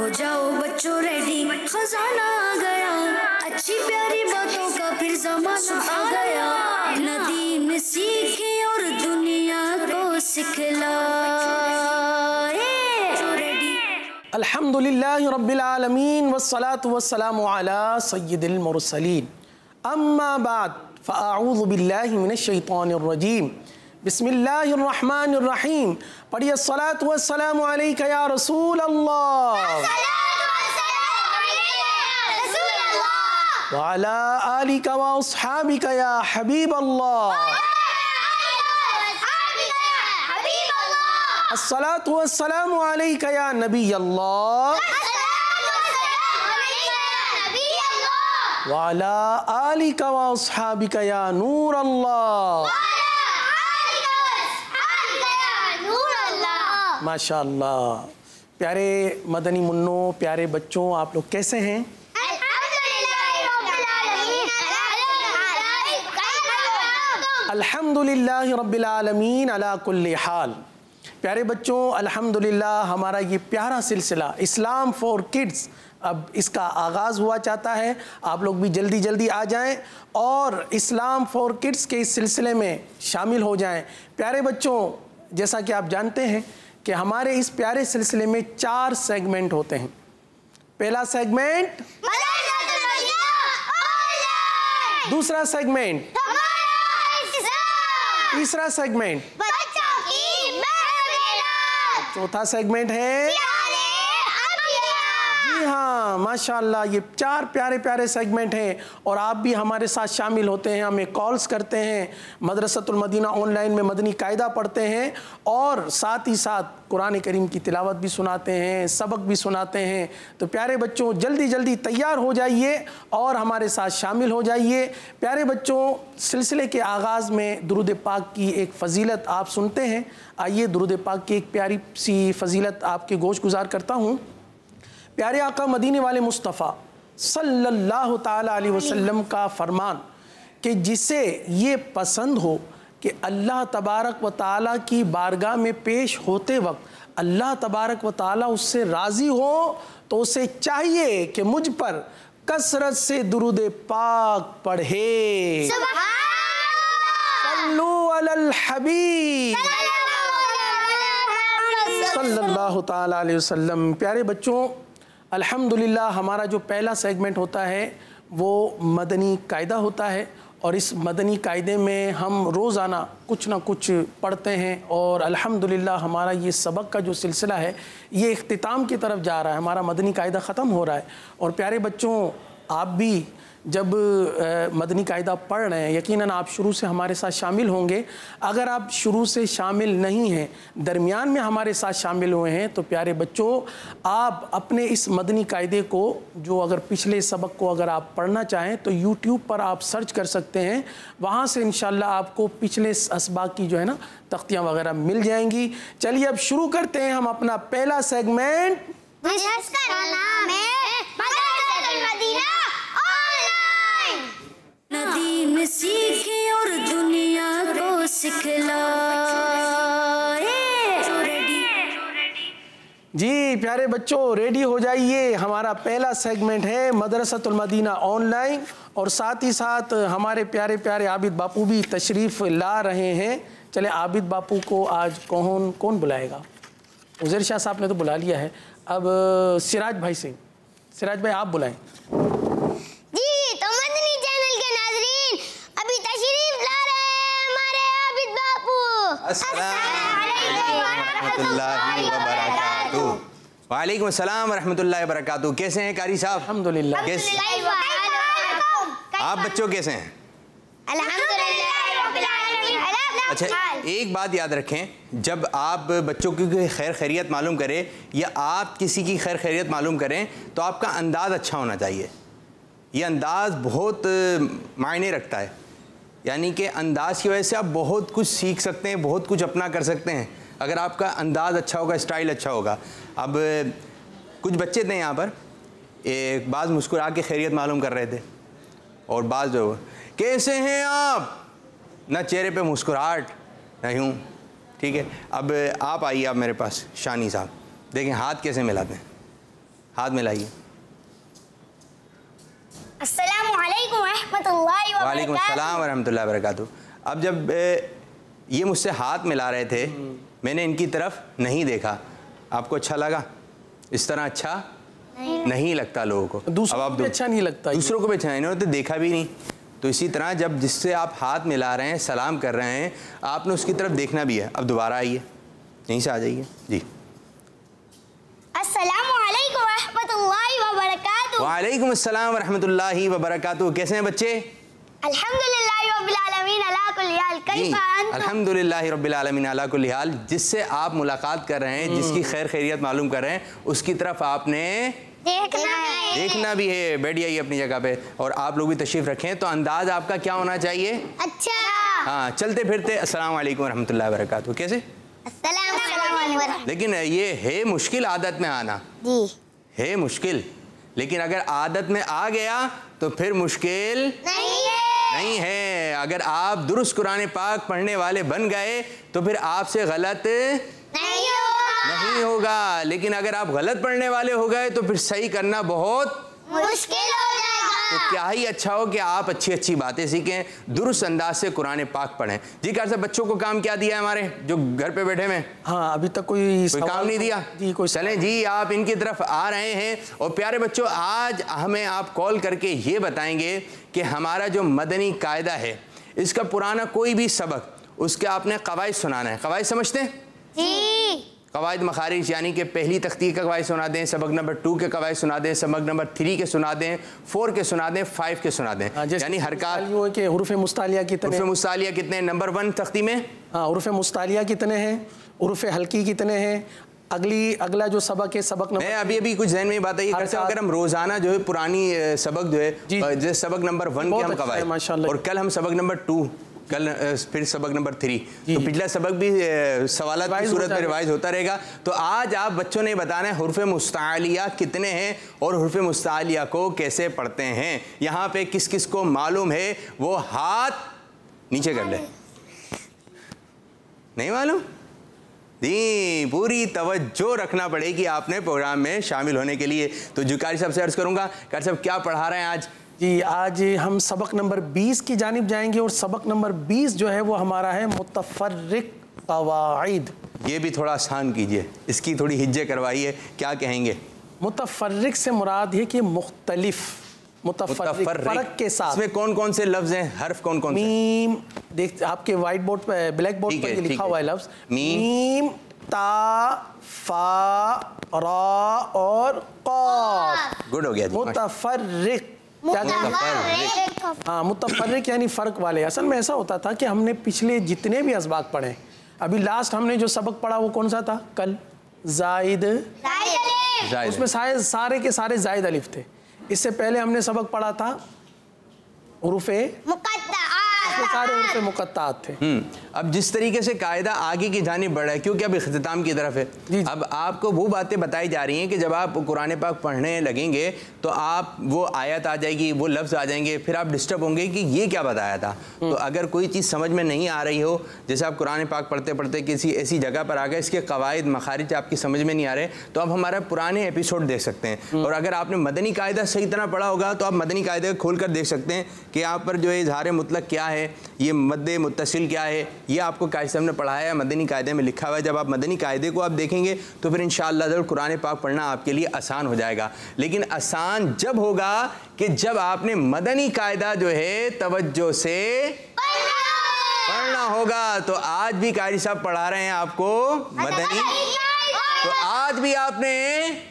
हो जाओ बच्चों रेडी, खजाना आ गया, अच्छी प्यारी बातों का फिर जमाना आ गया। नदी में सीखे और दुनिया को सिखलाए। अल्हम्दुलिल्लाहि रब्बिल आलमीन वस्सलातु वस्सलामु अला सय्यिदिल मुरसलीन, अम्मा बाद फ़अऊज़ु बिल्लाहि मिनश शैतानिर रजीम, बिस्मिल्लाहिर रहमानिर रहीम। पढ़िए अस्सलातु वस्सलामु अलैका या रसूल अल्लाह व अला आलिका व अस्हाबिका या हबीब अल्लाह। अस्सलातु वस्सलामु अलैका या नबी अल्लाह व अला आलिका व अस्हाबिका या नूर अल्लाह। माशाअल्लाह। प्यारे मदनी मुन्नो, प्यारे बच्चों, आप लोग कैसे हैं? अल्हम्दुलिल्लाहि रब्बिल आलमीन अला कुल्ली हाल। प्यारे बच्चों, अल्हम्दुलिल्लाह हमारा ये प्यारा सिलसिला इस्लाम फॉर किड्स अब इसका आगाज़ हुआ चाहता है। आप लोग भी जल्दी जल्दी आ जाएं और इस्लाम फॉर किड्स के इस सिलसिले में शामिल हो जाएं। प्यारे बच्चों, जैसा कि आप जानते हैं कि हमारे इस प्यारे सिलसिले में 4 सेगमेंट होते हैं। पहला सेगमेंट, दूसरा सेगमेंट, तीसरा सेगमेंट, चौथा सेगमेंट है, जी हाँ माशाअल्लाह, ये 4 प्यारे प्यारे सेगमेंट हैं। और आप भी हमारे साथ शामिल होते हैं, हमें कॉल्स करते हैं, मदरसतुल मदीना ऑनलाइन में मदनी कायदा पढ़ते हैं और साथ ही साथ कुरान करीम की तिलावत भी सुनाते हैं, सबक भी सुनाते हैं। तो प्यारे बच्चों, जल्दी जल्दी तैयार हो जाइए और हमारे साथ शामिल हो जाइए। प्यारे बच्चों, सिलसिले के आगाज़ में दुरूद पाक की एक फ़जीलत आप सुनते हैं। आइए दुरूद पाक की एक प्यारी सी फ़जीलत आपके गोश गुजार करता हूँ। प्यारे आका मदीने वाले मुस्तफ़ा सल्लल्लाहु ताला अलैहि वसल्लम का फरमान कि जिसे ये पसंद हो कि अल्लाह तबारक व ताला की बारगाह में पेश होते वक्त अल्लाह तबारक व ताला उससे राज़ी हो, तो उसे चाहिए कि मुझ पर कसरत से दुरूद पाक पढ़े। सल्लू अलल हबीब सल्लल्लाहु ताला अलैहि वसल्लम। प्यारे बच्चों, अल्हम्दुलिल्लाह हमारा जो पहला सेगमेंट होता है वो मदनी कायदा होता है और इस मदनी कायदे में हम रोज़ाना कुछ ना कुछ पढ़ते हैं और अल्हम्दुलिल्लाह हमारा ये सबक का जो सिलसिला है ये इख्तिताम की तरफ जा रहा है। हमारा मदनी कायदा ख़त्म हो रहा है और प्यारे बच्चों, आप भी जब मदनी कायदा पढ़ रहे हैं, यकीनन आप शुरू से हमारे साथ शामिल होंगे। अगर आप शुरू से शामिल नहीं हैं, दरमियान में हमारे साथ शामिल हुए हैं, तो प्यारे बच्चों, आप अपने इस मदनी कायदे को, जो अगर पिछले सबक को अगर आप पढ़ना चाहें तो यूट्यूब पर आप सर्च कर सकते हैं। वहाँ से इंशाल्लाह आपको पिछले असबाक की जो है ना तख्तियाँ वगैरह मिल जाएंगी। चलिए अब शुरू करते हैं हम अपना पहला सेगमेंट, जिसका नाम है मदरसतुल मदीना ऑनलाइन। नदी में सीखे और दुनिया को सिखलाए। जी प्यारे बच्चों, रेडी हो जाइए। हमारा पहला सेगमेंट है मदरसतुल मदीना ऑनलाइन और साथ ही साथ हमारे प्यारे प्यारे आबिद बापू भी तशरीफ़ ला रहे हैं। चले आबिद बापू को आज कौन बुलाएगा? उज़ैर शाह साहब ने तो बुला लिया है। अब सिराज भाई से, सिराज भाई आप बुलाएं। जी, तो मदनी चैनल के नाज़रीन, अभी तशरीफ ला रहे हैं हमारे आबिद बापू। अस्सलामुअलैकुम रहमतुल्लाहि व बरकातुहू। वालेकुम अस्सलाम रहमतुल्लाहि व बरकातुहू। कैसे हैं कारी साहब? अल्हम्दुलिल्लाह। कैसे आप बच्चों कैसे हैं? अच्छा, एक बात याद रखें, जब आप बच्चों की खैर खैरियत मालूम करें या आप किसी की खैर खैरियत मालूम करें तो आपका अंदाज़ अच्छा होना चाहिए। ये अंदाज़ बहुत मायने रखता है, यानी कि अंदाज़ की वजह से आप बहुत कुछ सीख सकते हैं, बहुत कुछ अपना कर सकते हैं अगर आपका अंदाज़ अच्छा होगा, स्टाइल अच्छा होगा। अब कुछ बच्चे थे यहाँ पर, एक बाज़ मुस्कुरा के खैरियत मालूम कर रहे थे और बाज़ जो कैसे हैं आप, ना चेहरे पे मुस्कुराहट नहीं हूँ। ठीक है, अब आप आइए, आप मेरे पास शानी साहब, देखें हाथ कैसे मिलाते हैं। हाथ मिलाइए। अस्सलामु अलैकुम रहमतुल्लाहि व वालेकुम अस्सलाम व रहमतुल्लाहि व बरकातुहू। अब जब ये मुझसे हाथ मिला रहे थे, मैंने इनकी तरफ नहीं देखा, आपको अच्छा लगा? इस तरह अच्छा नहीं लगता लोगों को। दूसरों को भी अच्छा नहीं लगता, दूसरों को भी अच्छा, इन्होंने तो देखा भी नहीं। तो इसी तरह जब जिससे आप हाथ मिला रहे हैं, सलाम कर रहे हैं, आपने उसकी तरफ देखना भी है। अब दोबारा आइए, यहीं से आ जाइए जी। अस्सलामु अलैकुम रहमतुल्लाहि व बरकातुहू। वालेकुम अस्सलाम व रहमतुल्लाहि व बरकातुहू। कैसे हैं बच्चे? अल्हम्दुलिल्लाहि रब्बिल आलमीन अला कुल्ली हाल। कैफा अंतुम? अल्हम्दुलिल्लाहि रब्बिल आलमीन अला कुल्ली हाल। जिससे आप मुलाकात कर रहे हैं, जिसकी खैर खैरियत मालूम कर रहे हैं, उसकी तरफ आपने देखना भी है। बैठ जाइए अपनी जगह पे और आप लोग भी तशरीफ रखें। तो अंदाज आपका क्या होना चाहिए? अच्छा। हाँ, चलते फिरते अस्सलाम वालेकुम रहमतुल्लाहि व बरकातुहू। कैसे? अस्सलाम वालेकुम। लेकिन ये है मुश्किल आदत में आना, जी है मुश्किल, लेकिन अगर आदत में आ गया तो फिर मुश्किल नहीं है। अगर आप दुरुस्त कुरान पाक पढ़ने वाले बन गए तो फिर आपसे गलत नहीं होगा। लेकिन अगर आप गलत पढ़ने वाले हो गए तो फिर सही करना बहुत मुश्किल हो जाएगा। तो क्या ही अच्छा हो कि आप अच्छी अच्छी बातें सीखें, दुरुस्त अंदाज से कुरान पाक पढ़ें। जी कार साहब, बच्चों को काम क्या दिया है हमारे जो घर पे बैठे हैं? हाँ, अभी तक कोई काम नहीं दिया जी। कोई चलें जी, आप इनकी तरफ आ रहे हैं। और प्यारे बच्चों, आज हमें आप कॉल करके ये बताएंगे कि हमारा जो मदनी कायदा है, इसका पुराना कोई भी सबक, उसके आपने कवायद सुनाना है। कवायद समझते हैं जी? कवायद मखारिज यानी कि पहली तख्ती के कवायद सुना दें, सबक नंबर 2 के कवायद सुना दें, सबक नंबर 3 के सुना दें, 4 के सुना दें, 5 के सुना दें। यानी हरकत के हुरूफ मुस्तालिया कितने, हुरूफ मुस्तालिया कितने नंबर 1 तख्ती में? हाँ, हुरूफ मुस्तालिया कितने हैं, हुरूफ हल्की कितने हैं, अगला जो सबक है, सबक नंबर, मैं अभी कुछ ज़हन में बात है करते हैं। अगर हम रोजाना जो है पुरानी सबक जो है, जैसे सबक नंबर 1 के हम कवायद, माशाल्लाह, और कल हम सबक नंबर 2, कल फिर सबक नंबर 3, तो पिछला सबक भी सवालात की सूरत में रिवाइज होता रहेगा। तो आज आप बच्चों ने बताना है हुरूफ मुस्तालिया कितने हैं और हुरूफ मुस्तालिया को कैसे पढ़ते हैं। यहाँ पे किस किस को मालूम है वो हाथ नीचे कर ले। नहीं मालूम? जी, पूरी तवज्जो रखना पड़ेगी आपने प्रोग्राम में शामिल होने के लिए। तो जो कारी साहब से अर्ज करूँगा, कारी साहब क्या पढ़ा रहे हैं आज? जी, आज हम सबक नंबर 20 की जानिब जाएंगे और सबक नंबर 20 जो है वो हमारा है मुतफर्रिक कवाइद। ये भी थोड़ा आसान कीजिए, इसकी थोड़ी हिज्जे करवाइए, क्या कहेंगे? मुतफर्रिक से मुराद है कि मुख्तलिफ, मुतफर्रिक फर्क के साथ। इसमें कौन कौन से लफ्ज हैं, हर्फ कौन कौन से? मीम, देख आपके व्हाइट बोर्ड पे, ब्लैक बोर्ड पर लिखा हुआ है लफ्ज मीम, ता, फा, रा और क़ाफ। गुड हो गया जी। मुतफर्रिक, हाँ, मुतफर्रिक यानी फ़र्क वाले। असल में ऐसा होता था कि हमने पिछले जितने भी असबाक पढ़े, अभी लास्ट हमने जो सबक पढ़ा वो कौन सा था कल? जायद, उसमें सारे के सारे जायद अलिफ थे। इससे पहले हमने सबक पढ़ा था हुरूफ़े सारे हुरूफ़ मुक़त्ताअत थे। अब जिस तरीके से कायदा आगे की जानिब बढ़ा है, क्योंकि अब इख्तिताम की तरफ है, अब आपको वो बातें बताई जा रही हैं कि जब आप कुरान पाक पढ़ने लगेंगे तो आप वो आयत आ जाएगी, वो लफ्ज़ आ जाएंगे, फिर आप डिस्टर्ब होंगे कि ये क्या बताया था। तो अगर कोई चीज़ समझ में नहीं आ रही हो, जैसे आप कुरान पाक पढ़ते पढ़ते किसी ऐसी जगह पर आ गए, इसके कवायद मखारिज आपकी समझ में नहीं आ रहे, तो आप हमारा पुराने एपिसोड देख सकते हैं। और अगर आपने मदनी कायदा सही तरह पढ़ा होगा तो आप मदनी कायदे खोल कर देख सकते हैं कि यहाँ पर जो है इज़हार मुतलक क्या है, ये मद मुत्तसिल क्या है, ये आपको कायदे से हमने पढ़ाया है, मदनी कायदे में लिखा हुआ है। जब आप मदनी कायदे को आप देखेंगे तो फिर इंशाअल्लाह कुरान पाक पढ़ना आपके लिए आसान हो जाएगा। लेकिन आसान जब होगा कि जब आपने मदनी कायदा जो है तवज्जो से पढ़ना होगा। तो आज भी कारी साहब पढ़ा रहे हैं आपको मदनी, तो आज भी आपने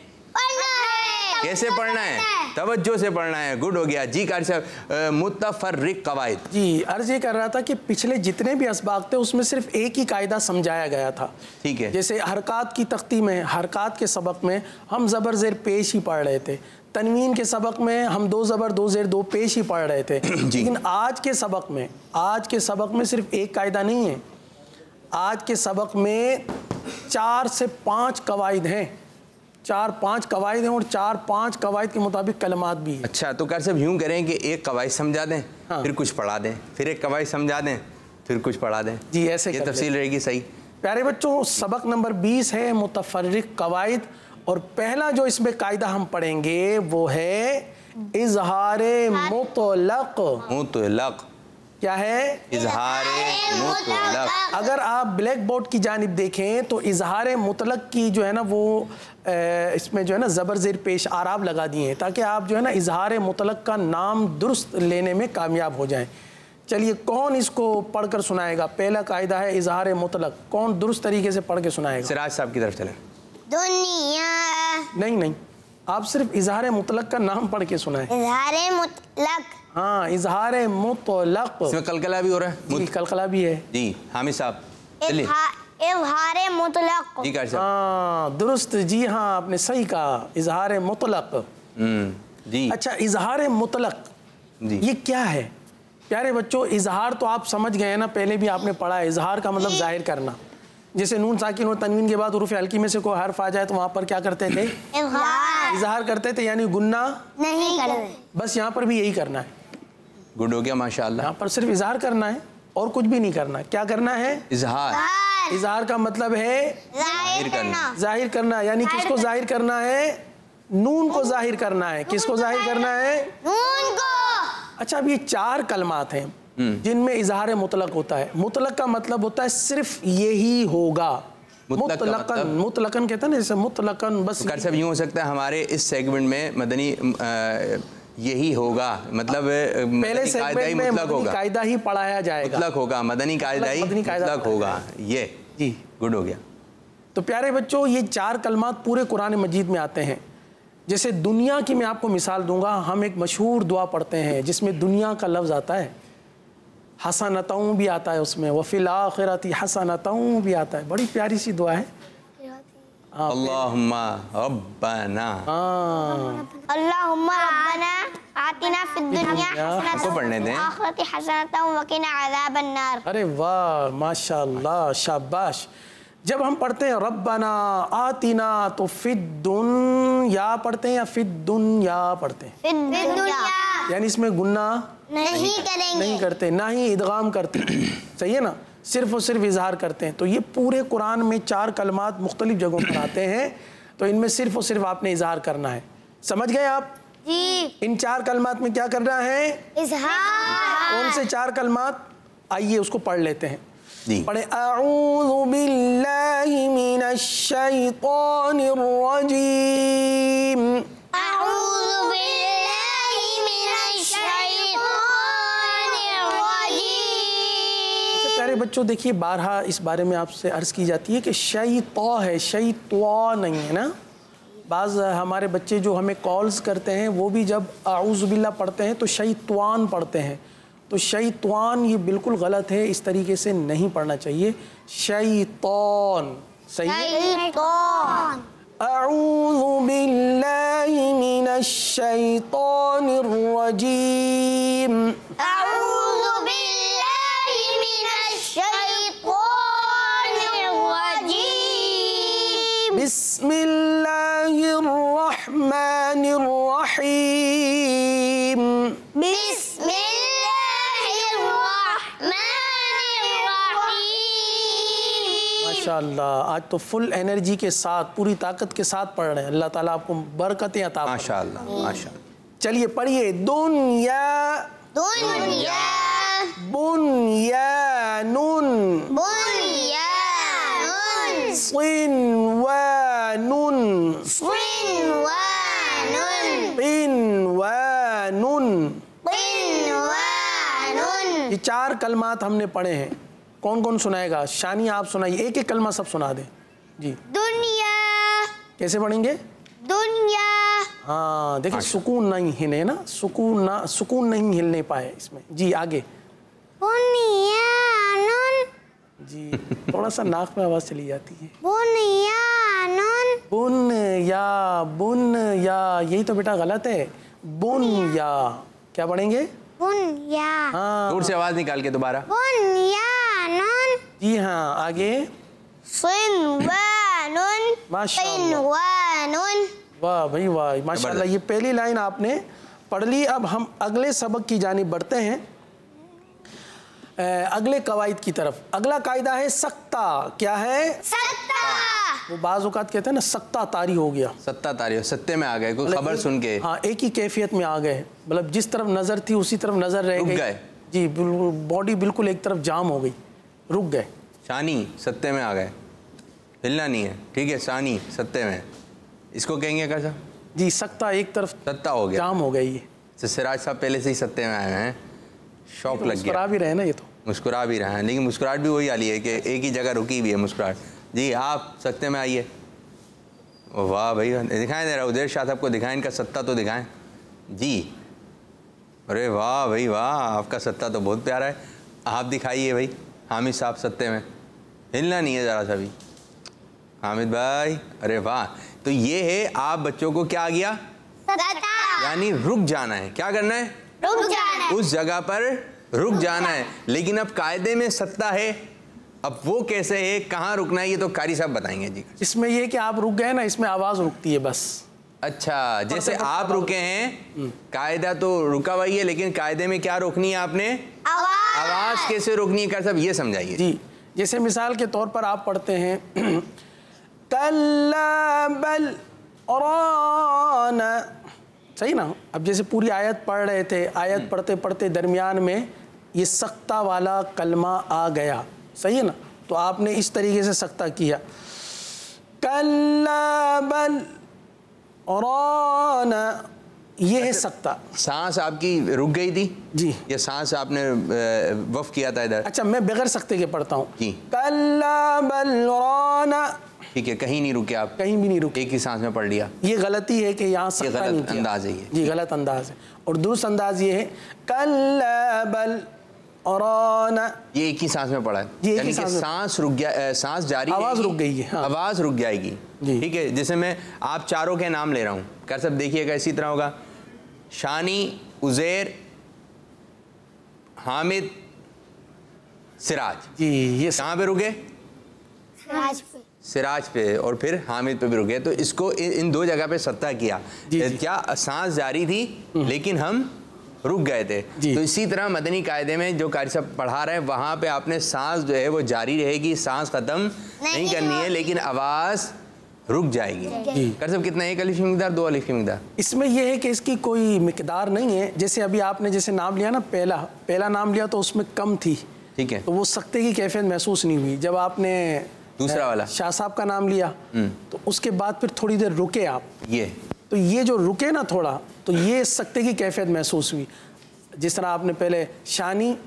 कैसे पढ़ना है? तवज्जो से पढ़ना है। गुड हो गया जी कारी साहब। मुतफर्रिक कवायद। जी, अर्ज ये कर रहा था कि पिछले जितने भी असबाक थे उसमें सिर्फ एक ही कायदा समझाया गया था। ठीक है। जैसे हरकात की तख्ती में, हरकात के सबक में हम ज़बर ज़ेर पेश ही पढ़ रहे थे, तनवीन के सबक में हम 2 ज़बर 2 ज़ेर 2 पेश ही पढ़ रहे थे। लेकिन आज के सबक में सिर्फ एक कायदा नहीं है, आज के सबक में 4 से 5 कवायद हैं, 4-5 कवायद हैं और 4-5 कवायद के मुताबिक कलमात भी हैं। अच्छा, तो कार साहब यूँ करें कि एक कवायद समझा दें, हाँ, फिर कुछ पढ़ा दें, फिर एक कवायद समझा दें, फिर कुछ पढ़ा दें। जी, ऐसे ये तफसील रहेगी। सही प्यारे बच्चों, सबक नंबर 20 है मुतफर्रिक कवायद और पहला जो इसमें कायदा हम पढ़ेंगे वो है इजहारे मुतलक। मुतलक क्या है? इजहारे मुतलक। अगर आप ब्लैक बोर्ड की जानिब देखें तो इजहारे मुतलक की जो है ना वो इसमें जो है ना ज़बर ज़ेर पेश आराब लगा दिए हैं ताकि आप जो है ना इजहारे मुतलक का नाम दुरुस्त लेने में कामयाब हो जाएं। चलिए कौन इसको पढ़कर सुनाएगा? पहला कायदा है इजहारे मुतलक, कौन दुरुस्त तरीके से पढ़ के सुनाएगा? सिराज साहब की तरफ चलें। दुनिया। नहीं, आप सिर्फ इजहारे मुतलक का नाम पढ़ के सुनाएं। इजहारे मुतलक। हाँ, इजहारे मुतलक। इसमें कलकला भी हो रहा है? जी, कलकला भी है। जी हामिद साहब चलिए। इजहारे मुतलक। जी कार हाँ दुरुस्त, जी हाँ आपने सही कहा, इजहारे मुतलक। जी अच्छा, इजहारे मुतलक जी ये क्या है? प्यारे बच्चों, इजहार तो आप समझ गए ना, पहले भी आपने पढ़ा है। इजहार का मतलब जाहिर करना। जैसे नून साकिन और तनवीन के बाद हुरूफ हल्की में से कोई हर्फ आ जाए तो वहाँ पर क्या करते थे? इजहार करते थे, यानी गुन्ना नहीं करते। बस यहाँ पर भी यही करना है। गुड हो गया माशाल्लाह। यहाँ पर सिर्फ इजहार करना है और कुछ भी नहीं करना। क्या करना है? इजहार। इजहार का मतलब है जाहिर करना। जाहिर करना, यानी किसको जाहिर करना है? नून को जाहिर करना है। किसको जाहिर करना है? नून को। अच्छा, अब ये 4 कलमात हैं जिनमें इजहार मुतलक होता है। मुतलक का मतलब होता है सिर्फ यही होगा। मुतलकन, मुतलकन कहते हैं ना, जैसे मुतलकन बस। कार साहब यूँ हो सकता है हमारे इस सेगमेंट में मदनी यही होगा, मतलब पहले सेगमेंट में मदनी कायदा ही पढ़ाया जाएगा। मुतलक होगा, मदनी कायदा ही मुतलक होगा। ये जी गुड हो गया। तो प्यारे बच्चों, ये 4 कलमात पूरे कुरान मजीद में आते हैं। जैसे दुनिया की मैं आपको मिसाल दूंगा। हम एक मशहूर दुआ पढ़ते हैं जिसमें दुनिया का लफ्ज़ आता है, हसनतों भी आता है उसमें, वफ़िल आखिरती हसनतों भी आता है। बड़ी प्यारी सी दुआ है। अल्लाहुम्मा रब्बना। अल्लाहुम्मा रब्बना आतिना फिद दुनिया इसको पढ़ने दें। आखिरती हसनतन वक़िना अज़ाबन नार। अरे वाह, माशाल्लाह, शाबाश। जब हम पढ़ते हैं रब्बना आतिना तो फिद दुनिया पढ़ते हैं या फिद दुनिया पढ़ते हैं? फिद दुनिया। यानी इसमें गुन्ना नहीं करेंगे, नहीं करते, ना ही इदगाम करते। सही है ना, सिर्फ और सिर्फ इजहार करते हैं। तो ये पूरे कुरान में 4 कलमात मुख्तलिफ जगहों पर आते हैं, तो इनमें सिर्फ और सिर्फ आपने इजहार करना है। समझ गए आप? जी। इन 4 कलमात में क्या करना है? इजहार। कौन से 4 कलमात? आइए उसको पढ़ लेते हैं। पढ़े अऊज़ु बिल्लाहि मिनश शैतानिर रजीम। अऊज़ु बिल्लाहि मिनश शैतानिर रजीम। प्यारे बच्चों, देखिए बारहा इस बारे में आपसे अर्ज़ की जाती है कि शैता है, शैत्वा नहीं है ना। बाज़ हमारे बच्चे जो हमें कॉल्स करते हैं वो भी जब अऊज़ु बिल्लाह पढ़ते हैं तो शैतान पढ़ते हैं। तो शैतान ये बिल्कुल गलत है, इस तरीके से नहीं पढ़ना चाहिए। शैतान सही है। अऊज़ु बिल्लाहि मिनश शैतानिर रजीम। अऊज़ु बिल्लाहि मिनश शैतानिर रजीम। बिस्मिल्लाहिर रहमानिर रहीम। माशाअल्लाह, आज तो फुल एनर्जी के साथ, पूरी ताकत के साथ पढ़ रहे हैं। अल्लाह ताला आपको बरकतें अता फरमाए। माशाअल्लाह माशाअल्लाह। चलिए पढ़िए। दुनिया दुनिया। बुन्यानुन। बुन्यानुन। सिनवानुन। सिनवानुन। पिनवानुन। पिनवानुन। ये 4 कलमात हमने पढ़े हैं। कौन कौन सुनाएगा? शानिया आप सुनाइए, एक एक कलमा सब सुना दें। जी। दुनिया। कैसे पढ़ेंगे? दुनिया। हाँ देखिए, सुकून नहीं हिले ना, सुकून नहीं हिलने पाए इसमें। जी आगे। बुनियानुन। जी थोड़ा सा नाक में आवाज़ चली जाती है। बुनियानुन। बुन या, यही तो बेटा गलत है। बुन या क्या पढ़ेंगे? बुनिया। हाँ दूर से आवाज़ निकाल के दोबारा। बुनियानुन। जी हाँ आगे। सिनवानुन। माशाअल्लाह, सिनवानुन। वाह भाई वाह, माशाअल्लाह। ये पहली लाइन आपने पढ़ ली। अब हम अगले सबक की जानिब बढ़ते हैं, अगले कवायद की तरफ। अगला कायदा है सक्ता। क्या है? सक्ता। वो बाज़ औक़ात कहते हैं ना सत्ता तारी हो गया, सत्ता तारी, सत्ते में आ गए, कोई खबर सुन के। हाँ, एक ही कैफियत में आ गए, मतलब जिस तरफ नज़र थी उसी तरफ नज़र रह गई जी, बिल्कुल बॉडी बिल्कुल एक तरफ जाम हो गई, रुक गए। शानी सत्ते में आ गए, हिलना नहीं है, ठीक है, शानी सत्ते में, इसको कहेंगे कैसा जी? सत्ता एक तरफ सत्ता हो गया, जाम हो गई है। तो सिराज साहब पहले से ही सत्ते में आए हैं, शौक लग गया। मुस्कुरा भी रहे ना, ये तो मुस्कुरा भी रहे हैं, लेकिन मुस्कुराहट भी वही वाली है कि एक ही जगह रुकी भी है मुस्कुराहट। जी आप सत्ते में आइए। वाह भाई, दिखाएं जरा उदेर शाह साहब को दिखाएं, इनका सत्ता तो दिखाएं जी। अरे वाह भाई वाह, आपका सत्ता तो बहुत प्यारा है। आप दिखाइए भाई, हामिद साहब सत्ते में, हिलना नहीं है ज़रा सा भी, हामिद भाई। अरे वाह, तो ये है आप बच्चों को क्या आ गया, यानी रुक जाना है। क्या करना है? रुक जाना है, उस जगह पर रुक जाना है। लेकिन अब कायदे में सत्ता है, अब वो कैसे है, कहाँ रुकना है, ये तो कारी साहब बताएंगे जी। इसमें ये कि आप रुक गए ना, इसमें आवाज़ रुकती है बस। अच्छा, जैसे आप रुके हैं, कायदा तो रुका हुआ ही है, लेकिन कायदे में क्या रोकनी है आपने? आवाज़ कैसे रोकनी है कारी साहब, ये समझाइए जी। जैसे मिसाल के तौर पर आप पढ़ते हैं कल्ला बल औराना, सही ना? अब जैसे पूरी आयत पढ़ रहे थे, आयत पढ़ते पढ़ते दरमियान में ये सख्ता वाला कलमा आ गया, सही है ना? तो आपने इस तरीके से सख्ता किया, कल्ला बल औराना, ये है सख्ता। सांस आपकी रुक गई थी जी, ये सांस आपने वफ किया था इधर। अच्छा, मैं बगैर सख्ते के पढ़ता हूँ जी, कल्ला बल औराना, ठीक है, कहीं नहीं रुके आप, कहीं भी नहीं रुके, एक ही सांस में पढ़ लिया। ये गलती है कि यहाँ सख्ता नहीं किया, अंदाज है ये जी, गलत अंदाज है। और दूसरा अंदाज ये है कल्ला बल औराना, ये एक ही सांस में पढ़ा है, यानी कि सांस रुक गया, सांस जारी, आवाज़ रुक गई है, हाँ। आवाज़ रुक जाएगी, ठीक है। जैसे मैं आप चारों के नाम ले रहा हूँ, कर सब देखिएगा, इसी तरह होगा, शानी, उज़ैर, हामिद, सिराज जी। ये कहाँ पे रुके? सिराज पे, और फिर हामिद पे भी रुके। तो इसको इन दो जगह पे सत्ता किया, क्या सांस जारी थी लेकिन हम रुक गए थे। तो इसी तरह मदनी कायदे में जो कारी साहब पढ़ा रहे हैं, वहाँ पे आपने सांस जो है वो जारी रहेगी, सांस ख़त्म नहीं करनी है, लेकिन आवाज़ रुक जाएगी। कर सब कितना, एक अलिफ की मिकदार, दो अलिफ की मिकदार? इसमें यह है कि इसकी कोई मिकदार नहीं है। जैसे अभी आपने जैसे नाम लिया ना, पहला नाम लिया तो उसमें कम थी, ठीक है, तो वो सख्ते की कैफियत महसूस नहीं हुई। जब आपने दूसरा वाला शाह साहब का नाम लिया तो उसके बाद फिर थोड़ी देर रुके आप, तो ये जो रुके ना थोड़ा, तो ये सख्ते की कैफियत महसूस हुई। जिस तरह आपने पहले शानी,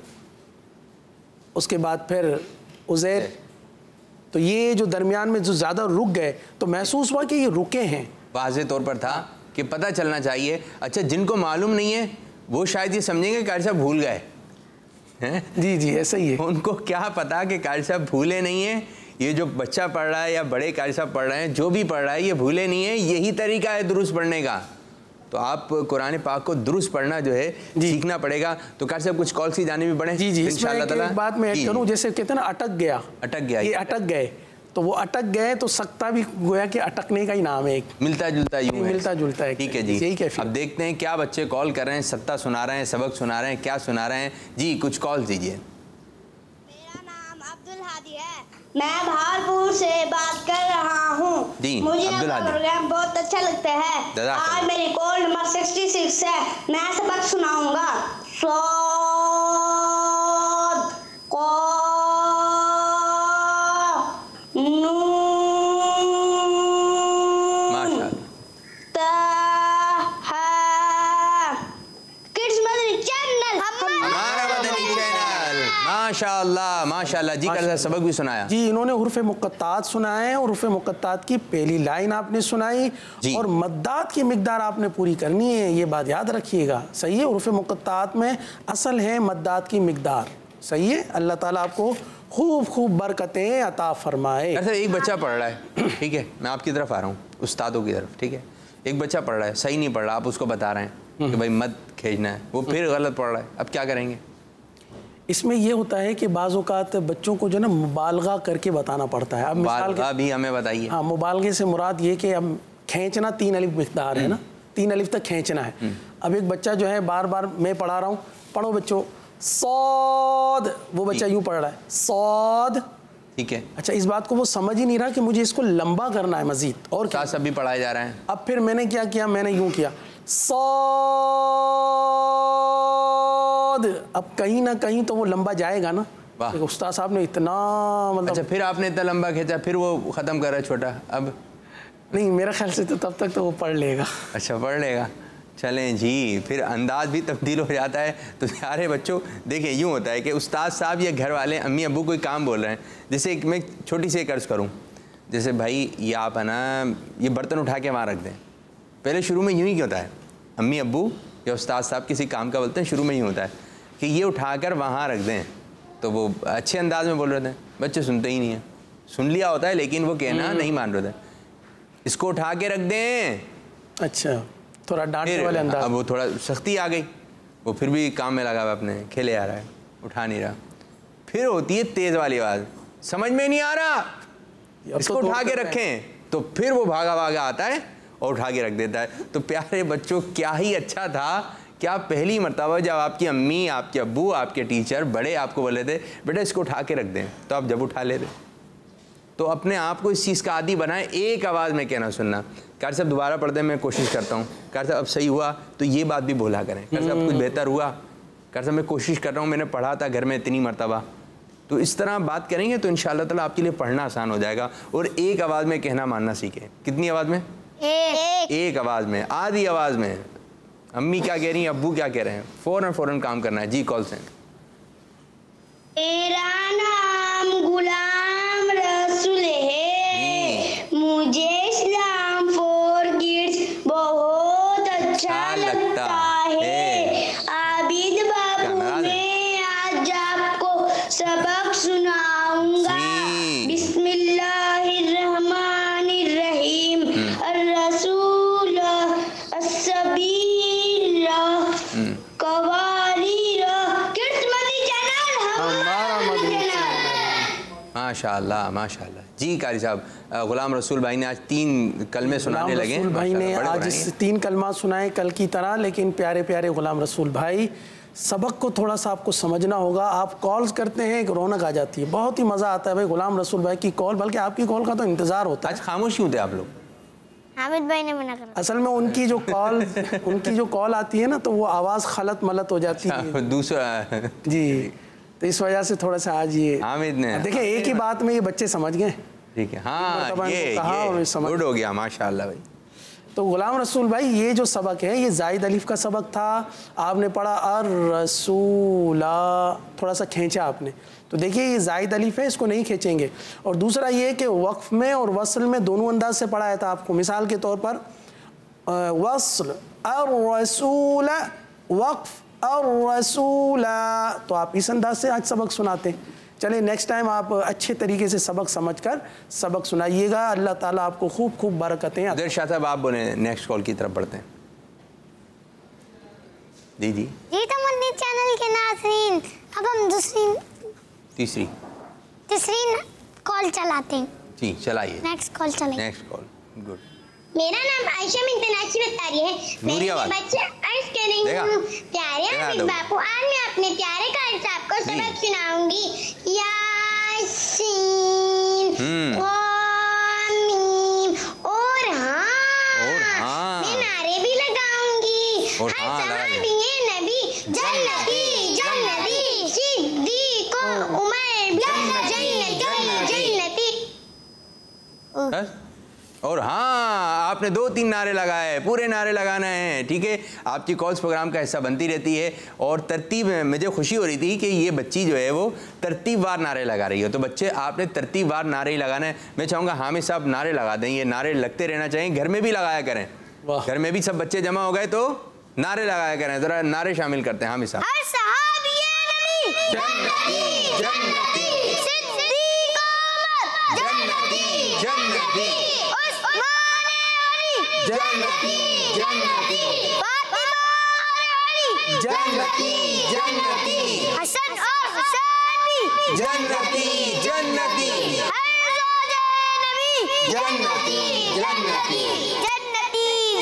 उसके बाद फिर उज़ैर, तो ये जो दरमियान में जो ज़्यादा रुक गए तो महसूस हुआ कि ये रुके हैं। वाज़े तौर पर था कि पता चलना चाहिए। अच्छा, जिनको मालूम नहीं है वो शायद ये समझेंगे कारी साहब भूल गए हैं। जी जी, ऐसा ही है। उनको क्या पता कि कारी साहब भूले नहीं है, ये जो बच्चा पढ़ रहा है या बड़े कारी साहब पढ़ रहे हैं, जो भी पढ़ रहा है ये भूले नहीं है, यही तरीका है दुरुस्त पढ़ने का। तो आप कुरान पाक को दुरुस्त पढ़ना जो है सीखना पड़ेगा। तो कारी साहब कुछ कॉल की जाने भी बढ़े जी जी। इंशाअल्लाह ताला एक बात मैं ऐड करूं, जैसे कहते हैं ना अटक गया, ये अटक गए, तो वो अटक गए तो सख्ता भी गोया कि अटकने का ही नाम है, एक मिलता जुलता यूं मिलता जुलता है। ठीक है जी, यही कैफियत। अब देखते हैं क्या बच्चे कॉल कर रहे हैं, सत्ता सुना रहे हैं, सबक सुना रहे हैं, क्या सुना रहे हैं जी। कुछ कॉल दीजिए। मेरा नाम अब्दुल हादी है, मैं भावलपुर से बात कर रहा हूँ। मुझे आपका प्रोग्राम बहुत अच्छा लगता है। आज मेरी कॉल नंबर 66 है। मैं सबक सुनाऊंगा। माशाअल्लाह माशाअल्लाह जी। कल सबक भी सुनाया जी, इन्होंने हुर्फ़ मुक़त्तात सुनाए और हुर्फ़ मुक़त्तात की पहली लाइन आपने सुनाई और मद्दात की मिक़दार आपने पूरी करनी है, ये बात याद रखिएगा। सही है, हुर्फ़ मुक़त्तात में असल है मद्दात की मिक़दार। सही है, अल्लाह ताला आपको खूब खूब बरकतें अता फरमाए। अच्छा, एक बच्चा पढ़ रहा है, ठीक है, मैं आपकी तरफ आ रहा हूँ, उस्तादों की तरफ, ठीक है। एक बच्चा पढ़ रहा है, सही नहीं पढ़ रहा, आप उसको बता रहे हैं कि भाई मत खींचना है, वो फिर गलत पढ़ रहा है, अब क्या करेंगे? इसमें यह होता है कि बाज़ औक़ात बच्चों को जो ना मुबालगा करके बताना पड़ता है। अब मिसाल के भी हमें बताइए। हाँ, मुबालगे से मुराद ये कि अब खींचना 3 अलिफ मिक़दार है ना, 3 अलिफ तक खींचना है। अब एक बच्चा जो है बार बार मैं पढ़ा रहा हूँ, पढ़ो बच्चों, सौद, वो बच्चा यूँ पढ़ रहा है, सौद, ठीक है। अच्छा, इस बात को वो समझ ही नहीं रहा कि मुझे इसको लंबा करना है मजीद, और क्या सब भी पढ़ाया जा रहा है। अब फिर मैंने क्या किया, मैंने यूं किया सौद, अब कहीं ना कहीं तो वो लंबा जाएगा ना। उस्ताद साहब ने इतना मतलब, अच्छा फिर आपने इतना लंबा खींचा, फिर वो ख़त्म कर रहा है छोटा। अब नहीं, मेरे ख्याल से तो तब तक तो वो पढ़ लेगा। अच्छा पढ़ लेगा, चलें जी, फिर अंदाज भी तब्दील हो जाता है। तो सारे बच्चों देखिए यूँ होता है कि उस्ताद साहब या घर वाले अम्मी अब्बू कोई काम बोल रहे हैं, जैसे मैं छोटी सी एक अर्ज़ करूँ, जैसे भाई ये आप है ना ये बर्तन उठा के वहाँ रख दें। पहले शुरू में यूँ ही होता है, अम्मी अब्बू या उस्ताद साहब किसी काम का बोलते हैं, शुरू में ही होता है कि ये उठा कर वहाँ रख दें, तो वो अच्छे अंदाज में बोल रहे थे, बच्चे सुनते ही नहीं हैं। सुन लिया होता है लेकिन वो कहना नहीं मान रहे थे, इसको उठा के रख दें। अच्छा, थोड़ा डांटने वाले अंदाज। अब वो थोड़ा सख्ती आ गई, वो फिर भी काम में लगा हुआ अपने, खेले आ रहा है, उठा नहीं रहा। फिर होती है तेज़ वाली आवाज़, समझ में नहीं आ रहा, इसको उठा के रखें, तो फिर वो भागा भागा आता है और उठा के रख देता है। तो प्यारे बच्चों, क्या ही अच्छा था कि आप पहली मर्तबा जब आपकी अम्मी, आपके अब्बू, आपके टीचर बड़े आपको बोले थे बेटा इसको उठा के रख दें, तो आप जब उठा लेते। तो अपने आप को इस चीज़ का आदी बनाएं, एक आवाज़ में कहना सुनना। कार साहब दोबारा पढ़ दें, मैं कोशिश करता हूँ। कार साहब अब सही हुआ तो ये बात भी बोला करें। कार साहब कुछ बेहतर हुआ, कार साहब मैं कोशिश कर रहा हूँ, मैंने पढ़ा था घर में इतनी मर्तबा। तो इस तरह बात करेंगे तो इंशाअल्लाह ताला आपके लिए पढ़ना आसान हो जाएगा। और एक आवाज़ में कहना मानना सीखें। कितनी आवाज़ में? एक आवाज़ में, आधी आवाज़ में। अम्मी क्या कह रही हैं, अब्बू क्या कह रहे हैं, फ़ौरन काम करना है। जी कॉल से। मेरा नाम गुलाम रसूल है, मुझे इस्लाम फॉर किड्स बहुत अच्छा लगता है। आबिद बाबू, मैं आज आपको सबक सुनाऊंगा। बिस्मिल्लाहिर्रहमानिर्रहीम। अर्रसूल अस्सबील कवारीर किड्स मदनी चैनल हमारा माशाअल्लाह माशाअल्लाह। जी कारी साहब, गुलाम रसूल भाई ने आज 3 कलमे सुनाने लगे। रसूल भाई ने आज 3 कलमा सुनाए कल की तरह, लेकिन प्यारे प्यारे गुलाम रसूल भाई, सबक को थोड़ा सा आपको समझना होगा। आप कॉल्स करते हैं, एक रौनक आ जाती है, बहुत ही मज़ा आता है भाई गुलाम रसूल भाई की कॉल, बल्कि आपकी कॉल का तो इंतज़ार होता है। आज खामोश क्यों थे आप लोग? हामिद भाई ने मना करा। असल में उनकी जो कॉल आती है ना, तो वो आवाज़ खलत मलत हो जाती है दूसरा जी, तो इस वजह से थोड़ा सा आज ये हामिद ने देखिए एक ही बात में ये बच्चे समझ गए। ठीक है, हाँ ये गुड हो गया माशाअल्लाह भाई। तो गुलाम रसूल भाई, ये जो सबक है ये जायद अलिफ का सबक था। आपने पढ़ा अर रसूला, थोड़ा सा खींचा आपने, तो देखिए ये जायद अलिफ है, इसको नहीं खींचेंगे। और दूसरा ये कि वक्फ में और वसल में दोनों अंदाज से पढ़ाया था आपको। मिसाल के तौर पर वसल अर रसूला, वक्फ अर रसूला, तो आप इस अंदाज से आज सबक सुनाते हैं। चलिए नेक्स्ट टाइम आप अच्छे तरीके से सबक समझकर सबक सुनाइएगा। अल्लाह ताला आपको खूब खूब बरकतें। अदर शाह साहब आप बोले, नेक्स्ट कॉल की तरफ बढ़ते हैं। जी जी जी, तो मदनी चैनल के नाज़रीन, अब हम तीसरी कॉल चलाते हैं। जी चलाइए, नेक्स्ट कॉल चलाइए। Next call good. मेरा नाम आयशा बिन्त नासिर अत्तारी है। नूरी आवाज़। बच्चे अर्ज करेंगे प्यारे हामिद बापू, आज मैं अपने प्यारे कारी साहब को सबक सुनाऊंगी। यासीन मीम और हाँ, मैं नारे भी लगाऊंगी। हर सहाबी नबी जन्नती जन्नती, सिद्दीक उमर जन्नती। और हाँ, आपने 2-3 नारे लगाए, पूरे नारे लगाना है। ठीक है, आपकी कॉल्स प्रोग्राम का हिस्सा बनती रहती है। और तरतीब में मुझे खुशी हो रही थी कि ये बच्ची जो है वो तरतीबवार नारे लगा रही है। तो बच्चे आपने तरतीबवार नारे ही लगाना है। मैं चाहूँगा हामिद साहब नारे लगा दें, ये नारे लगते रहना चाहिए, घर में भी लगाया करें। घर में भी सब बच्चे जमा हो गए तो नारे लगाया करें। ज़रा नारे शामिल करते हैं हामिद साहब। जन्नती जन्नती, जन्नती जन्नती, हसन और हुसैन भी जन्नती जन्नती, जन्नती जन्नती,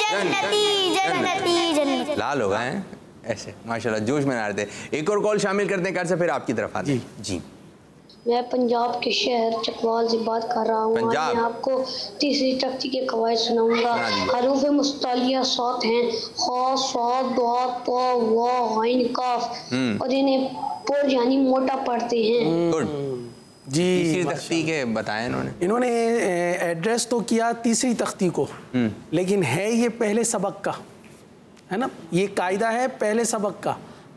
जन्नती जन्नती जन्नती। लाल हो गए हैं ऐसे, माशाल्लाह जोश में आ रहे थे। एक और कॉल शामिल करते हैं कर से, फिर आपकी तरफ आते हैं। जी मैं पंजाब के शहर चकवाल से बात कर रहा हूँ। मैं आपको तीसरी तख्ती के कवायद सुनाऊंगा। हरूफ मुस्तालिया 7 हैं, खा, साद, दाद, ता, वा, गैन, काफ, और इन्हें पुर यानी मोटा पढ़ते हैं। जी, तीसरी तख्ती के बताया इन्होंने एड्रेस तो किया तीसरी तख्ती को, लेकिन है ये पहले सबक का, है ना, ये कायदा है पहले सबक का।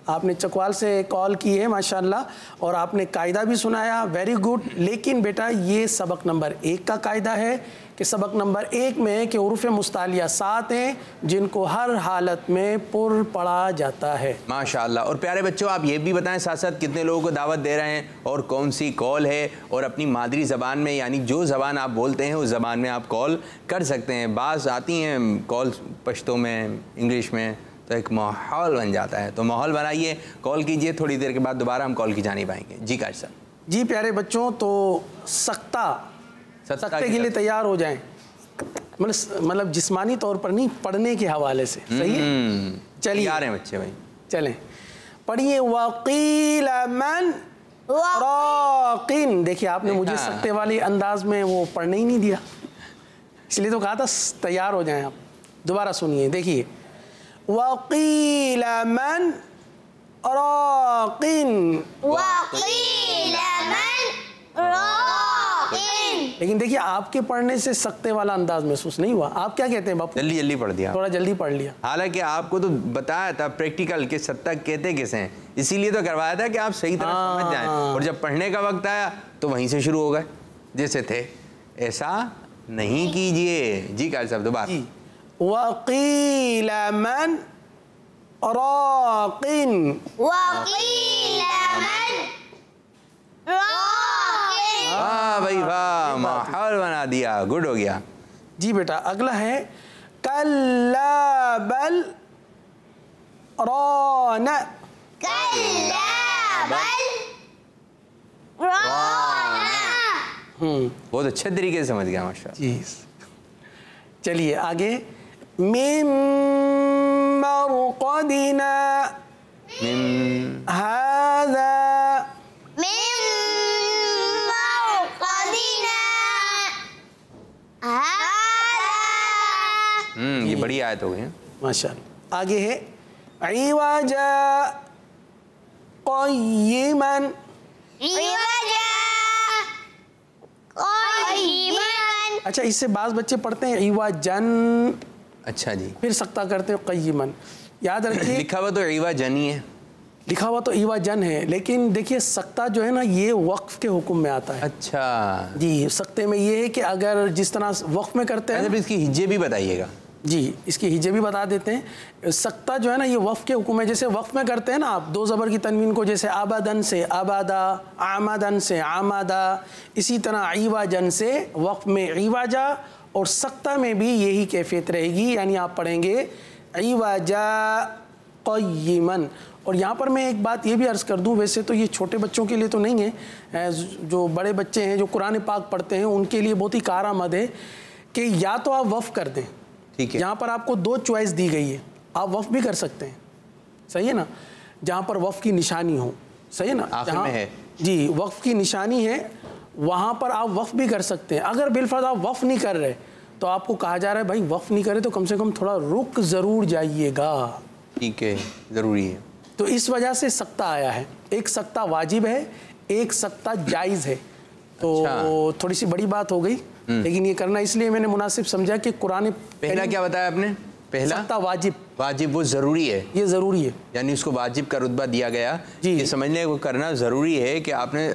आपने चकवाल से कॉल की है माशाल्लाह, और आपने कायदा भी सुनाया, वेरी गुड। लेकिन बेटा ये सबक नंबर 1 का कायदा है कि सबक नंबर 1 में है कि हुरूफ मुस्तालिया 7 हैं जिनको हर हालत में पुर पढ़ा जाता है। माशाल्लाह। और प्यारे बच्चों, आप ये भी बताएं साथ साथ कितने लोगों को दावत दे रहे हैं और कौन सी कॉल है, और अपनी मादरी ज़बान में यानी जो ज़बान आप बोलते हैं उस ज़बान में आप कॉल कर सकते हैं। बाज़ आती हैं कॉल पश्तो में, इंग्लिश में, तो एक माहौल बन जाता है। तो माहौल बनाइए, कॉल कीजिए, थोड़ी देर के बाद दोबारा हम कॉल की जानिब आएंगे। जी कारी साहब। जी प्यारे बच्चों, तो सख्ते के लिए तैयार हो जाएं, मतलब जिस्मानी तौर पर नहीं, पढ़ने के हवाले से। सही है, चलिए आ रहे हैं बच्चे भाई, चलें पढ़िए। वकील मन राकिन। देखिए आपने मुझे सख्ते वाले अंदाज में वो पढ़ने ही नहीं दिया, इसलिए तो कहा था तैयार हो जाएं आप। दोबारा सुनिए, देखिए वकील मन राकिन, वकील मन राकिन। लेकिन देखिए आपके पढ़ने से सख्ते वाला अंदाज महसूस नहीं हुआ। आप क्या कहते हैं बापू? जल्दी जल्दी पढ़ दिया, थोड़ा जल्दी पढ़ लिया। हालांकि आपको तो बताया था प्रैक्टिकल के सत्ता कहते किसे हैं, इसीलिए तो करवाया था कि आप सही तरह समझ जाएं। और जब पढ़ने का वक्त आया तो वहीं से शुरू हो गए जैसे थे। ऐसा नहीं कीजिए। जी कारी साहब दोबारा। वकील मन राकिन, वकील मन राकिन। वाह भाई वाह, माहौल बना दिया, गुड हो गया। जी बेटा अगला है कल्ला बल राना, कल्ला बल राना। बहुत अच्छे तरीके से समझ गया माशाल्लाह। जी चलिए आगे। मिम मरक़दिना हाज़ा, मिम मरक़दिना हाज़ा। ये बड़ी आयत हो गई है माशाअल्लाह। आगे है इवाजा क़य्यिमन, इवाजा क़य्यिमन। अच्छा इससे बाज़ बच्चे पढ़ते हैं इवाजन, अच्छा जी, फिर सख्ता करते हो क़य्यिमन। याद रखिए लिखा हुआ तो इवाजन ही है, लिखा हुआ तो इवाजन है, लेकिन देखिए सख्ता जो है ना ये वक्फ के हुक्म में आता है। अच्छा जी, सख्ते में ये है कि अगर जिस तरह वक्फ में करते हैं, इसकी हिज्जे भी बताइएगा। जी इसकी हिज्जे भी बता देते हैं। सख्ता जो है ना ये वक्फ के हुक्म है। जैसे वक्फ में करते हैं ना आप 2 ज़बर की तनवीन को, जैसे आबादन से आबादा, आमादन से आमादा, इसी तरह ईवाजन से वक्फ में ईवाजा, और सख्ता में भी यही कैफियत रहेगी, यानी आप पढ़ेंगे ईवाजा क़य्यिमन। और यहाँ पर मैं एक बात ये भी अर्ज़ कर दूँ, वैसे तो ये छोटे बच्चों के लिए तो नहीं है, जो बड़े बच्चे हैं जो कुरान पाक पढ़ते हैं उनके लिए बहुत ही कारआमद है कि या तो आप वफ़ कर दें, ठीक है, यहाँ पर आपको 2 चॉइस दी गई है, आप वफ़ भी कर सकते हैं, सही है ना, जहाँ पर वफ़ की निशानी हो, सही है ना, आखिर में है जी वक़्फ़ की निशानी है, वहाँ पर आप वफ़ भी कर सकते हैं। अगर बिलफर्ज आप वफ़ नहीं कर रहे तो आपको कहा जा रहा है भाई वफ़ नहीं करे तो कम से कम थोड़ा रुक ज़रूर जाइएगा। ठीक है, ज़रूरी है। तो इस वजह से सख्ता आया है, एक सख्ता वाजिब है, एक सख्ता जायज़ है। तो अच्छा। थोड़ी सी बड़ी बात हो गई, लेकिन ये करना इसलिए मैंने मुनासिब समझा कि कुरान पहला क्या बताया आपने? पहला सख्ता वाजिब, वाजिब वो ज़रूरी है, ये ज़रूरी है, यानी उसको वाजिब का रुतबा दिया गया। ये समझने को करना ज़रूरी है कि आपने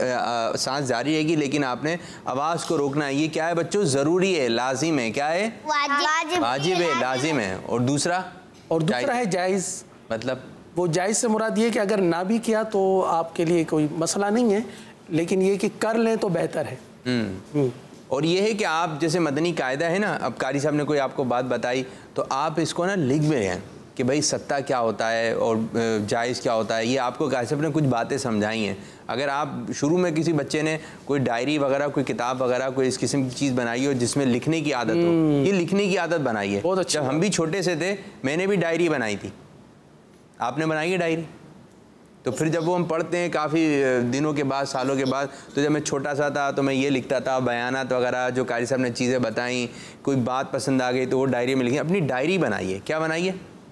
सांस जारी रहेगी लेकिन आपने आवाज़ को रोकना है। ये क्या है बच्चों? ज़रूरी है, लाजिम है। क्या है? वाजिब है, लाजिम है। और दूसरा है जायज़। मतलब वो जायज़ से मुराद ये कि अगर ना भी किया तो आपके लिए कोई मसला नहीं है, लेकिन ये कि कर लें तो बेहतर है। और ये है कि आप जैसे मदनी कायदा है ना, अब कारी साहब ने कोई आपको बात बताई तो आप इसको ना लिख भी लें कि भाई सत्ता क्या होता है और जायज़ क्या होता है। ये आपको कारी साहब ने कुछ बातें समझाई हैं। अगर आप शुरू में किसी बच्चे ने कोई डायरी वगैरह, कोई किताब वगैरह, कोई इस किस्म की चीज़ बनाई हो जिसमें लिखने की आदत हो, ये लिखने की आदत बनाई है। बहुत अच्छा। जब हम भी छोटे से थे मैंने भी डायरी बनाई थी। आपने बनाई है डायरी? तो फिर जब वो हम पढ़ते हैं काफ़ी दिनों के बाद, सालों के बाद, तो जब मैं छोटा सा था तो मैं ये लिखता था बयानात वगैरह, जो कारी साहब ने चीज़ें बताई, कोई बात पसंद आ गई तो वो डायरी में लिखी। अपनी डायरी बनाइए। क्या बनाइए?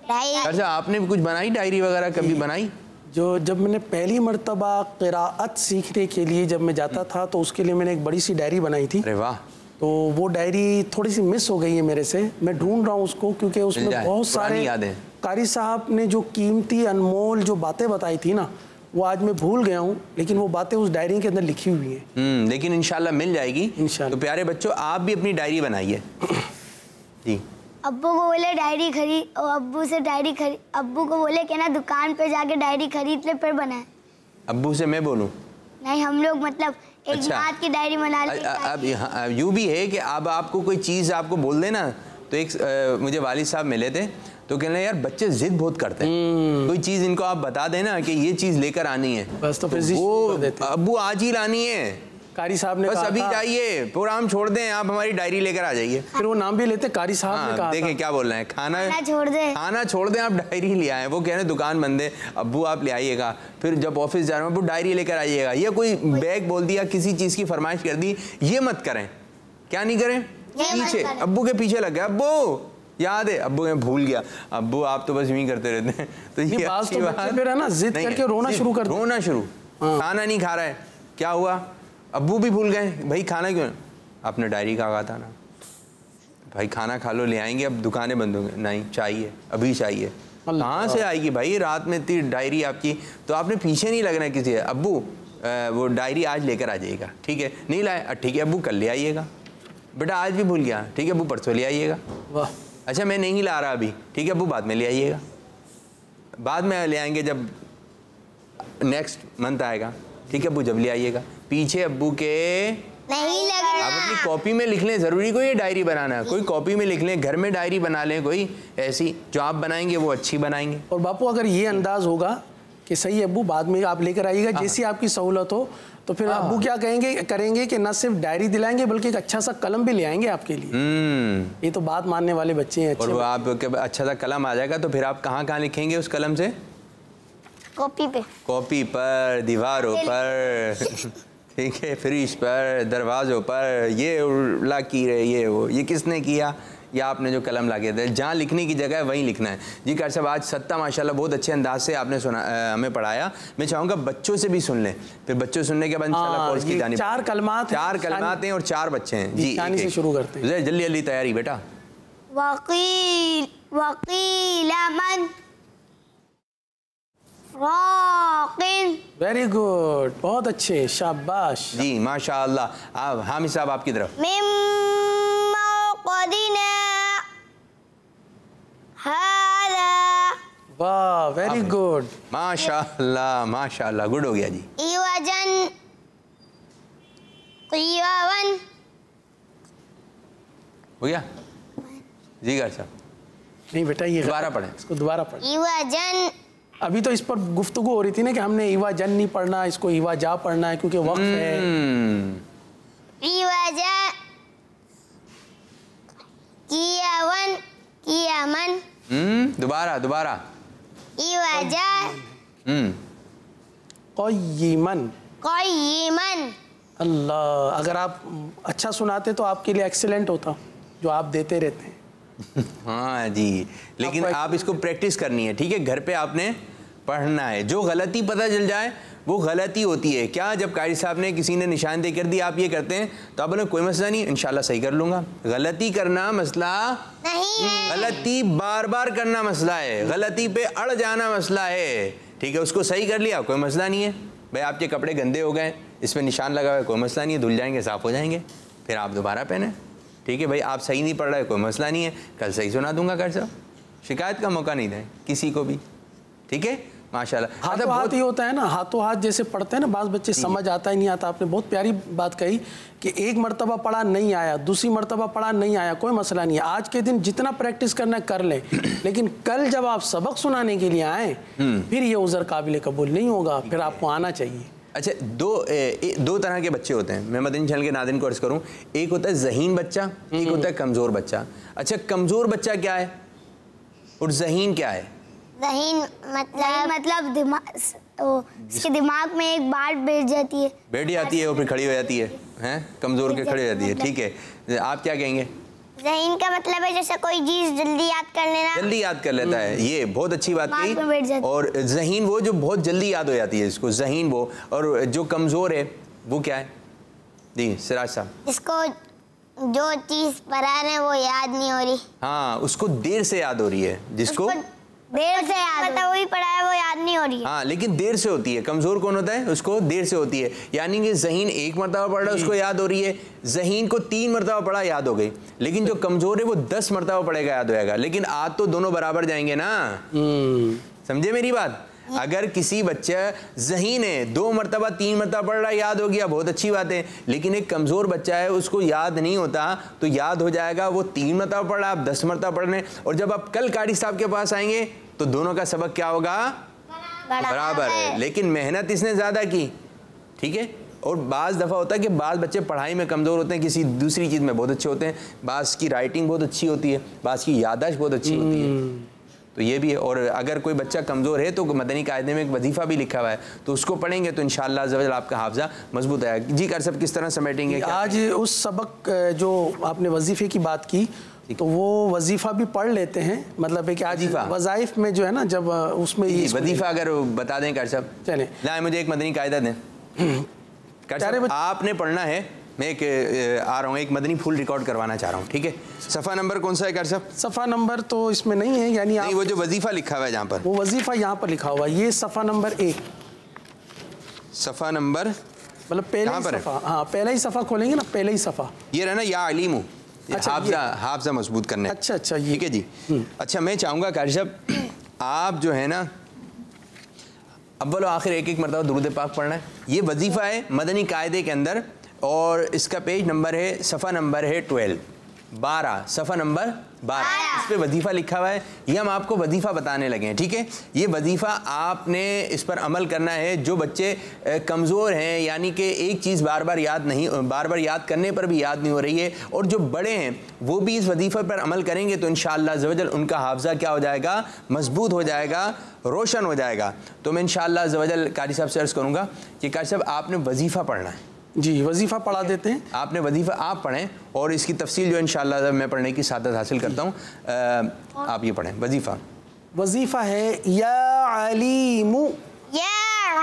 डायरी। आपने भी कुछ बनाई डायरी वगैरह कभी बनाई? जब मैंने पहली मर्तबा क़िराअत सीखने के लिए जब मैं जाता था तो उसके लिए मैंने एक बड़ी सी डायरी बनाई थी। अरे वाह। तो वो डायरी थोड़ी सी मिस हो गई है मेरे से, मैं ढूंढ रहा हूँ उसको, क्योंकि उसमें बहुत सारे यादें, कारी साहब ने जो कीमती अनमोल जो बातें बताई थी ना, वो आज मैं भूल गया हूँ, लेकिन वो बातें उस डायरी के अंदर लिखी हुई हैं। लेकिन इंशाल्लाह मिल जाएगी इंशाल्लाह। तो प्यारे बच्चों, आप भी अपनी डायरी बनाइए। जी। अब्बू को बोले डायरी खरीद, और अब्बू से डायरी खरीद, अब्बू को बोले कि ना दुकान पे जाके डायरी खरीद ले फिर बनाए। अब्बू से मैं बोलूँ? नहीं, हम लोग मतलब एक अच्छा। बात की डायरी बना ली। अब यूँ भी है कि अब आपको कोई चीज़ आपको बोल देना, तो एक मुझे वालिद साहब मिले थे तो कहने यार बच्चे जिद बहुत करते हैं, कोई चीज़ इनको आप बता देना कि ये चीज़ लेकर आनी है, बस तो फिर वो अब्बू आज ही लानी है। कारी साहब ने बस अभी जाइए, प्रोग्राम छोड़ दें, आप हमारी डायरी लेकर आ जाइए। फिर वो नाम भी लेते, कारी साहब ने कहा। देखें क्या बोल रहे हैं, खाना छोड़ दें, खाना छोड़ दें, आप डायरी ले आए। वो कह रहे हैं दुकान बंद है, अब्बू आप ले आइएगा। फिर जब ऑफिस जा रहे हैं, अब्बू डायरी लेकर आइएगा। ये कोई बैग बोल दिया, किसी चीज़ की फरमाइश कर दी, ये मत करें। क्या नहीं करें? पीछे अब्बू के पीछे लग गया, अब्बू याद है, अब्बू मैं भूल गया, अब्बू आप तो बस यूं करते रहते हैं। तो ये अच्छी बात है ना, जिद करके रोना शुरू कर, रोना शुरू। खाना नहीं खा रहा है, क्या हुआ? अब्बू भी भूल गए, भाई खाना क्यों? आपने डायरी का कहा था ना, भाई खाना खा लो, ले आएंगे। अब दुकानें बंद होंगी, नहीं चाहिए, अभी चाहिए। कहाँ से आएगी भाई, रात में इतनी डायरी आपकी? तो आपने पीछे नहीं लगना किसी है। अब्बू वो डायरी आज लेकर आ जाइएगा, ठीक है? नहीं लाए, ठीक है अब्बू कल ले आइएगा। बेटा आज भी भूल गया, ठीक है अब्बू परसों ले आइएगा। वाह। अच्छा मैं नहीं ला रहा अभी, ठीक है अब्बू बाद में ले आइएगा। बाद में ले आएंगे जब नेक्स्ट मंथ आएगा, ठीक है अब्बू जब ले आइएगा। पीछे अब्बू के नहीं लगना। आप अपनी कॉपी में लिख लें, ज़रूरी कोई डायरी बनाना है, कोई कॉपी में लिख लें, घर में डायरी बना लें कोई ऐसी, जो आप बनाएंगे वो अच्छी बनाएंगे। और बापू अगर ये अंदाज होगा कि सही अब्बू बाद में आप लेकर आइएगा, जैसी आपकी सहूलत हो, तो फिर अब्बू क्या करेंगे कि न सिर्फ डायरी दिलाएंगे बल्कि एक अच्छा सा कलम भी ले आएंगे आपके लिए। ये तो बात मानने वाले बच्चे हैं। और वो आप अच्छा सा कलम आ जाएगा तो फिर आप कहाँ लिखेंगे उस कलम से? कॉपी पे, कॉपी पर, दीवारों पर, ठीक है, फ्रिज पर, दरवाज़ों पर, ये लकीर है, ये वो, ये किसने किया? या आपने जो कलम ला के दिया, जहाँ लिखने की जगह है वहीं लिखना है। जी कार साहब, आज सत्ता माशाल्लाह बहुत अच्छे अंदाज से आपने हमें पढ़ाया। मैं चाहूँगा बच्चों से भी सुन लें, फिर बच्चों सुनने के बाद इंशाल्लाह कोर्स की जानिब। चार कलमात हैं और 4 बच्चे हैं। जी से शुरू करते हैं। जल्दी जल्दी तैयारी बेटा। वकील वकील मन राकिन। वेरी गुड, बहुत अच्छे, शाबाश जी माशाल्लाह। आप हामिद साहब आपकी तरफ। वाह वेरी गुड, माशाल्लाह माशाल्लाह, गुड हो गया जी। इवाजन क़ियावन हो गया जी कार साहब? नहीं बेटा, ये दोबारा पढ़ें, इसको दोबारा पढ़ें। इवाजन, अभी तो इस पर गुफ्तगू हो रही थी ना कि हमने इवाजन नहीं पढ़ना, इसको इवाजा पढ़ना है क्योंकि वक्त है। इवाजा क़ियावन क़ियामन। दोबारा। इवाजा क़य्यिमन। क़य्यिमन। अल्लाह, अगर आप अच्छा सुनाते तो आपके लिए एक्सीलेंट होता, जो आप देते रहते हैं। हाँ जी, लेकिन आप इसको प्रैक्टिस करनी है, ठीक है? घर पे आपने पढ़ना है। जो गलती पता चल जाए वो गलती होती है। क्या जब कारी साहब ने किसी ने निशानदेही कर दी, आप ये करते हैं तो आप बोले कोई मसला नहीं, इंशाल्लाह सही कर लूँगा। गलती करना मसला नहीं है, गलती बार बार करना मसला है, गलती पे अड़ जाना मसला है, ठीक है? उसको सही कर लिया, कोई मसला नहीं है। भाई आपके कपड़े गंदे हो गए, इस पर निशान लगा हुआ है, कोई मसला नहीं है, धुल जाएंगे, साफ़ हो जाएंगे, फिर आप दोबारा पहने, ठीक है? भाई आप सही नहीं पढ़ रहे, कोई मसला नहीं है, कल सही सुना दूंगा। कर साहब शिकायत का मौका नहीं दें किसी को भी, ठीक है? माशाल्लाह। हाथों हाथ ही होता है ना, हाथों हाथ जैसे पढ़ते हैं ना, बाज़ बच्चे समझ आता ही नहीं आता। आपने बहुत प्यारी बात कही कि एक मरतबा पढ़ा नहीं आया, दूसरी मरतबा पढ़ा नहीं आया, कोई मसला नहीं है, आज के दिन जितना प्रैक्टिस करना है कर लें, लेकिन कल जब आप सबक सुनाने के लिए आए फिर ये उज़र काबिल कबूल नहीं होगा, फिर आपको आना चाहिए। अच्छा, दो तरह के बच्चे होते हैं, मैं मदनी चैनल के नाज़रीन को अर्ज़ करूँ। एक होता है ज़हीन बच्चा, एक होता है कमज़ोर बच्चा। अच्छा, कमज़ोर बच्चा क्या है और ज़हीन क्या है? ज़हीन मतलब दिमाग, इसके दिमाग में एक बात बैठ जाती है। बैठ जाती है और फिर खड़ी हो जाती है, हैं? कमज़ोर के खड़ी हो जाती है। ठीक है, आप क्या कहेंगे? ज़हीन का मतलब है जैसे कोई चीज़ जल्दी याद कर लेना। जल्दी याद कर लेता है, ये बहुत अच्छी बात कही। और ज़हीन वो जो बहुत जल्दी याद हो जाती है, इसको ज़हीन वो। और जो कमज़ोर है वो क्या है? जी सिराज साहब। इसको जो चीज़ पढ़ा रहे हैं वो याद नहीं हो रही। हाँ, उसको देर से याद हो रही है, जिसको देर से याद पता वही पढ़ा है वो याद नहीं हो रही है। हाँ, लेकिन देर से होती है। कमज़ोर कौन होता है? उसको देर से होती है। यानी कि ज़हीन एक मरतबा पढ़ा उसको याद हो रही है, ज़हीन को 3 मरतबा पढ़ा याद हो गई। लेकिन जो कमज़ोर है वो 10 मरतबा पढ़ेगा याद होएगा। लेकिन आज तो दोनों बराबर जाएंगे ना, समझे मेरी बात? अगर किसी बच्चा ज़हीन है 2 मरतबा 3 मरतबा पढ़ रहा याद हो गया, बहुत अच्छी बात है। लेकिन एक कमज़ोर बच्चा है, उसको याद नहीं होता, तो याद हो जाएगा वो 3 मरतबा पढ़ रहा, आप 10 मरतबा पढ़ रहे। और जब आप कल कारी साहब के पास आएंगे तो दोनों का सबक क्या होगा? बराबर है। लेकिन मेहनत इसने ज़्यादा की, ठीक है। और बाज़ दफ़ा होता है कि बाज़ बच्चे पढ़ाई में कमज़ोर होते हैं, किसी दूसरी चीज़ में बहुत अच्छे होते हैं। बाज़ की राइटिंग बहुत अच्छी होती है, बाज़ की याददाश्त बहुत अच्छी होती है, तो ये भी है। और अगर कोई बच्चा कमज़ोर है तो मदनी कायदे में एक वजीफ़ा भी लिखा हुआ है, तो उसको पढ़ेंगे तो इंशाअल्लाह अज़्ज़ा आपका हाफ़ज़ा मजबूत आएगा। जी कर सब किस तरह समेटेंगे? आज उस सबक जो आपने वजीफ़े की बात की, तो वो वजीफ़ा भी पढ़ लेते हैं। मतलब है कि आज वज़ाइफ में जो है ना, जब उसमें ये वजीफ़ा अगर बता दें कर सब। चले लाए मुझे एक मदनी कायदा दें। कर सब आपने पढ़ना है, मैं एक आ रहा हूँ, एक मदनी फूल रिकॉर्ड करवाना चाह रहा हूँ, ठीक है। सफ़ा नंबर कौन सा है कर सब? सफ़ा नंबर तो इसमें नहीं है, यानी नहीं, वो जो वजीफ़ा लिखा हुआ है जहाँ पर, वो वजीफ़ा यहाँ पर लिखा हुआ है। ये सफ़ा नंबर 1, सफ़ा नंबर मतलब पहले ही सफ़ा। हाँ, पहला ही सफ़ा खोलेंगे ना, पहले ही सफ़ा। ये रहना या अलीमू, हाफ़ज़ा मजबूत करने। अच्छा, ठीक है जी। अच्छा, मैं चाहूँगा कारी साहब आप जो है ना अव्वल व आखिर एक मरतबा दुरूद पाक पढ़ना है। ये वजीफ़ा है मदनी कायदे के अंदर, और इसका पेज नंबर है, सफ़ा नंबर है 12, सफ़ा नंबर 12, इस पर वजीफ़ा लिखा हुआ है। ये हम आपको वजीफ़ा बताने लगे हैं, ठीक है। ये वजीफ़ा आपने इस पर अमल करना है। जो बच्चे कमज़ोर हैं, यानी कि एक चीज़ बार बार याद करने पर भी याद नहीं हो रही है, और जो बड़े हैं वो भी इस वजीफ़े पर अमल करेंगे तो इंशाअल्लाह अज़्ज़ा वजल उनका हाफ़ज़ा क्या हो जाएगा? मजबूत हो जाएगा, रोशन हो जाएगा। तो मैं इंशाअल्लाह अज़्ज़ा वजल कारी साहब से अर्ज़ करूँगा कि कारी साहब आपने वजीफ़ा पढ़ना है। जी, वजीफ़ा पढ़ा देते हैं। आपने वजीफ़ा आप पढ़ें, और इसकी तफसील जो इंशाअल्लाह मैं पढ़ने की सादत हासिल करता हूँ। आप ये पढ़ें वजीफ़ा। वजीफ़ा है या अलीमु, या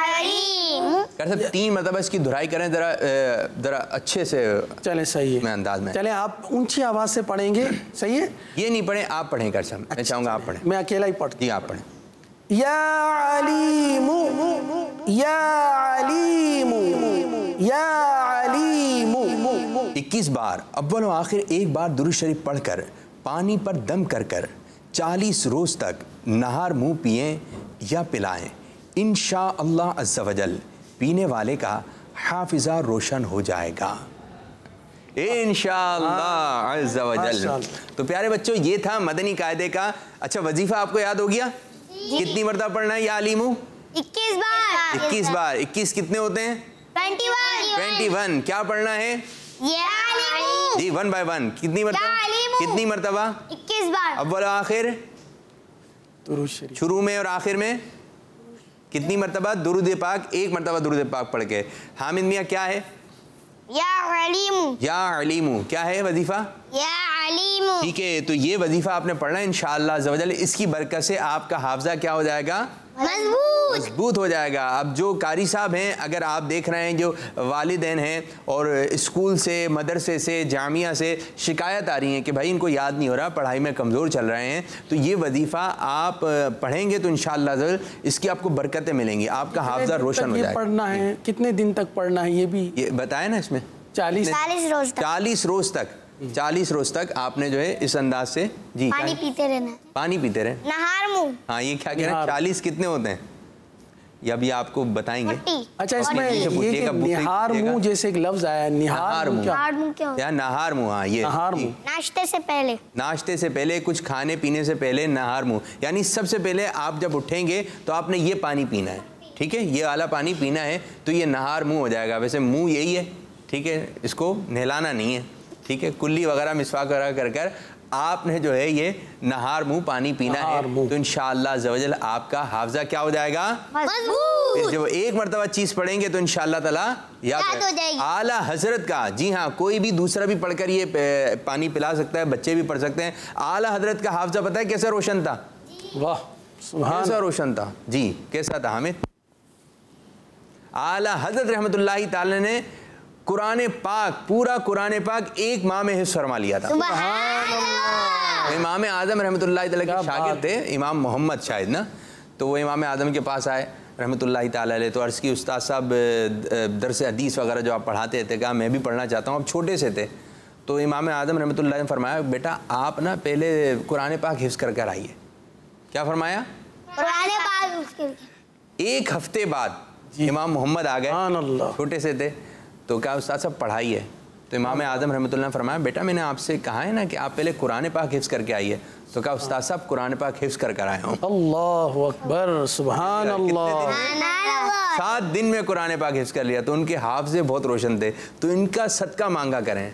अलीमु। कर सकते 3 मरतबा इसकी दुहराई करें, ज़रा अच्छे से। चले, सही है, मैं अंदाज में। चले आप ऊंची आवाज़ से पढ़ेंगे, सही है। ये नहीं पढ़ें, आप पढ़ें कर सकते। मैं चाहूँगा आप पढ़ें। मैं अकेला ही पढ़ता। जी आप पढ़ें। या अलीमु, या अलीमु, या अलीमु। 21 बार अव्वल व आखिर एक बार दुरूद शरीफ पढ़कर पानी पर दम कर 40 रोज़ तक नहार मुँह पिएं या पिलाएं। इंशाअल्लाह अज़्ज़ा वजल पीने वाले का हाफिज़ा रोशन हो जाएगा, इंशाअल्लाह अज़्ज़ा वजल। तो प्यारे बच्चों, ये था मदनी कायदे का। अच्छा, वजीफ़ा आपको याद हो गया? कितनी मरतबा पढ़ना है या अलीमू? 21 बार। 21 बार। 21 कितने होते हैं? 21। क्या पढ़ना है? जी 1 by 1। कितनी मरतबा? 21 बार। अव्वल आखिर दुरूद शरीफ, शुरू में और आखिर में कितनी मरतबा? दुरूद पाक, 1 मरतबा दुरूद पाक पढ़ के। हामिद मियाँ क्या है? या अलीमू। क्या है वजीफ़ा? या अलीमू। ठीक है, तो ये वजीफ़ा आपने पढ़ना है इंशाअल्लाह अज़्ज़ा वजल। इसकी बरकत से आपका हाफ़ज़ा क्या हो जाएगा? मजबूत हो जाएगा। अब जो कारी साहब हैं, अगर आप देख रहे हैं, जो वालिदैन हैं और स्कूल से, मदरसे से, जामिया से शिकायत आ रही है कि भाई इनको याद नहीं हो रहा, पढ़ाई में कमज़ोर चल रहे हैं, तो ये वजीफ़ा आप पढ़ेंगे तो इंशाअल्लाह इसकी आपको बरकतें मिलेंगी, आपका हाफ़ज़ा रोशन हो जाएगा। पढ़ना है, कितने दिन तक पढ़ना है ये भी ये बताया ना इसमें? 40 रोज़ तक। 40 रोज़ तक आपने जो है इस अंदाज से जी पानी पीते रहना। पानी पीते रहे, नहार मुँह। हाँ, ये क्या कह रहे हैं? 40 कितने होते हैं ये अभी आपको बताएंगे। अच्छा, इसमें ये निहार मुँह जैसे एक लफ्ज आया, निहार मुँह क्या? नहार मुँह। हाँ, ये नहार मुँह। नाश्ते से पहले, कुछ खाने पीने से पहले नहार मुँह, यानी सबसे पहले आप जब उठेंगे तो आपने ये पानी पीना है, ठीक है, ये वाला पानी पीना है, तो ये नहार मुँह हो जाएगा। वैसे मुँह यही है, ठीक है, इसको नहलाना नहीं है, ठीक है। कुल्ली वगैरह मिसवाक वगैरह कर आपने जो है ये नहार मुंह पानी पीना है, तो इंशाअल्लाह ज़वजल आपका हाफ़ज़ा क्या हो जाएगा, फिर जब एक मरतबा चीज़ पढ़ेंगे तो इंशाअल्लाह ताला याद हो जाएगी। आला हजरत का, जी हाँ, कोई भी दूसरा भी पढ़कर ये पानी पिला सकता है, बच्चे भी पढ़ सकते हैं। आला हजरत का हाफ़ज़ा पता है कैसा रोशन था? वाह, कैसा रोशन था जी, कैसा था हामिद? आला हजरत रहमतुल्लाहि ताला ने कुरान पाक, पूरा कुरान पाक एक माह में हिफ्ज़ फरमा लिया था। इमाम आज़म रहमतुल्लाहि ताला के शागिर्द थे, इमाम मोहम्मद शायद ना, तो वो इमाम आज़म के पास आए रहमतुल्लाहि ताला अलैह, तो अर्ज़ की उस्ताद साहब दरस हदीस वगैरह जो आप पढ़ाते थे, कहा मैं भी पढ़ना चाहता हूँ। अब छोटे से थे, तो इमाम आज़म रहमतुल्लाहि ने फरमाया बेटा आप ना पहले कुरान पाक हिफ्ज़ कर कर आइए। क्या फरमाया? कुरान पाक। एक हफ्ते बाद इमाम मोहम्मद आ गए, छोटे से थे, तो क्या उस्ताद साहब पढ़ाई है? तो इमाम आज़म रहमतुल्लाह ने फरमाया बेटा मैंने आपसे कहा है ना कि आप पहले कुरान पाक हिफ्ज़ करके आइए। तो क्या उस्ताद साहब कुरान पाक हिफ्ज़ कर कर आए हूँ। अल्लाहु अकबर, सुभान अल्लाह। 7 दिन में कुरान पाक हिफ्ज़ कर लिया, तो उनके हाफ़ज़े बहुत रोशन थे, तो इनका सदका मांगा करें।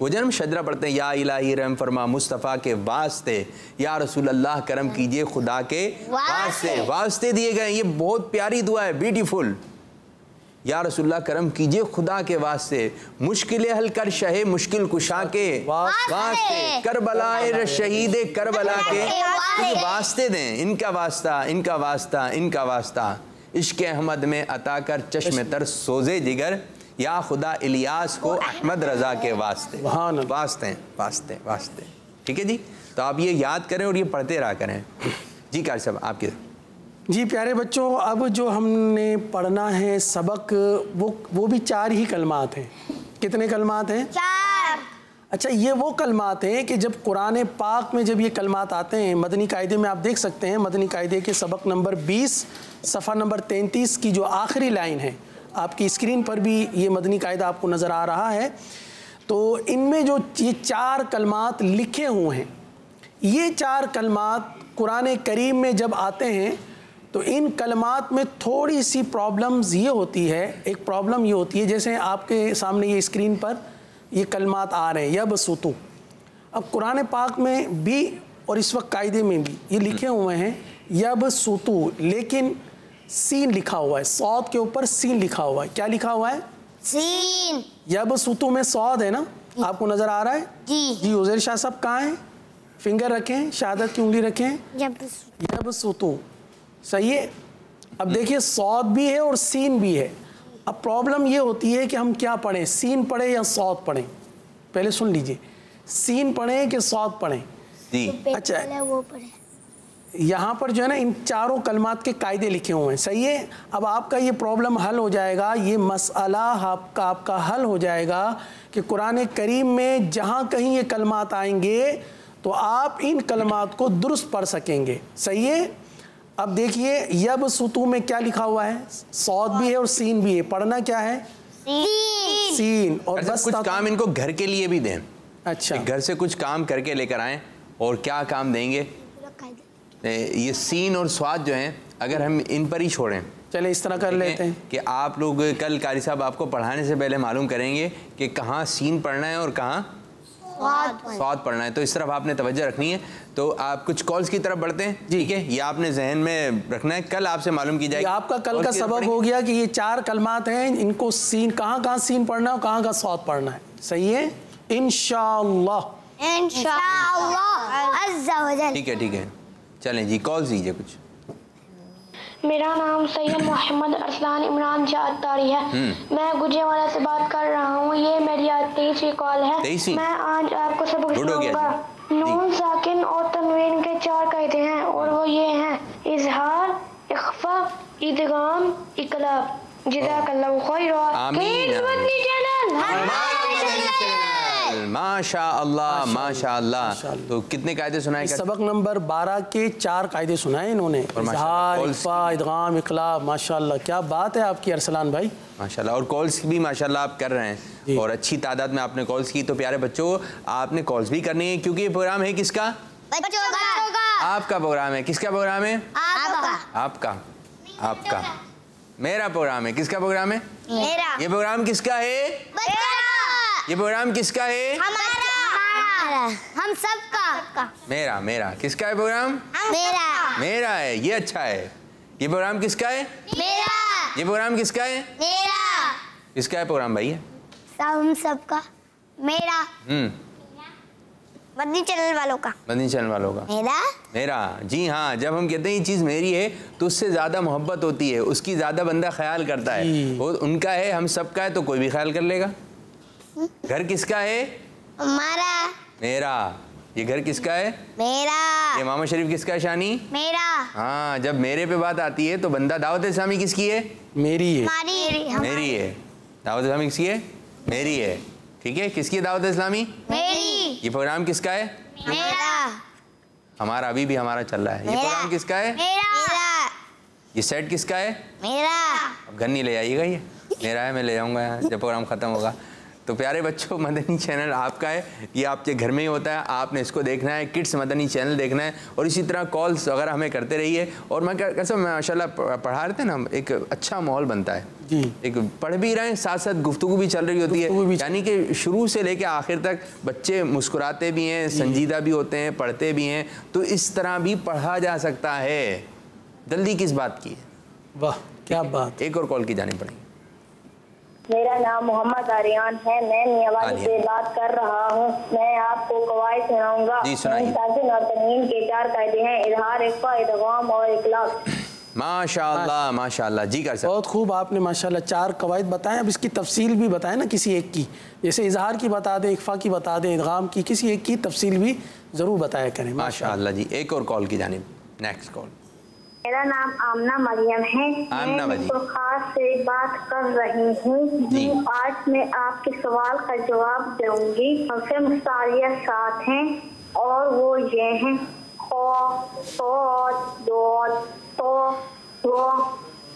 वो जन्म शजरा पढ़ते हैं, या इलाही रहम फरमा मुस्तफ़ा के वास्ते, या रसूल अल्लाह करम कीजिए खुदा के वास्ते। वास्ते दिए गए, ये बहुत प्यारी दुआ है, ब्यूटीफुल। या रसूलुल्लाह करम कीजिए खुदा के वास्ते, मुश्किल हल कर शहे मुश्किल कुशा के वास्ते, करबलाए शहीद करबला के वास्ते दें, इनका वास्ता, इनका वास्ता, इनका वास्ता, इश्क अहमद में अता कर चश्मे तर सोजे जिगर, या खुदा इलियास को अहमद रजा के वास्ते। वास्ते वास्ते वास्ते, ठीक है जी। तो आप ये याद करें और ये पढ़ते रहा करें। जी कारी साहब आपकी। जी प्यारे बच्चों, अब जो हमने पढ़ना है सबक, वो भी 4 ही कलमात हैं। कितने कलमात हैं? 4। अच्छा, ये वो कलमात हैं कि जब कुरान पाक में जब ये कलमात आते हैं, मदनी कायदे में आप देख सकते हैं, मदनी कायदे के सबक नंबर 20 सफ़ा नंबर 33 की जो आखिरी लाइन है, आपकी स्क्रीन पर भी ये मदनी कायदा आपको नज़र आ रहा है। तो इनमें जो ये 4 कलमात लिखे हुए हैं, ये 4 कलमात कुरान करीम में जब आते हैं तो इन कलमात में थोड़ी सी प्रॉब्लम्स ये होती है। एक प्रॉब्लम ये होती है, जैसे आपके सामने ये स्क्रीन पर ये कलमात आ रहे हैं, यबसुतु। अब कुरान पाक में भी और इस वक्त कायदे में भी ये लिखे हुए हैं यबसुतु, लेकिन सीन लिखा हुआ है, सौद के ऊपर सीन लिखा हुआ है। क्या लिखा हुआ है? सीन। यबसुतु में सौद है ना, आपको नज़र आ रहा है? जी जी। उज़ैर शाह साहब कहाँ हैं? फिंगर रखें, शहादत की उंगली रखें। यबसुतु, सही है। अब देखिए सौद भी है और सीन भी है। अब प्रॉब्लम ये होती है कि हम क्या पढ़ें, सीन पढ़ें या सौद पढ़ें? पहले सुन लीजिए, सीन पढ़ें कि सौद पढ़ें? जी। अच्छा, वो पढ़ें। यहाँ पर जो है ना इन 4 कलमात के कायदे लिखे हुए हैं, सही है। अब आपका ये प्रॉब्लम हल हो जाएगा, ये मसला आपका हल हो जाएगा कि कुरान करीम में जहाँ कहीं ये कलमात आएंगे तो आप इन कलमात को दुरुस्त पढ़ सकेंगे, सही है। अब देखिए यबसुतु में क्या लिखा हुआ है? सौद भी है और सीन भी है। पढ़ना क्या है? सीन। और बस कुछ काम इनको घर के लिए भी दें। अच्छा, घर से कुछ काम करके लेकर आएं। और क्या काम देंगे? ये सीन और स्वाद जो हैं, अगर हम इन पर ही छोड़ें, चले इस तरह कर लेते हैं कि आप लोग कल कारी साहब आपको पढ़ाने से पहले मालूम करेंगे कि कहाँ सीन पढ़ना है और कहाँ स्वाद पढ़ना है। तो इस तरफ आपने तवज्जो रखनी है। तो आप कुछ कॉल्स की तरफ बढ़ते हैं, ठीक है। ये आपने जहन में रखना है, कल आपसे मालूम की जाएगी। आपका कल का सबक हो गया कि ये 4 कलमात हैं, इनको सीन, कहाँ सीन पढ़ना है और कहाँ स्वाद पढ़ना है, सही है। इंशाअल्लाह इंशाअल्लाह अज़्ज़ा व जल। ठीक है, ठीक है, चलें जी, कॉल दीजिए कुछ। मेरा नाम सैयद मोहम्मद अरसलान इमरान शाह अत्तारी है। मैं गुजरावाला से बात कर रहा हूँ। ये मेरी आज 23वीं कॉल है। मैं आज आपको सबक सुनाऊंगा। नून साकिन और तनवीन के 4 कायदे हैं और वो ये हैं: इजहार, इख्फा, इदगाम, इकलाब। जज़ाकल्लाहु खैरन। माशाअल्लाह माशाअल्लाह। तो कितने कायदे सुनाए? सबक नंबर 12 के 4 कायदे सुनाए इन्होंने। इज़हार, इख्फा, इदगाम, इकलाब। माशाअल्लाह, क्या बात है आपकी अरसलान भाई, माशाअल्लाह। और कॉल्स भी माशाअल्लाह आप कर रहे हैं और अच्छी तादाद में आपने कॉल्स की। तो प्यारे बच्चों, आपने कॉल्स भी करनी है, क्योंकि ये प्रोग्राम है किसका? बच्चों का। आपका प्रोग्राम है। किसका प्रोग्राम है? आपका। आपका। मेरा प्रोग्राम है। किसका प्रोग्राम है? मेरा। ये प्रोग्राम किसका है? बच्चों का। ये प्रोग्राम किसका है? हमारा। हम सबका। मेरा मेरा किसका है प्रोग्राम? मेरा। मेरा है, ये अच्छा है। ये प्रोग्राम किसका है? मेरा। ये प्रोग्राम किसका है? मेरा। किसका है प्रोग्राम भैया? हम सबका। मेरा। मदनी चैनल वालों का। मदनी चैनल वालों का। मेरा। मेरा, जी हाँ। जब हम कहते हैं ये चीज़ मेरी है तो उससे ज़्यादा मोहब्बत होती है, उसकी ज़्यादा बंदा ख्याल करता है। वो उनका है, हम सबका है तो कोई भी ख्याल कर लेगा। घर किसका है? हमारा। मेरा। ये घर किसका है? मेरा। ये मामा शरीफ किसका है शानी? मेरा। हाँ, जब मेरे पे बात आती है तो बंदा दावत इस्लामी किसकी है? मेरी है। मेरी है। दावत इस्लामी किसकी है? मेरी है। ठीक है, किसकी है दावत इस्लामी? मेरी। ये प्रोग्राम किसका है? मेरा। हमारा अभी भी हमारा चल रहा है। ये प्रोग्राम किसका है? मेरा। ये सेट किसका है? मेरा। अब घर नहीं ले आइएगा, ये मेरा है, मैं ले जाऊंगा यहाँ जब प्रोग्राम ख़त्म होगा। तो प्यारे बच्चों, मदनी चैनल आपका है, ये आपके घर में ही होता है, आपने इसको देखना है, किड्स मदनी चैनल देखना है। और इसी तरह कॉल्स वगैरह हमें करते रहिए। और मैं कैसा माशाल्लाह पढ़ा रहे थे ना, एक अच्छा माहौल बनता है जी। एक पढ़ भी रहे हैं, साथ साथ गुफ्तगू भी चल रही होती है, यानी कि शुरू से लेके आखिर तक बच्चे मुस्कुराते भी हैं, संजीदा भी होते हैं, पढ़ते भी हैं। तो इस तरह भी पढ़ा जा सकता है। जल्दी किस बात की है? वाह क्या बात। एक और कॉल की जानी पड़ेगी। मेरा नाम मोहम्मद आर्यन है, मैं मियाँवाली से बात कर रहा हूँ। मैं आपको कवायद सुनाऊंगा। जी सुनाइए। ताज़ीन और तनवीन के 4 कायदे हैं, इज़हार, इख्फा, इदगाम और इखलास। माशाअल्लाह माशाअल्लाह। जी कर सकते। बहुत खूब, आपने माशाल्लाह 4 कवायद बताएं। अब इसकी तफसील भी बताएं ना, किसी एक की, जैसे इजहार की बता दें, इख्फा की बता दें, इदगाम की, किसी एक की तफसील भी ज़रूर बताया करें। माशाअल्लाह जी। एक और कॉल की जानिब। Next call. मेरा नाम आमना मरियम है, आमना मैं खास से बात कर रही हूँ। आज मैं आपके सवाल का जवाब दूंगी। हमसे मुस्तालिया 7 हैं और वो ये हैं: खो, सोद, दोद, तो, रो,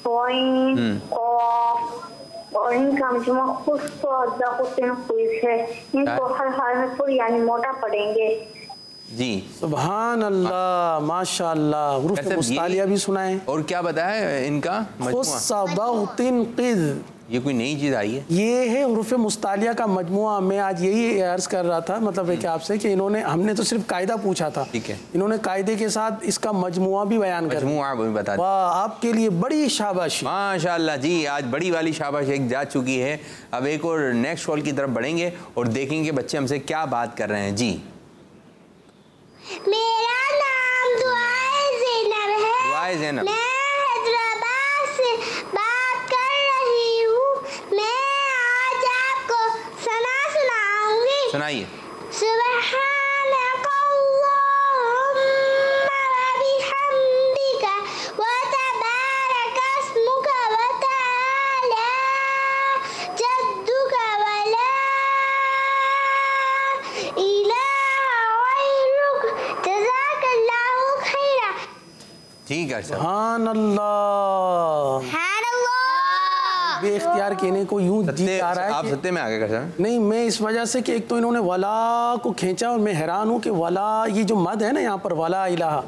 सोइन, कॉफ। और इनका मजमूआ खुश है। इनको हर हाल में पुर यानी मोटा पढ़ेंगे। जी सुभान अल्लाह माशाअल्लाह। हुरूफ मुस्तालिया भी सुनाए। और क्या बताया इनका मजमुआ? ये कोई नई चीज़ आई है? ये है हुरूफ मुस्तालिया का मजमुआ। मैं आज यही अर्ज कर रहा था, मतलब है कि आपसे कि हमने तो सिर्फ कायदा पूछा था, ठीक है, इन्होंने कायदे के साथ इसका मजमुआ भी बयान कर बता। वाह, आपके लिए बड़ी शाबाशी। माशाअल्लाह जी, आज बड़ी वाली शाबाशी एक जा चुकी है। अब एक और नेक्स्ट कॉल की तरफ बढ़ेंगे और देखेंगे बच्चे हमसे क्या बात कर रहे हैं। जी मेरा नाम दुआए ज़ैनब है। दुआए ज़ैनब। मैं हैदराबाद से बात कर रही हूँ। मैं आज आपको सना सुनाऊंगी। सुनाइए। सुब्हानक अल्लाहुम्मा व बिहम्दिका व तबारक अस्मुका व तआला जद्दुका व ला इलाहा ठीक है। सुभान अल्लाह। बेख्तियार कहने को यूं जी आ रहा है। आप सत्ते में आगे कर सकते। नहीं, मैं इस वजह से कि एक तो इन्होंने वला को खींचा और मैं हैरान हूँ कि वला, ये जो मद है ना यहाँ पर, वला इलाहा,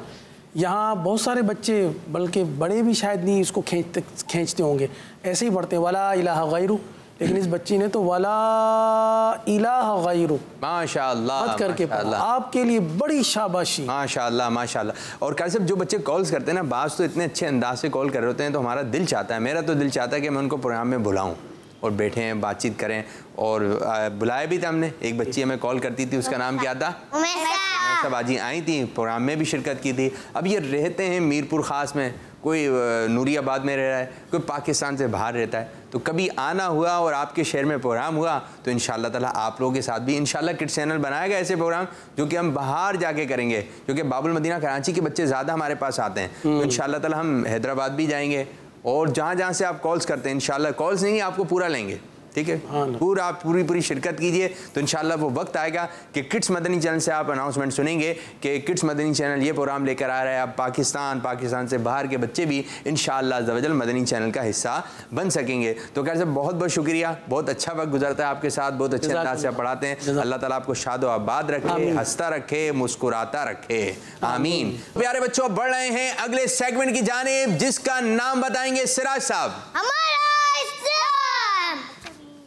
यहाँ बहुत सारे बच्चे बल्कि बड़े भी शायद नहीं इसको खींचते होंगे, ऐसे ही पढ़ते हैं वला इलाहा गैरु, लेकिन इस बच्ची ने तो वला इलाहा गैरु माशाअल्लाह मत करके पढ़ा। आपके लिए बड़ी शाबाशी। माशाअल्लाह माशाअल्लाह। और कैसे जो बच्चे कॉल्स करते हैं ना, बाज़ तो इतने अच्छे अंदाज से कॉल कर रहे होते हैं, तो हमारा दिल चाहता है, मेरा तो दिल चाहता है कि मैं उनको प्रोग्राम में बुलाऊं और बैठे हैं, बातचीत करें। और बुलाया भी था हमने। एक बच्ची हमें कॉल करती थी, उसका नाम क्या था? सब बाजी आई थी, प्रोग्राम में भी शिरकत की थी। अब ये रहते हैं मीरपुर ख़ास में, कोई नूरियाबाद में रह रहा है, कोई पाकिस्तान से बाहर रहता है। तो कभी आना हुआ और आपके शहर में प्रोग्राम हुआ तो इंशाअल्लाह ताला आप लोगों के साथ भी इंशाअल्लाह किड्स चैनल बनाएगा ऐसे प्रोग्राम, जो कि हम बाहर जाके करेंगे, क्योंकि बाबुल मदीना कराची के बच्चे ज़्यादा हमारे पास आते हैं। तो इंशाअल्लाह ताला हम हैदराबाद भी जाएंगे और जहाँ जहाँ से आप कॉल्स करते हैं, इंशाअल्लाह कॉल्स नहीं आपको पूरा लेंगे, ठीक है, पूरा आप पूरी शिरकत कीजिए। तो इंशाअल्लाह वो वक्त आएगा कि किड्स मदनी चैनल से आप अनाउंसमेंट सुनेंगे कि किड्स मदनी चैनल ये प्रोग्राम लेकर आ रहा है। अब पाकिस्तान से बाहर के बच्चे भी इंशाअल्लाह अज़्ज़वजल मदनी चैनल का हिस्सा बन सकेंगे। तो कैसे बहुत बहुत शुक्रिया, बहुत अच्छा वक्त गुजरता है आपके साथ, बहुत अच्छे अंदाज से आप पढ़ाते हैं। अल्लाह ताला आपको शादो आबाद रखे, हंसता रखे, मुस्कुराता रखे, आमीन। प्यारे बच्चों, बढ़ रहे हैं अगले सेगमेंट की जानिब, जिसका नाम बताएंगे सिराज साहब।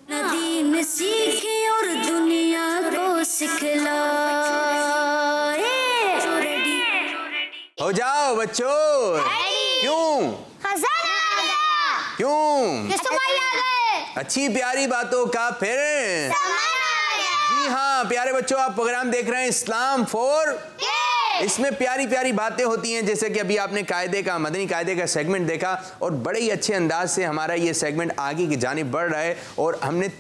नदीम सीखे और दुनिया को सिखला। हो जाओ बच्चों। क्यों? खजाना आ गया। क्यों? युसुफभाई आ गए। अच्छी प्यारी बातों का फिर सामान आ गया। जी हाँ प्यारे बच्चों, आप प्रोग्राम देख रहे हैं इस्लाम फॉर। इसमें प्यारी प्यारी बातें होती हैं, जैसे कि अभी आपने कायदे का, मदनी कायदे का सेगमेंट देखा और बड़े ही अच्छे अंदाज से हमारा ये सेगमेंट आगे की जानिब बढ़ रहा है। और हमने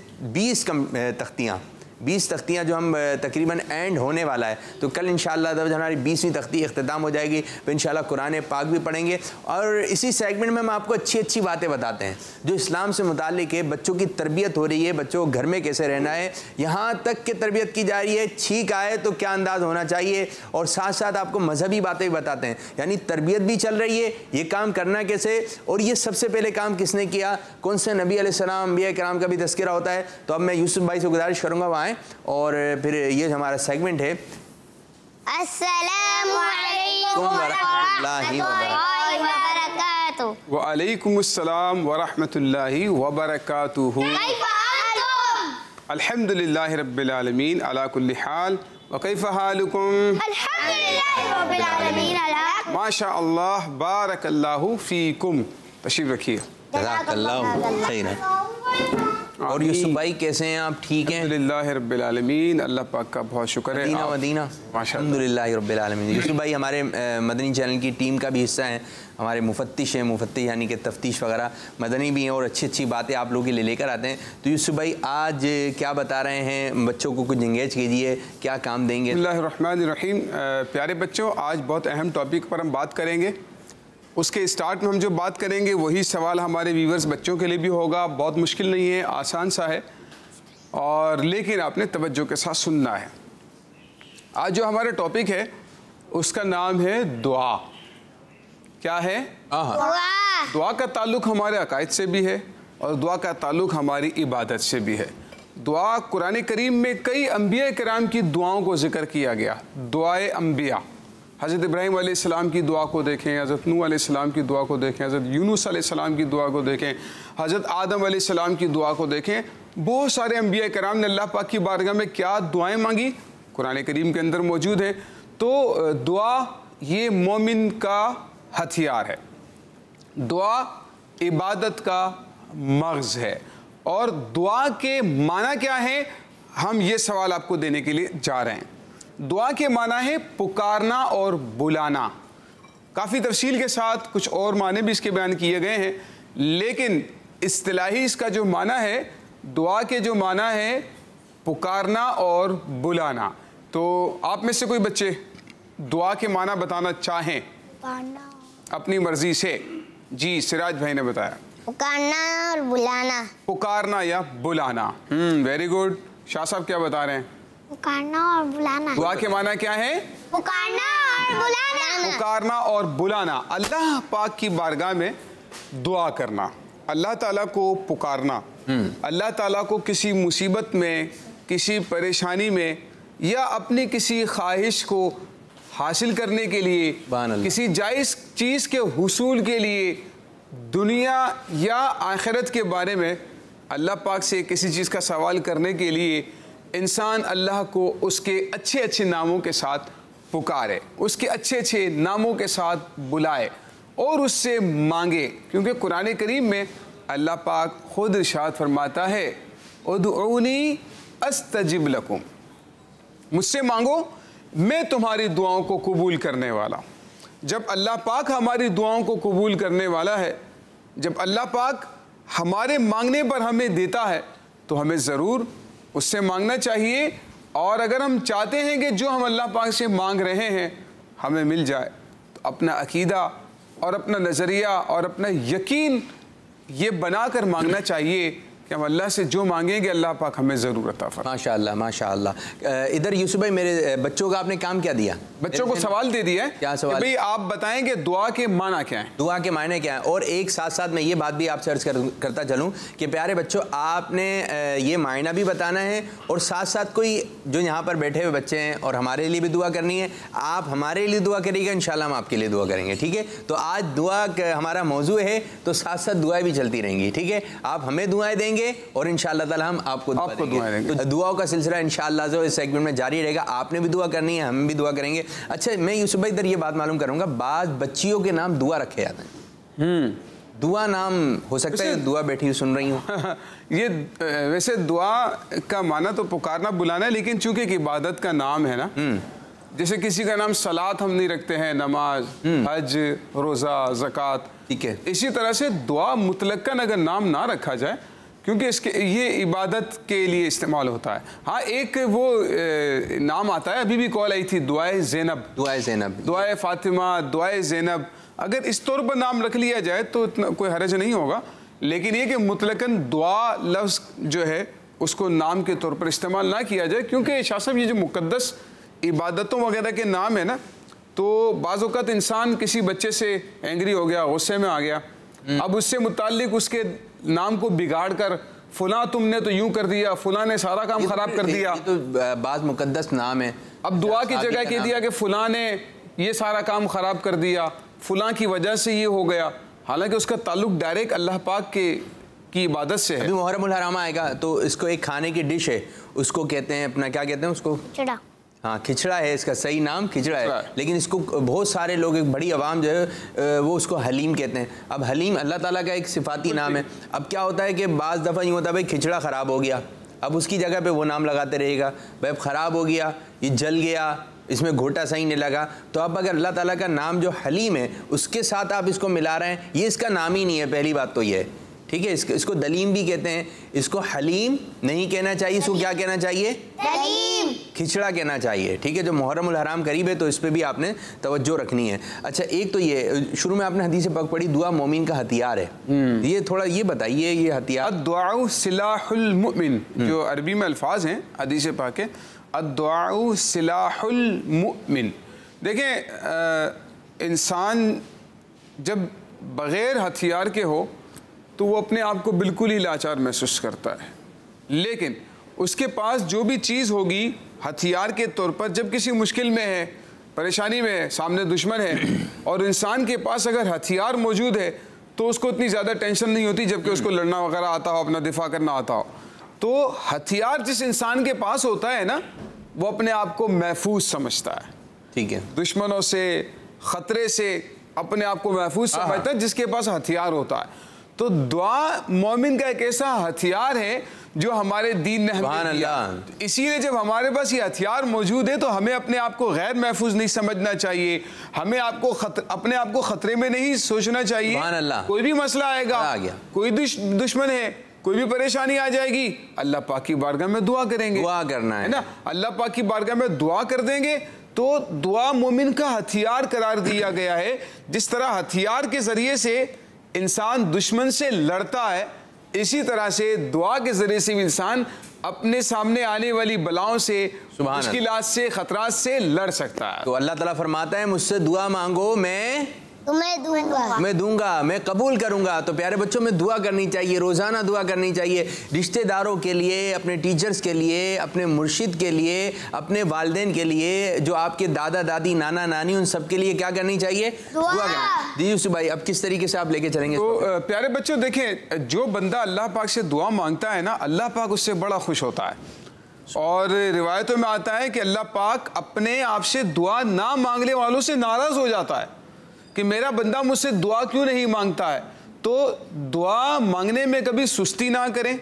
20 तख्तियाँ जो हम तकरीबन एंड होने वाला है, तो कल इंशाअल्लाह जब हमारी 20वीं तख्ती इख्तिताम हो जाएगी तो इंशाअल्लाह कुरान पाक भी पढ़ेंगे। और इसी सेगमेंट में हम आपको अच्छी अच्छी बातें बताते हैं जो इस्लाम से मुताल्लिक है। बच्चों की तरबियत हो रही है, बच्चों को घर में कैसे रहना है, यहाँ तक कि तरबियत की जा रही है, छींक आए तो क्या अंदाज होना चाहिए। और साथ साथ आपको मजहबी बातें भी बताते हैं, यानी तरबियत भी चल रही है, ये काम करना कैसे और ये सबसे पहले काम किसने किया, कौन से नबी अलैहिस्सलाम, अंबिया किराम का भी तज़किरा होता है। तो अब मैं यूसुफ भाई से गुजारिश करूँगा वहाँ और फिर ये हमारा सेगमेंट है अस्सलामु अलैकुम वरहमतुल्लाहि वबरकातुहू। वअलैकुम अस्सलाम वरहमतुल्लाहि वबरकातुहू। अल्हम्दुलिल्लाहि रब्बिल आलमीन अला कुल्ली हाल व कैफ़ हालुकुम। अल्हम्दुलिल्लाहि रब्बिल आलमीन अला माशा अल्लाह बारकल्लाहु फीकुम। तशरीफ रखिए। जज़ाकल्लाहु खैरन। और यूसुफ भाई कैसे हैं आप, ठीक हैं? अल्हम्दुलिल्लाह रब्बिल आलमीन, अल्लाह पाक का बहुत शुक्र है। मदीना अल्हम्दुलिल्लाह रब्बिल आलमीन। यूसुफ भाई हमारे मदनी चैनल की टीम का भी हिस्सा हैं, हमारे मुफत्तिश हैं, मुफत्तिश यानी कि तफ्तीश वगैरह मदनी भी हैं और अच्छी अच्छी बातें आप लोगों के लिए लेकर आते हैं। तो यूसुफ भाई आज क्या बता रहे हैं, बच्चों को कुछ इंगेज कीजिए, क्या काम देंगे? बिस्मिल्लाहिर्रहमानिर्रहीम। प्यारे बच्चों, आज बहुत अहम टॉपिक पर हम बात करेंगे। उसके स्टार्ट में हम जो बात करेंगे वही सवाल हमारे व्यूवर्स बच्चों के लिए भी होगा। बहुत मुश्किल नहीं है, आसान सा है, और लेकिन आपने तवज्जो के साथ सुनना है। आज जो हमारा टॉपिक है उसका नाम है दुआ। क्या है? दुआ का ताल्लुक़ हमारे अकायद से भी है और दुआ का ताल्लुक़ हमारी इबादत से भी है। दुआ कुरान करीम में कई अंबिया किराम की दुआओं को जिक्र किया गया। दुआए अंबिया, हज़रत इब्राहीम अलैहिस्सलाम की दुआ को देखें, हज़रत नूह अलैहिस्सलाम की दुआ को देखें, हज़रत यूनुस अलैहिस्सलाम की दुआ को देखें, हज़रत आदम अलैहिस्सलाम की दुआ को देखें। बहुत सारे अंबिया किराम ने अल्लाह पाक की बारगाह में क्या दुआएं मांगी, कुरान करीम के अंदर मौजूद है। तो दुआ ये मोमिन का हथियार है, दुआ इबादत का मग़ज़ है। और दुआ के माना क्या है, हम ये सवाल आपको देने के लिए जा रहे हैं। दुआ के माना है पुकारना और बुलाना। काफ़ी तफसील के साथ कुछ और माने भी इसके बयान किए गए हैं, लेकिन इस्तिलाही इसका जो माना है, दुआ के जो माना है पुकारना और बुलाना। तो आप में से कोई बच्चे दुआ के माना बताना चाहें अपनी मर्जी से? जी, सिराज भाई ने बताया पुकारना और बुलाना। पुकारना या बुलाना, वेरी गुड। शाह साहब क्या बता रहे हैं? पुकारना और बुलाना। दुआ के माना क्या है? पुकारना और बुलाना। पुकारना और बुलाना, अल्लाह पाक की बारगाह में दुआ करना, अल्लाह ताला को पुकारना, अल्लाह ताला को किसी मुसीबत में, किसी परेशानी में या अपनी किसी ख्वाहिश को हासिल करने के लिए, किसी जायज़ चीज़ के हुसूल के लिए, दुनिया या आखिरत के बारे में अल्लाह पाक से किसी चीज़ का सवाल करने के लिए इंसान अल्लाह को उसके अच्छे अच्छे नामों के साथ पुकारे, उसके अच्छे अच्छे नामों के साथ बुलाए और उससे मांगे। क्योंकि कुरान करीम में अल्लाह पाक खुद इरशाद फरमाता है, उदऊनी अस्तजिब लकुम, मुझसे मांगो मैं तुम्हारी दुआओं को कबूल करने वाला। जब अल्लाह पाक हमारी दुआओं को कबूल करने वाला है, जब अल्लाह पाक हमारे मांगने पर हमें देता है, तो हमें ज़रूर उससे मांगना चाहिए। और अगर हम चाहते हैं कि जो हम अल्लाह पाक से मांग रहे हैं हमें मिल जाए, तो अपना अकीदा और अपना नज़रिया और अपना यकीन ये बनाकर मांगना चाहिए कि हम अल्लाह से जो मांगेंगे अल्लाह पाक हमें ज़रूर अता फरमाए। माशाअल्लाह माशाअल्लाह। इधर यूसुफ भाई मेरे बच्चों का आपने काम क्या दिया? बच्चों को सवाल दे दिया है। क्या सवाल? भाई आप बताएं कि दुआ के माना क्या है? दुआ के मायने क्या है? और एक साथ साथ मैं ये बात भी आपसे अर्ज करता चलूँ कि प्यारे बच्चों, आपने ये मायना भी बताना है और साथ साथ कोई जो यहाँ पर बैठे हुए बच्चे हैं और हमारे लिए भी दुआ करनी है। आप हमारे लिए दुआ करिएगा, इंशाल्लाह हम आपके लिए दुआ करेंगे, ठीक है? तो आज दुआ हमारा मौजू है, तो साथ साथ दुआएं भी चलती रहेंगी, ठीक है? आप हमें दुआएं देंगे करेंगे और इंशाअल्लाह ताला हम आपको दुआ देंगे। तो दुआओं का सिलसिला इंशाअल्लाह जो इस सेगमेंट में जारी रहेगा। आपने भी दुआ करनी है, हम भी दुआ करेंगे। अच्छा, मैं यूसुफ भाई इधर ये बात मालूम करूंगा, बाज़ बच्चियों के नाम दुआ रखे जाते हैं। दुआ नाम हो सकता है, दुआ बैठी हुई सुन रही हूँ। ये वैसे दुआ का माना तो पुकारना बुलाना है, लेकिन चूंकि एक इबादत का नाम है ना, जैसे किसी का नाम सलात हम नहीं रखते हैं, नमाज, हज, रोज़ा, ज़कात, ठीक है। इसी तरह से दुआ मुतलक्कन अगर नाम ना रखा जाए, क्योंकि इसके ये इबादत के लिए इस्तेमाल होता है। हाँ, एक वो नाम आता है, अभी भी कॉल आई थी, दुआए ज़ैनब, दुआए ज़ैनब, दुआए फ़ातिमा, दुआए ज़ैनब। अगर इस तौर पर नाम रख लिया जाए तो इतना कोई हर्ज नहीं होगा, लेकिन ये कि मुतलकन दुआ लफ्ज़ जो है उसको नाम के तौर पर इस्तेमाल ना किया जाए, क्योंकि शाह साहब ये जो मुक़द्दस इबादतों वगैरह के नाम है ना, तो बाज़ औक़ात इंसान किसी बच्चे से एंग्री हो गया, गुस्से में आ गया, अब उससे मुताल्लिक उसके नाम को बिगाड़ कर फुला तुमने तो यूं कर दिया, फुला ने सारा काम खराब कर दिया, तो बाज़ मुक़द्दस नाम है। अब दुआ की जगह कह दिया कि फुला ने ये सारा काम खराब कर दिया, फुला की वजह से ये हो गया, हालांकि उसका ताल्लुक डायरेक्ट अल्लाह पाक की इबादत से है। अभी मुहर्रमुल हराम आएगा तो इसको एक खाने की डिश है, उसको कहते हैं अपना, क्या कहते हैं उसको? खिचड़ा। हाँ, खिचड़ा है इसका सही नाम, खिचड़ा है, लेकिन इसको बहुत सारे लोग, एक बड़ी आवाम जो है वो उसको हलीम कहते हैं। अब हलीम अल्लाह ताला का एक सिफाती नाम है। अब क्या होता है कि बाज़ दफ़ा यूँ होता है भाई खिचड़ा ख़राब हो गया, अब उसकी जगह पे वो नाम लगाते रहेगा, भाई अब ख़राब हो गया, ये जल गया, इसमें घोटा सही नहीं लगा। तो अब अगर अल्लाह ताला का नाम जो हलीम है उसके साथ आप इसको मिला रहे हैं, ये इसका नाम ही नहीं है, पहली बात तो ये है, ठीक है। इसको दलीम भी कहते हैं, इसको हलीम नहीं कहना चाहिए, इसको क्या कहना चाहिए? दलीम, खिचड़ा कहना चाहिए, ठीक है। जो मुहर्रमुल हराम करीब है तो इस पर भी आपने तवज्जो रखनी है। अच्छा, एक तो ये शुरू में आपने हदीस पाक पढ़ी, दुआ मोमिन का हथियार है, ये थोड़ा ये बताइए, ये हथियार। दुआ सिलाहुल मुमिन, जो अरबी में अल्फाज हैं हदीस पाक के, अद्दुआ सिलाहुल मुमिन। देखें, इंसान जब बग़ैर हथियार के हो तो वो अपने आप को बिल्कुल ही लाचार महसूस करता है, लेकिन उसके पास जो भी चीज़ होगी हथियार के तौर पर, जब किसी मुश्किल में है, परेशानी में है, सामने दुश्मन है और इंसान के पास अगर हथियार मौजूद है तो उसको इतनी ज़्यादा टेंशन नहीं होती, जबकि उसको लड़ना वगैरह आता हो, अपना दिफा करना आता हो। तो हथियार जिस इंसान के पास होता है ना, वो अपने आप को महफूज समझता है, ठीक है, दुश्मनों से, ख़तरे से अपने आप को महफूज समझता है जिसके पास हथियार होता है। तो दुआ मोमिन का एक ऐसा हथियार है जो हमारे दीन ने हमें दिया। इसीलिए जब हमारे पास ये हथियार मौजूद है तो हमें अपने आप को गैर महफूज नहीं समझना चाहिए, हमें अपने आप को खतरे में नहीं सोचना चाहिए। कोई भी मसला आएगा, कोई दुश्मन है, कोई भी परेशानी आ जाएगी, अल्लाह पाक की बारगाह में दुआ करेंगे, दुआ करना है ना, अल्लाह पाक की बारगाह में दुआ कर देंगे। तो दुआ मोमिन का हथियार करार दिया गया है। जिस तरह हथियार के जरिए से इंसान दुश्मन से लड़ता है, इसी तरह से दुआ के जरिए से भी इंसान अपने सामने आने वाली बलाओं से, मुश्किलात से, खतरात से लड़ सकता है। तो अल्लाह ताला फरमाता है, मुझसे दुआ मांगो मैं दूंगा, मैं कबूल करूंगा। तो प्यारे बच्चों में दुआ करनी चाहिए, रोज़ाना दुआ करनी चाहिए, रिश्तेदारों के लिए, अपने टीचर्स के लिए, अपने मुर्शिद के लिए, अपने वालिदैन के लिए, जो आपके दादा दादी, नाना नानी, उन सब के लिए क्या करनी चाहिए? दुआ करनी। जी यूसुफ भाई, अब किस तरीके से आप लेके चलेंगे? तो प्यारे बच्चों देखें, जो बंदा अल्लाह पाक से दुआ मांगता है ना, अल्लाह पाक उससे बड़ा खुश होता है। और रिवायतों में आता है कि अल्लाह पाक अपने आप से दुआ ना मांगने वालों से नाराज़ हो जाता है कि मेरा बंदा मुझसे दुआ क्यों नहीं मांगता है। तो दुआ मांगने में कभी सुस्ती ना करें,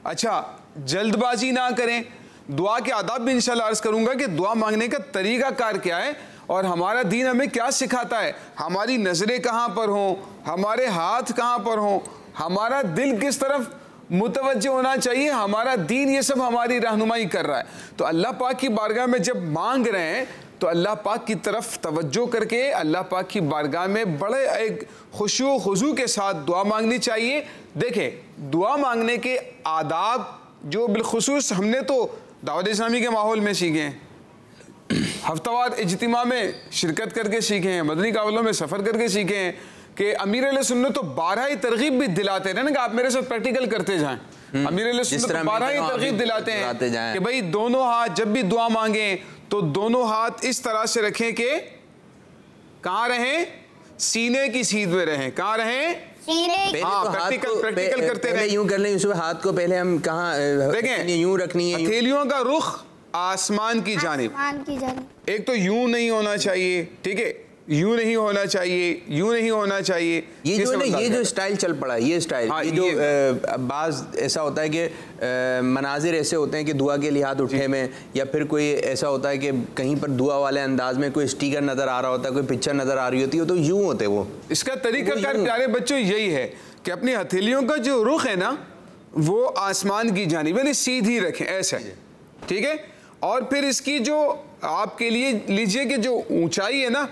अच्छा जल्दबाजी ना करें। दुआ के आदाब भी इंशाल्लाह अर्ज़ करूंगा कि दुआ मांगने का तरीका कार क्या है और हमारा दीन हमें क्या सिखाता है, हमारी नज़रें कहाँ पर हों, हमारे हाथ कहाँ पर हों, हमारा दिल किस तरफ मुतवज्जो होना चाहिए, हमारा दीन ये सब हमारी रहनुमाई कर रहा है। तो अल्लाह पाक की बारगाह में जब मांग रहे हैं तो अल्लाह पाक की तरफ तवज्जो करके अल्लाह पाक की बारगाह में बड़े एक खुशू खुजू के साथ दुआ मांगनी चाहिए। देखें, दुआ मांगने के आदाब जो बिलखुसूस हमने तो दावत इस्लामी के माहौल में सीखे हैं, हफ्तावार इज्तिमा में शिरकत करके सीखे हैं, मदनी कावलों में सफ़र करके सीखे हैं कि अमीर अहले सुन्नत तो 12 ही तरगीब भी दिलाते हैं ना कि आप मेरे साथ प्रैक्टिकल करते जाएं। अमीर अहले सुन्नत तो 12 ही तरगीब दिलाते हैं कि भाई दोनों हाथ जब भी दुआ मांगें तो दोनों हाथ इस तरह से रखें कि कहाँ रहें, सीने की सीध में रहें। कहाँ रहें? पहले हाँ, तो प्रैक्टिकल करते रहे। यूं कर लें यूसुफ, हाथ को पहले हम कहाँ देखें, यूं रखनी है, हथेलियों का रुख आसमान की जानिब। एक तो यूं नहीं होना चाहिए, ठीक है, यूं नहीं होना चाहिए, यूं नहीं होना चाहिए। ये जो ना ये जो स्टाइल चल पड़ा है, ये स्टाइल, हाँ, ये जो बाज ऐसा होता है कि मनाजिर ऐसे होते हैं कि दुआ के लिए हाथ उठे में, या फिर कोई ऐसा होता है कि कहीं पर दुआ वाले अंदाज में कोई स्टिकर नजर आ रहा होता है, कोई पिक्चर नजर आ रही होती है, तो यूं होते वो। इसका तरीकाकार प्यारे बच्चों यही है कि अपनी हथेलियों का जो रुख है ना वो आसमान की जानिब यानी सीधी रखें ऐसे, ठीक है। और फिर इसकी जो आपके लिए लीजिए कि जो ऊंचाई है ना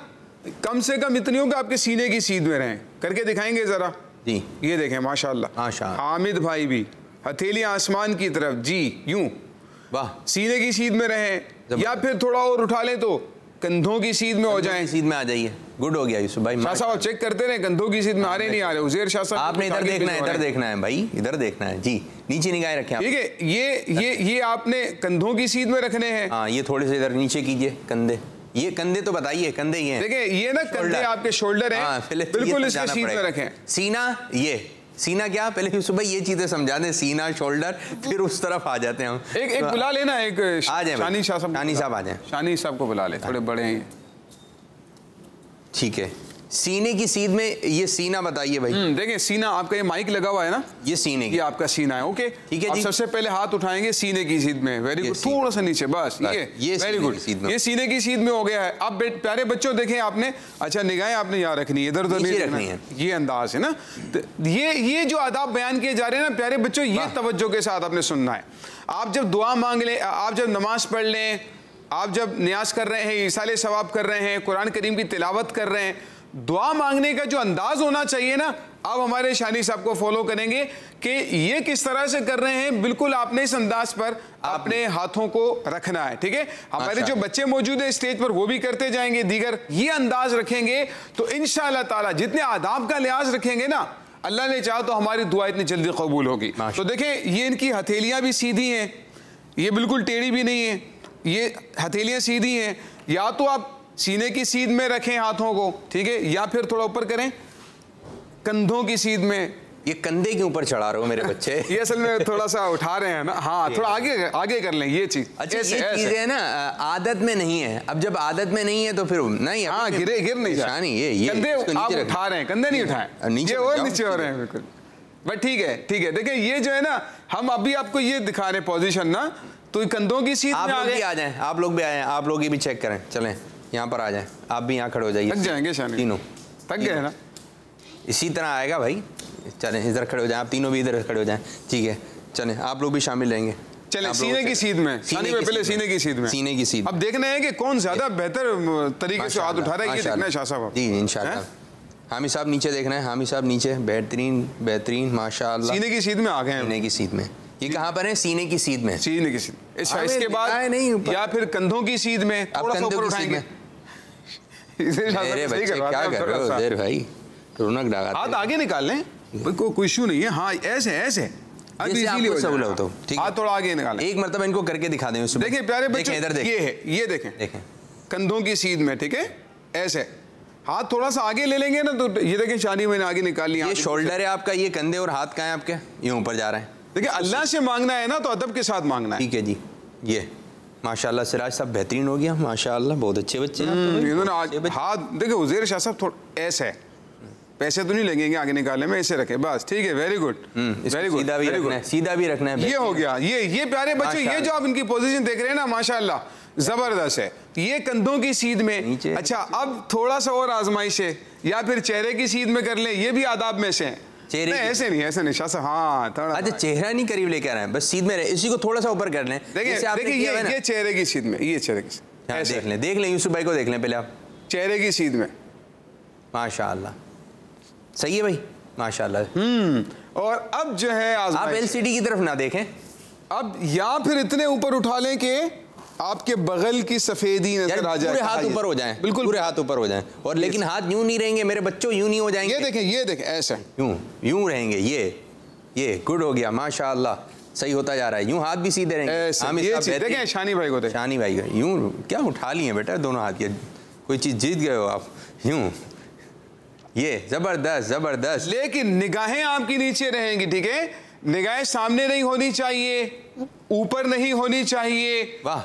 कम से कम इतनी हो कि आपके सीने की सीध में रहें। करके दिखाएंगे जरा जी, ये देखें माशाल्लाह। हामिद भाई भी हथेलियां आसमान की तरफ जी, यूं, वाह, सीने की सीध में रहें, या फिर थोड़ा और उठा लें तो कंधों की सीध में हो जाएं। सीध में आ जाइए, गुड हो गया यूसुफ भाई। शाह साहब चेक करते रहे कंधों की सीध में आ रहे नहीं आ रहे। उज़ैर शाह साहब आपने इधर देखना है, इधर देखना है भाई, इधर देखना है जी, नीचे निगाहें रखें, ठीक है। ये आपने कंधों की सीध में रखने हैं। हाँ, ये थोड़े से इधर नीचे कीजिए कंधे, ये कंधे तो बताइए, कंधे ये हैं। देखिए ये ना कंधे आपके शोल्डर हैं, बिल्कुल इसके सीध में रखें। सीना, ये सीना क्या, पहले यूसुफ भाई ये चीजें समझा दें, सीना शोल्डर, फिर उस तरफ आ जाते हैं हम। एक बुला लेना, एक आ जाए शानी शाह साहब, शानी साहब आ जाए, शानी साहब को बुला ले, थोड़े बड़े हैं, ठीक है। सीने की सीध में ये सीना बताइए भाई। देखिए सीना आपका, ये माइक लगा हुआ है ना, ये सीने, ये आपका सीना है, ओके, ठीक है जी। सबसे पहले हाथ उठाएंगे सीने की सीध में, वेरी गुड, थोड़ा सा नीचे, बस ये वेरी गुड, ये सीने की सीध में हो गया है। अब प्यारे बच्चों देखें आपने, अच्छा निगाहें आपने यहाँ रखनी है, इधर उधर नहीं रखनी है, ये अंदाज है ना। ये जो आदाब बयान किए जा रहे हैं ना प्यारे बच्चों, ये तवज्जो के साथ आपने सुनना है। आप जब दुआ मांग लें, आप जब नमाज पढ़ लें, आप जब न्याज कर रहे हैं, इसाले सवाब कर रहे हैं, कुरान करीम की तिलावत कर रहे हैं, दुआ मांगने का जो अंदाज होना चाहिए ना, आप हमारे शानी साहब को फॉलो करेंगे कि ये किस तरह से कर रहे हैं, बिल्कुल आपने इस अंदाज पर अपने हाथों को रखना है, ठीक है। हमारे जो बच्चे मौजूद हैं स्टेज पर वो भी करते जाएंगे, दीगर ये अंदाज रखेंगे तो इंशाअल्लाह ताला जितने आदाब का लिहाज रखेंगे ना, अल्लाह ने चाहा तो हमारी दुआ इतनी जल्दी कबूल होगी। तो देखें ये इनकी हथेलियां भी सीधी हैं, ये बिल्कुल टेढ़ी भी नहीं है, ये हथेलियां सीधी हैं। या तो आप सीने की सीध में रखें हाथों को, ठीक है, या फिर थोड़ा ऊपर करें कंधों की सीध में। ये कंधे के ऊपर चढ़ा रहे हो मेरे बच्चे। ये असल में थोड़ा सा उठा रहे हैं ना, हाँ थोड़ा आगे कर लें ये चीज। अच्छा, ये चीज है ना आदत में नहीं है, अब जब आदत में नहीं है तो फिर नहीं, हाँ गिर नहीं जाए, ये कंधे आप उठा रहे हैं, कंधे नहीं उठाए, नीचे और नीचे हो रहे हैं बिल्कुल, बट ठीक है। देखिए ये जो है ना, हम अभी आपको ये दिखा रहे हैं पोजीशन ना, तो कंधों की सीध में आ जाए, आप लोग भी आए, आप लोग भी चेक करें, चलें यहाँ पर आ जाए, आप भी यहाँ खड़े हो जाइए। थक जाएंगे शानी, तीनों थक गए ना, इसी तरह आएगा भाई। चलें इधर खड़े हो जाएं, आप तीनों भी इधर खड़े हो जाएं, ठीक है। चलें आप लोग भी शामिल रहेंगे। चलें सीने की सीध में, पहले सीने की सीध में, सीने की सीध। अब देखना है कि कौन ज्यादा बेहतर तरीके से हाथ उठा रहा है, ये देखना है शाह साहब जी इंशाल्लाह। हामिद साहब नीचे देखना है, हामिद साहब नीचे, बेहतरीन माशाल्लाह। सीने की सीध में आ गए हैं, सीने की सीध में। ये कहाँ पर है? सीने की सीध में, सीने की सीध। इसके बाद नहीं, या फिर कंधों की सीध में थोड़ा सा ऊपर उठाएंगे। मेरे बच्चे क्या कर रहे हो देर भाई, रौनक डागा। हाथ आगे निकाल लें, कोई इशू नहीं है। हाँ ऐसे अब इजीली हो जाए तो ठीक है, हाथ थोड़ा आगे निकालें। एक मरतबा इनको करके दिखा दें। देखिए प्यारे बच्चे, इधर देखिए, ये है, ये देखें कंधों की सीध में, ठीक है, ऐसे हाथ थोड़ा सा आगे ले लेंगे ना, तो ये देखें शानी मैंने आगे निकाल लिया। ये शोल्डर है आपका, ये कंधे और हाथ कहाँ है आपके? ये ऊपर जा रहे हैं। देखिए अल्लाह से मांगना है ना तो अदब के साथ मांगना है, ठीक है जी। ये माशाल्लाह सिराज साहब बेहतरीन हो गया, माशाल्लाह बहुत अच्छे बच्चे हैं। हाथ देखिए उज़ैर शाह साहब थोड़ा ऐसे है, पैसे तो नहीं लगेंगे आगे निकालने में, ऐसे रखे बस, ठीक है, वेरी गुड वेरी गुड। सीधा भी रखना है, ये हो गया। ये प्यारे बच्चे, ये जो आप इनकी पोजीशन देख रहे हैं ना माशाल्लाह जबरदस्त है। ये कंधों की सीध में। अच्छा अब थोड़ा सा और आजमाइश है, या फिर चेहरे की सीध में कर ले, ये भी आदाब में से है। चेहरे ऐसे नहीं शाह साहब, हाँ थोड़ा। अच्छा चेहरा नहीं करीब लेकर आए, बस सीध में रहे, इसी को थोड़ा सा ऊपर कर लें। देखिए ये चेहरे की सीध में, ये चेहरे की, देख लें यूसुफ भाई को देख लें पहले आप, चेहरे की सीध में माशाल्लाह सही है भाई माशाल्लाह। और अब जो है आप एलसीडी की तरफ ना देखें, अब या फिर इतने ऊपर उठा लें कि आपके बगल की सफेदी नजर आ जाए, पूरे हाथ ऊपर हो जाएं, बिल्कुल पूरे हाथ ऊपर हो जाएं। और लेकिन हाथ यूं नहीं रहेंगे मेरे बच्चों, यूं नहीं हो जाएंगे। ये देखें ऐसे यूं रहेंगे। ये गुड हो गया माशाल्लाह, सही होता जा रहा है। यूं हाथ भी सीधे रहेंगे। देखें शानी भाई को, शानी भाई यूं क्या उठा लिए बेटा दोनों हाथ के, कोई चीज जीत गए हो आप। यूं ये जबरदस्त जबरदस्त। लेकिन निगाहें आपकी नीचे रहेंगी, ठीक है? निगाहें सामने नहीं होनी चाहिए, ऊपर नहीं होनी चाहिए। वाह।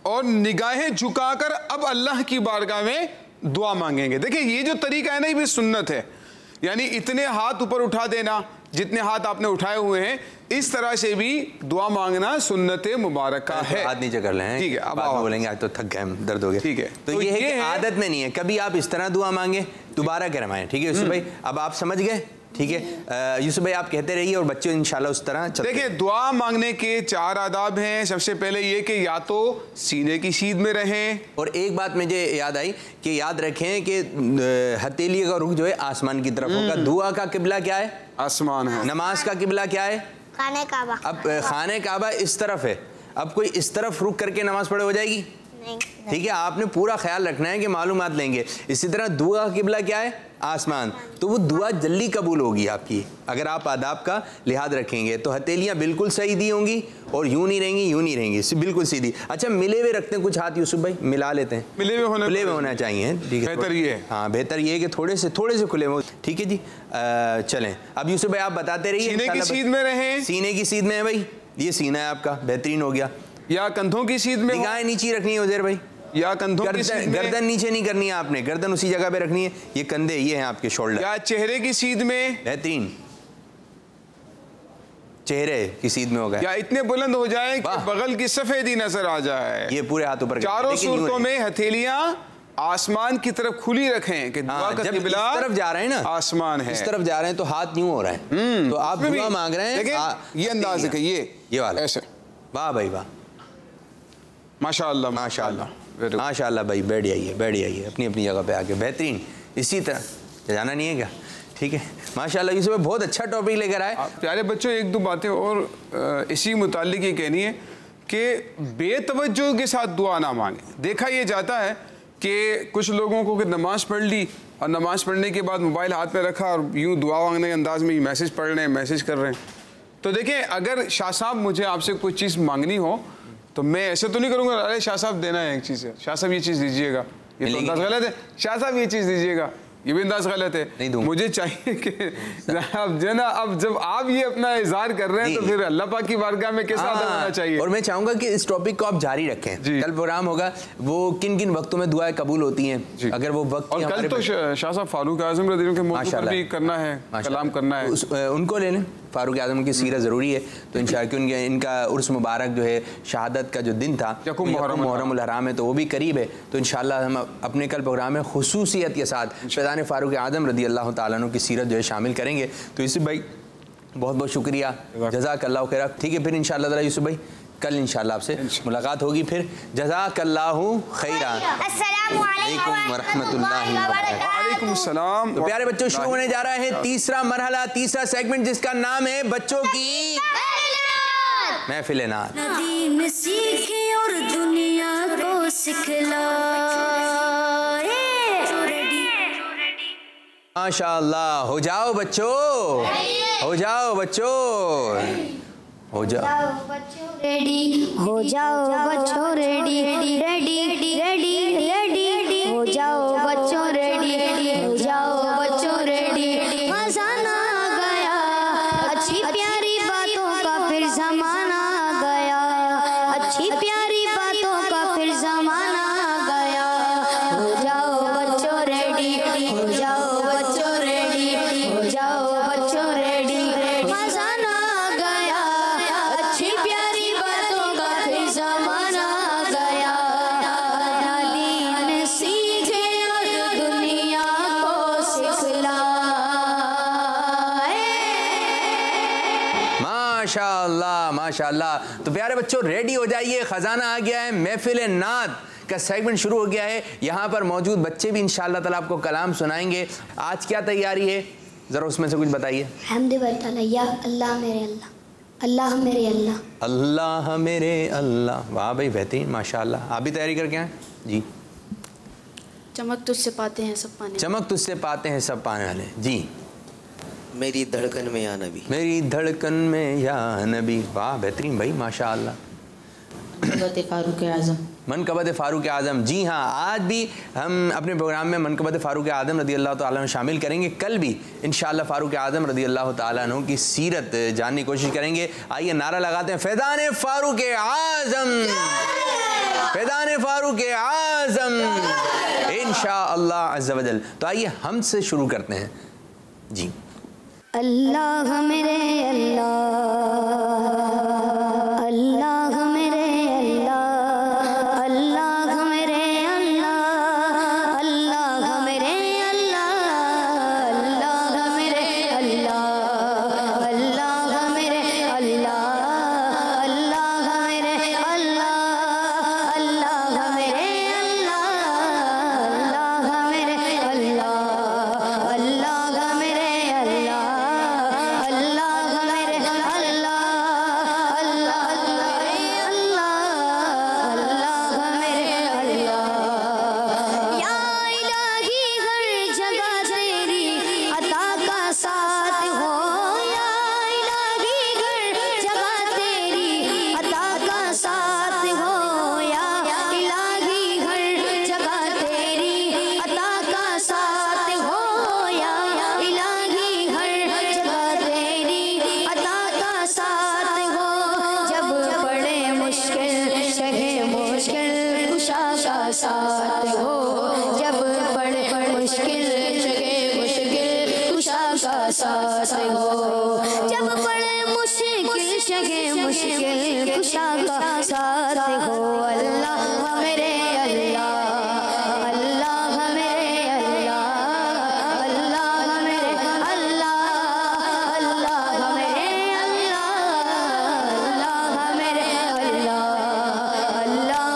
और निगाहें झुकाकर अब अल्लाह की बारगाह में दुआ मांगेंगे। देखिए ये जो तरीका है ना, ये भी सुन्नत है, यानी इतने हाथ ऊपर उठा देना जितने हाथ आपने उठाए हुए हैं, इस तरह से भी दुआ मांगना सुन्नत मुबारक है। हाथ नीचे कर लें, ठीक है? अब आप बोलेंगे आज तो थक गए हम, दर्द हो गया, ठीक है? तो ये है कि आदत में नहीं है, कभी आप इस तरह दुआ मांगे, दोबारा करवाएं, ठीक है यूसुफ भाई? अब आप समझ गए, ठीक है? यूसुफ भाई आप कहते रहिए और बच्चे इंशाल्लाह उस तरह चलते। देखिए दुआ मांगने के 4 आदाब हैं। सबसे पहले ये कि या तो सीने की सीध में रहें, और एक बात मुझे याद आई कि याद रखें कि हथेली का रुख जो है आसमान की तरफ होगा। दुआ का किबला क्या है? आसमान है। नमाज का किबला क्या है? खाने काबा। अब खाने काबा इस तरफ है, अब कोई इस तरफ रुक करके नमाज पढ़े हो जाएगी? नहीं। ठीक है, आपने पूरा ख्याल रखना है कि मालूमात लेंगे। इसी तरह दुआ का किबला क्या है? आसमान। तो वो दुआ जल्दी कबूल होगी आपकी अगर आप आदाब का लिहाज रखेंगे। तो हथेलियाँ बिल्कुल सही दी होंगी और यूं नहीं रहेंगी, यूं नहीं रहेंगी, बिल्कुल सीधी। अच्छा मिले हुए रखते हैं कुछ हाथ यूसुफ भाई, मिला लेते हैं, मिले हुए होना चाहिए, ठीक है? बेहतर ये है, हाँ बेहतर ये है कि थोड़े से खुले हो, ठीक है जी? चलें अब यूसुफ भाई आप बताते रहिए। सीने की सीध में रहें। सीने की सीध में है भाई, ये सीना है आपका, बेहतरीन हो गया। या कंधों की सीध में, निगाहें नीचे रखनी है उज़ैर भाई, या कंधों की सीध में। गर्दन नीचे नहीं करनी है आपने, गर्दन उसी जगह पे रखनी है। ये कंधे ये हैं आपके शोल्डर। या चेहरे की सीध में, बेहतरीन, चेहरे की सीध में होगा। या इतने बुलंद हो जाए कि बगल की सफेदी नजर आ जाए। ये पूरे हाथ ऊपर। चारों सूरतों में हथेलियां आसमान की तरफ खुली रखें कि दुआ का किबला इस तरफ जा रहे हैं ना, आसमान है, इस तरफ जा रहे हैं तो हाथ यूं हो रहा है, तो आप दुआ मांग रहे हैं। ये अंदाज है कि ये वाला ऐसे। वाह भाई वाह, माशाअल्लाह माशाअल्लाह माशाअल्लाह भाई। बैठ जाइए अपनी अपनी जगह पे आके, बेहतरीन। इसी तरह जाना नहीं है क्या? ठीक है माशाअल्लाह। यूसुफ बहुत अच्छा टॉपिक लेकर आए। प्यारे बच्चों एक दो बातें और इसी मुताल्लिक ये कहनी है कि बेतवज्जो के साथ दुआ ना मांगे। देखा ये जाता है कि कुछ लोगों को कि नमाज पढ़ ली और नमाज पढ़ने के बाद मोबाइल हाथ में रखा और यूँ दुआ मांगने के अंदाज में मैसेज पढ़ रहे हैं, मैसेज कर रहे हैं। तो देखें अगर शाह साहब मुझे आपसे कोई चीज़ मांगनी हो तो मैं ऐसे तो नहीं करूँगा, अरे शाह साहब देना है एक चीज़ है, शाह साहब ये चीज़ दीजिएगा, ये तो अंदाज गलत है। शाह साहब ये चीज़ दीजिएगा, ये भी अंदाज गलत है। मुझे चाहिए कि अब जो ना, अब जब आप ये अपना इज़हार कर रहे हैं तो फिर अल्लाह पाक की बारगाह में कैसा अदब होना चाहिए। और मैं चाहूँगा कि इस टॉपिक को आप जारी रखें। कल प्रोग्राम होगा, वो किन किन वक्तों में दुआएं कबूल होती हैं, अगर वो वक्त। और कल तो शाह साहब फारूक आजम रज़ी अल्लाह के मौजू पर भी करना है, कलाम करना है, उनको ले लें। फारूक आजम की सीरत ज़रूरी है, तो इंशाअल्लाह इनका उर्स मुबारक जो है, शहादत का जो दिन था मुहर्रमुल हराम है, तो वो भी करीब है। तो इंशाअल्लाह हम अपने कल प्रोग्राम में खुसूसियत के साथ फैज़ान फ़ारूक आज़म रज़ी अल्लाह तआला अन्हु की सीरत जो है शामिल करेंगे। तो यूसुफ भाई बहुत बहुत शुक्रिया, जज़ाकल्लाहु खैरा। ठीक है फिर इंशाअल्लाह ताला यूसुफ भाई कल इंशाअल्लाह आपसे मुलाकात होगी फिर। जज़ाकल्लाहु खैरा। अस्सलामु अलैकुम व रहमतुल्लाहि व वालेकुम सलाम। तो प्यारे बच्चों शुरू होने जा रहा है तीसरा मरहला, तीसरा सेगमेंट, जिसका नाम है बच्चों की महफिल नात। दीन सीखे और दुनिया को सिखलाए। माशाअल्लाह, हो जाओ बच्चों, हो जाओ बच्चों, हो जाओ बच्चों रेडी, हो जाओ बच्चों रेडी, रेडी रेडी रेडी, हो जाओ बच्चों रेडी, हो जाओ बच्चों रेडी। मजा ना गया, अच्छी प्यारी बातों का फिर जमाना गया, अच्छी प्यारी बातों का फिर जमाना गया। हो जाओ बच्चों रेडी, हो जाओ बच्चों रेडी, हो जाओ बच्चों रेडी। मजा ना गया, अच्छी प्यारी बातों का फिर जमाना गया। दीन सीखे और दुनिया को सिखलाए। माशाअल्लाह माशाअल्लाह। तो प्यारे बच्चों रेडी हो जाइए, खजाना आ गया है, महफिल नात का सेगमेंट शुरू हो गया है। यहाँ पर मौजूद बच्चे भी इंशाअल्लाह ताला आपको कलाम सुनाएंगे। आज क्या तैयारी है, ज़रा उसमें से कुछ बताइए। हमदे बरताला, या अल्लाह मेरे अल्लाह, अल्लाह मेरे अल्लाह, अल्लाह मेरे अल्लाह। वाह भाई बेहतरीन माशाअल्लाह। आप भी तैयारी करके आए जी। चमक तुझसे पाते हैं सब पाने, चमक तुझसे पाते हैं सब पाने वाले जी। मेरी धड़कन में या नबी, मेरी धड़कन में या नबी। वाह बेहतरीन भाई माशाअल्लाह। मनक़बत फ़ारूक आज़म। मनक़बत फ़ारूक आज़म, जी हाँ, आज भी हम अपने प्रोग्राम में मनक़बत फ़ारूक आज़म रज़ी अल्लाह ताला अन्हु शामिल करेंगे। कल भी इंशाअल्लाह फ़ारूक आज़म रज़ी अल्लाह ताला अन्हु की सीरत जानने की कोशिश करेंगे। आइए नारा लगाते हैं, फैज़ान फ़ारूक आज़म, फैज़ान फ़ारूक आज़म इंशाअल्लाह अज़्ज़ा वजल। तो आइए हम से शुरू करते हैं जी। अल्लाह मेरे अल्लाह, अल्लाह मेरे अल्लाह, अल्लाह मेरे अल्लाह, अल्लाह मेरे अल्लाह, अल्लाह मेरे अल्लाह, अल्लाह मेरे अल्लाह, अल्लाह मेरे अल्लाह, अल्लाह मेरे अल्लाह, अल्लाह मेरे अल्लाह, अल्लाह मेरे अल्लाह, साथ हो, जब पड़े मुश्किल जगह मुश्किल कुशा का साथ हो, जब पड़े मुश्किल जगह मुश्किल कुशा का साथ हो। अल्लाह मेरे अल्लाह, अल्लाह मेरे अल्लाह, अल्लाह मेरे अल्लाह, अल्लाह मेरे अल्लाह, अल्लाह मेरे अल्लाह, अल्लाह मेरे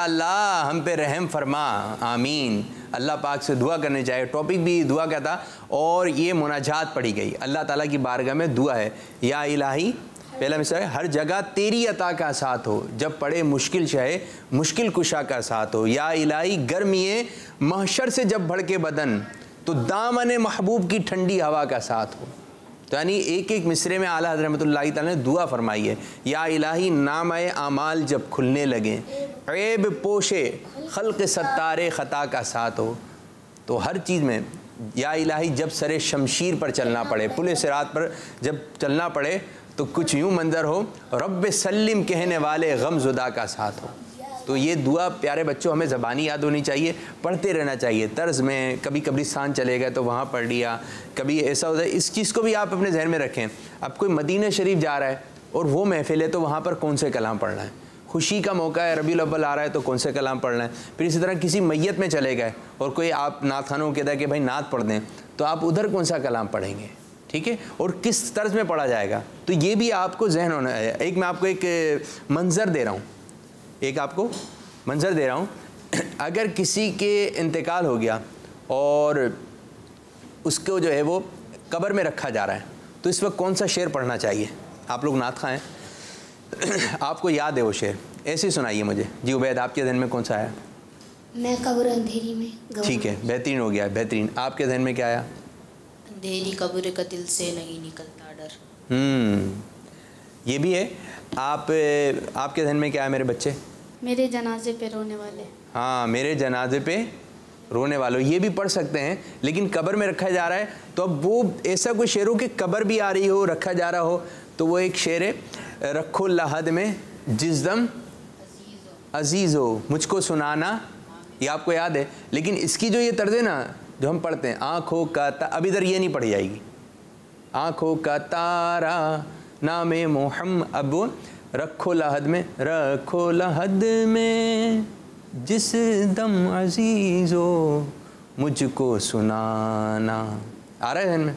अल्लाह हम पे रहम फरमा, आमीन। अल्लाह पाक से दुआ करनी चाहिए। टॉपिक भी दुआ का था और ये मुनाजात पढ़ी गई। अल्लाह ताला की बारगाह में दुआ है, या इलाही, पहला मिसरा है, हर जगह तेरी अता का साथ हो, जब पड़े मुश्किल चाहे मुश्किल कुशा का साथ हो। या इलाही गर्मिए महशर से जब भड़के बदन, तो दामन महबूब की ठंडी हवा का साथ हो। तो यानी एक एक मिसरे में आला हज़रत रहमतुल्लाहि तआला ने दुआ फरमाई है, या इलाही नाम-ए आमाल जब खुलने लगे, ऐब पोशे खल्क़ सत्तारे ख़ता का साथ हो। तो हर चीज़ में या इलाही जब सरे शमशीर पर चलना पड़े, पुल सिरात पर जब चलना पड़े, तो कुछ यूँ मंज़र हो, रब्बे सल्लिम कहने वाले गमज़ुदा का साथ हो। तो ये दुआ प्यारे बच्चों हमें ज़बानी याद होनी चाहिए, पढ़ते रहना चाहिए तर्ज़ में। कभी कब्रिस्तान चले गए तो वहाँ पढ़ लिया, कभी ऐसा होता है। इस चीज़ को भी आप अपने जहन में रखें। अब कोई मदीना शरीफ जा रहा है और वो महफिल है, तो वहाँ पर कौन से कलाम पढ़ना है। खुशी का मौका है, रबीउल अव्वल आ रहा है, तो कौन से कलाम पढ़ना है। फिर इसी तरह किसी मैयत में चले गए और कोई आप नात खानों को कहता है कि भाई नात पढ़ दें, तो आप उधर कौन सा कलाम पढ़ेंगे, ठीक है, और किस तर्ज में पढ़ा जाएगा। तो ये भी आपको जहन होना है। एक मैं आपको एक मंज़र दे रहा हूँ, एक आपको मंज़र दे रहा हूँ। अगर किसी के इंतकाल हो गया और उसको जो है वो कब्र में रखा जा रहा है, तो इस वक्त कौन सा शेर पढ़ना चाहिए। आप लोग नात खाएँ, आपको याद है वो शेर, ऐसे सुनाइए मुझे। जी उबैद, आपके जहन में कौन सा आया। मैं कब्र अंधेरी में। ठीक है, बेहतरीन हो गया, बेहतरीन। आपके जहन में क्या आया। अंधेरी कब्र का दिल से नहीं निकलता डर। ये भी है। आपके जहन में क्या है मेरे बच्चे। मेरे जनाजे पे रोने वाले। हाँ, मेरे जनाजे पे रोने वालों, ये भी पढ़ सकते हैं। लेकिन कब्र में रखा जा रहा है, तो अब वो ऐसा कोई शेर हो कि कब्र भी आ रही हो, रखा जा रहा हो, तो वो एक शेर है, रखो लहद में जिस दम अजीज़ हो मुझको सुनाना। ये आपको याद है। लेकिन इसकी जो ये तर्ज है ना, जो हम पढ़ते हैं, आँखों का अब इधर ये नहीं पढ़ी जाएगी। आँखों का तारा नामे मोहम्मद, अब रखो लहद में, रखो लहद में जिस दम अजीज़ो मुझको सुनाना। आ रहा है ध्यान में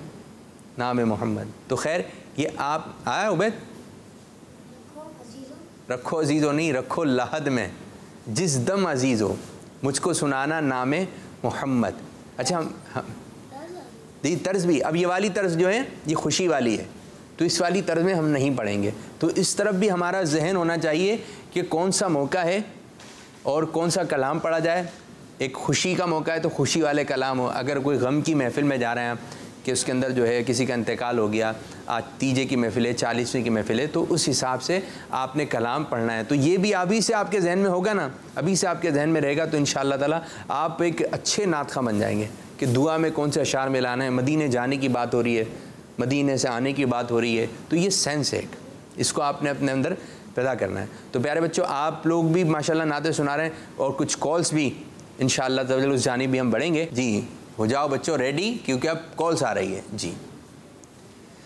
नाम मोहम्मद। तो खैर ये आप आया उबैद, रखो अजीज़ो नहीं, रखो लहद में जिस दम अजीज़ो मुझको सुनाना नाम मोहम्मद। अच्छा हम ये तर्ज भी, अब ये वाली तर्ज जो है ये खुशी वाली है, तो इस वाली तर्ज में हम नहीं पढ़ेंगे। तो इस तरफ भी हमारा जहन होना चाहिए कि कौन सा मौका है और कौन सा कलाम पढ़ा जाए। एक खुशी का मौका है तो खुशी वाले कलाम हो। अगर कोई गम की महफ़िल में जा रहे हैं कि उसके अंदर जो है किसी का इंतकाल हो गया, आज तीजे की महफ़िल है, 40वीं की महफ़िल है, तो उस हिसाब से आपने कलाम पढ़ना है। तो ये भी अभी से आपके जहन में होगा ना, अभी से आपके जहन में रहेगा, तो इंशाअल्लाह ताला आप एक अच्छे नातख़ा बन जाएंगे कि दुआ में कौन से अशार में लाना है। मदीने जाने की बात हो रही है, मदीने से आने की बात हो रही है, तो ये सेंस है, इसको आपने अपने अंदर पैदा करना है। तो प्यारे बच्चों, आप लोग भी माशाल्लाह नाते सुना रहे हैं और कुछ कॉल्स भी इंशाअल्लाह ताला उस जानिब भी हम बढ़ेंगे। जी हो जाओ बच्चों रेडी, क्योंकि अब कॉल्स आ रही है। जी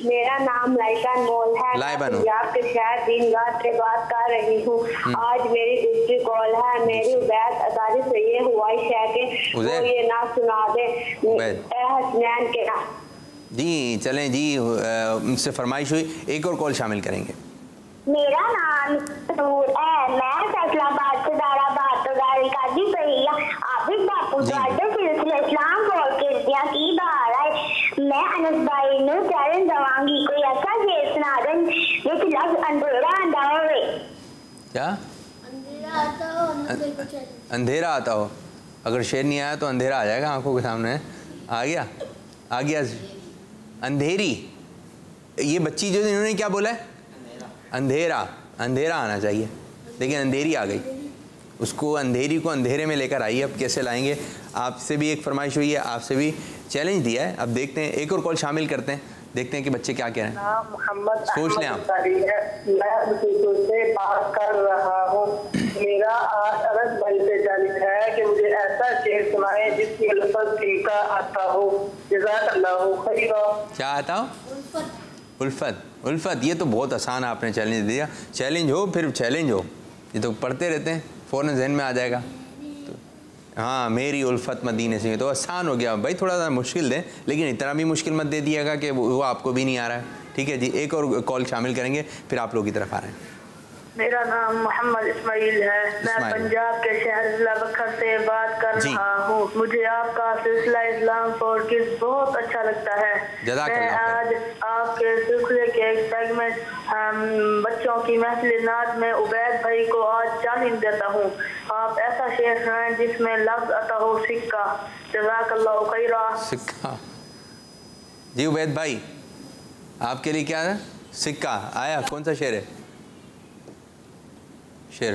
मेरा नाम लाइबा अनमोल है। लाइबा मैं पंजाब के शहर दीनगाह से बात कर रही हूँ। आज मेरी दूसरी कॉल है। मेरी उबैद अदारी से ये हुआ है कि वो ये ना सुना दे हसनैन के ना। जी चलें जी, उनसे फरमाइश हुई, एक और कॉल शामिल करेंगे। मेरा नाम नूर है। मैं फैसलाबाद से दारा बातोदारी काजी पहिया आबिद बापू द्वारा सिलसिला इस्लाम फोरकिस्तियां की बार है। मैं अनस भाई नु चैलेंज दवांगी कोई ऐसा शेर सुना दें जिस लफ्ज अंधेरा अंदावे। क्या अंधेरा आता हो? अगर शेर नहीं आया तो अंधेरा आ जाएगा आंखों के सामने। आ गया अंधेरी। ये बच्ची जो इन्होंने क्या बोला है, अंधेरा। अंधेरा आना चाहिए, लेकिन अंधेरी आ गई। उसको अंधेरी को अंधेरे में लेकर आइए। अब कैसे लाएंगे? आपसे भी एक फरमाइश हुई है, आपसे भी चैलेंज दिया है। अब देखते हैं, एक और कॉल शामिल करते हैं, देखते हैं कि बच्चे क्या कह रहे हैं। सोच लें आप। मैं से बात कर रहा हूँ। मेरा आज अरज भाई से जानिब है कि मुझे ऐसा शेर सुनाए जिसकी लफ्ज़ ठीका आता हो। जज़ाकल्लाहु खैरा। क्या आता हो? उल्फत। उल्फत, ये तो बहुत आसान आपने चैलेंज दिया। चैलेंज हो फिर चैलेंज हो, ये तो पढ़ते रहते हैं, फ़ौरन जहन में आ जाएगा। तो हाँ, मेरी उल्फत मदीने से, तो आसान हो गया भाई। थोड़ा सा मुश्किल दें, लेकिन इतना भी मुश्किल मत दे दिएगा कि वो आपको भी नहीं आ रहा है। ठीक है जी, एक और कॉल शामिल करेंगे, फिर आप लोग की तरफ आ रहे हैं। मेरा नाम मोहम्मद इस्माइल है। मैं पंजाब के शहर जिला बखर से बात कर रहा हूँ। मुझे आपका सिलसिला इस्लाम फॉर किड्स बहुत अच्छा लगता है। मैं आज आपके सिलसिले के एक सेगमेंट बच्चों की महफिल नात में उबैद भाई को आज चैलेंज देता हूँ। आप ऐसा शेर हैं जिसमें लफ्ज आता हो सिक्का। जज़ाकल्लाहु खैरा। सिक्का। जी उबैद भाई, आपके लिए क्या है? सिक्का आया। कौन सा शेर है? शेर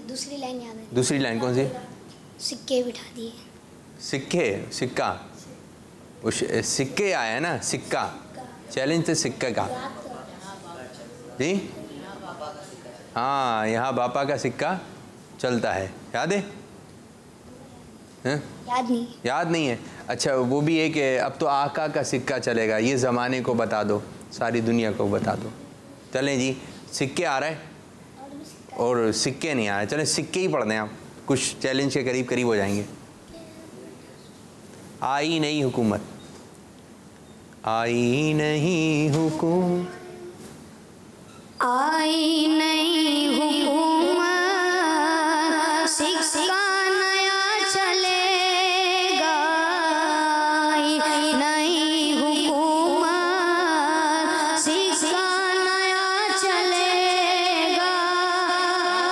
दूसरी लाइन याद है। दूसरी लाइन कौन सी? सिक्के बिठा दिए। सिक्के, सिक्का, उस सिक्के आया ना, सिक्का। चैलेंज थे सिक्के का। जी हाँ, यहाँ बापा का सिक्का चलता है। याद है? याद नहीं। याद नहीं है? अच्छा, वो भी एक अब तो आका का सिक्का चलेगा। ये ज़माने को बता दो, सारी दुनिया को बता दो। चलें जी, सिक्के आ रहा है और सिक्के नहीं आ रहे। चलें सिक्के ही पढ़ दें आप, कुछ चैलेंज के करीब करीब हो जाएंगे। आई नहीं हुकूमत, आई नहीं हुकूमत, आई नहीं हुकूमत, सिक्का नया चलेगा। आई नहीं हुकूमत, सिक्का नया चलेगा।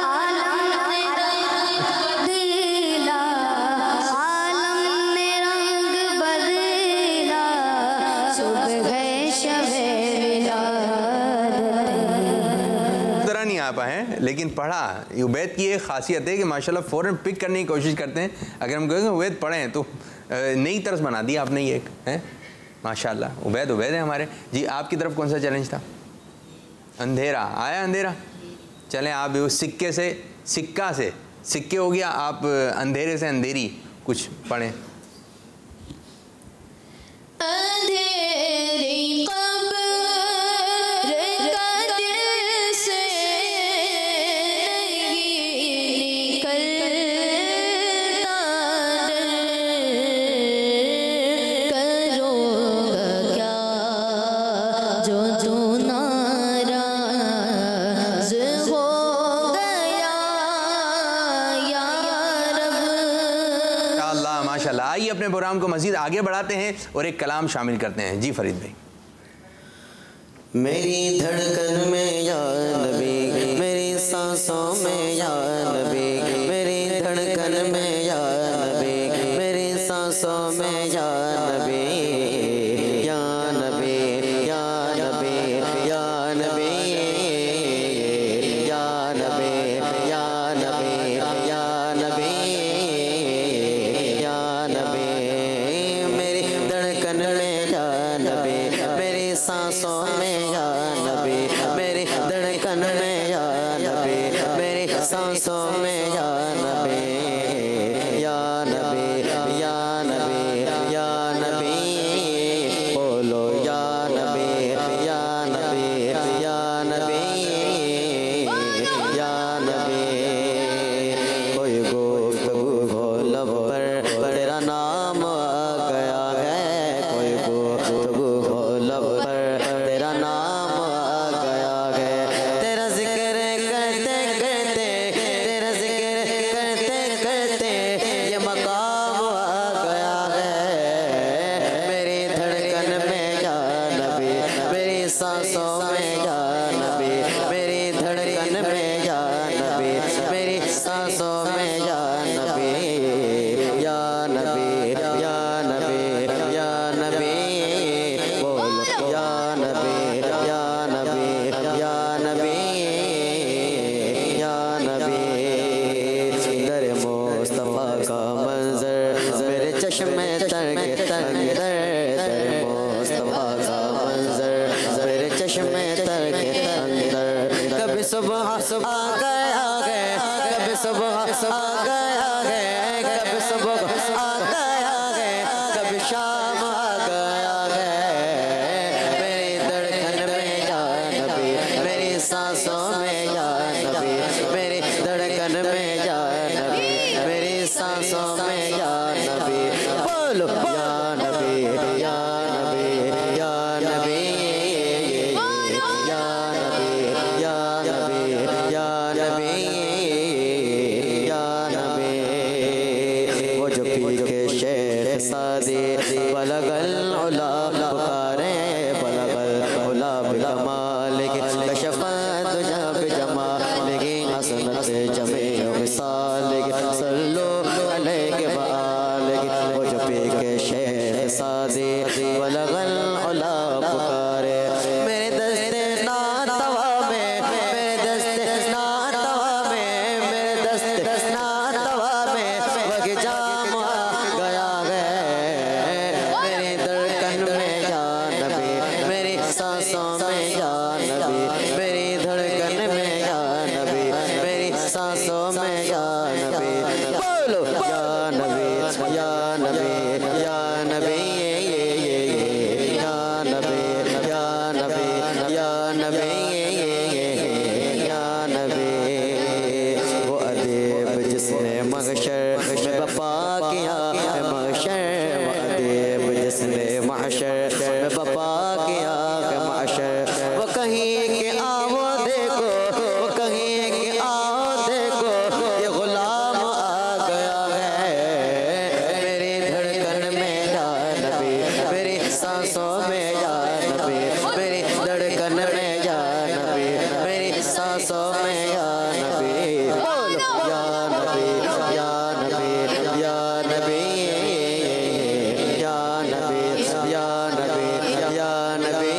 आलम ने बदला, आलम ने रंग बदला, सुबह शबे नहीं आ पाए, लेकिन पढ़ा। उबैद की एक खासियत है कि माशाल्लाह फ़ौरन पिक करने की कोशिश करते हैं। अगर हम कहेंगे उबैद पढ़ें तो नई तरस बना दी आपने ये एक है। माशाल्लाह उबैद है हमारे। जी आपकी तरफ कौन सा चैलेंज था? अंधेरा आया। अंधेरा चलें, आप उस सिक्के से, सिक्का से सिक्के हो गया, आप अंधेरे से अंधेरी कुछ पढ़ें। आइए अपने प्रोग्राम को मजीद आगे बढ़ाते हैं और एक कलाम शामिल करते हैं। जी फरीद भाई। मेरी धड़कन में या नबी, मेरी सांसों में या नबी, मेरी धड़कन में या नबी, मेरी सांसों में या नबी, या नबी, या नबी, या नबी, या नबी, या नबी, या नबी, या नबी, मेरी धड़कन में या नबी, मेरी सांसों में या नबी, मेरी धड़कन में या नबी, मेरी सांसों में या नबी, या नबी, या नबी, या नबी, बोलो या नबी, या नबी, या नबी, या नबी। कोई गुफ्तगू हो लब पर तेरा नाम आ गया है, कोई गुफ्तगू हो लब पर तेरा नाम आ गया है। तेरा जिक्र करते करते, तेरा जिक्र करते करते ये मकाम आ गया है। मेरी धड़कन में या नबी, मेरी सांसों में या नबी, मेरी धड़कन में या नबी, मेरी सांसों में या नबी, या नबी, या नबी, या नबी, बोल या नबी, या नबी, या नबी, या नबी। दर मुस्तफा का मंजर मेरे चश्मे तर के तर दर मुस्तफा का मंजर मेरे चश्मे तर के अंदर। कभी सुबह सुबह आ गए, कभी सुबह आ गए, कभी सुबह आ गए, कभी शाम आ गया है। मेरी धड़कन में या नबी, मेरी सांसों में या नबी, मेरी धड़कन में या नबी, मेरी सांसों में या नबी, बोलो या नबी, या नबी, या नबी, या नबी, या नबी, या लेकिन कशफत जब जमा लेकिन हसनत जमे विसाल लेकिन सल्लो अलैहि व आलिहि वो जबे के शेख सादी वलगल उला पुकारे मेरे दस्ते ना तवा में मेरे दस्ते ना तवा में मेरे दस्ते ना तवा में वग जाम आ गया है मेरी धड़कन में या नबी मेरी सांसों में या नबी मेरी धड़कन में या नबी मेरी सांसों में या नबी बोलो या नबी या नबी या नबी या नबी या नबी या नबी या नबी वो अदीब जिसने महशर में बपा किया महशर वो अदीब जिसने महशर में बपा किया महशर वो कहीं के आओ देखो वो कहीं के आओ देखो ये गुलाम आ गया है मेरी धड़कन में या नबी मेरी सांसों में या नबी मेरी धड़कन में या नबी मेरी सांसों में या नबी बोलो या नबी या नबी या नबी या नबी या नबी या नबी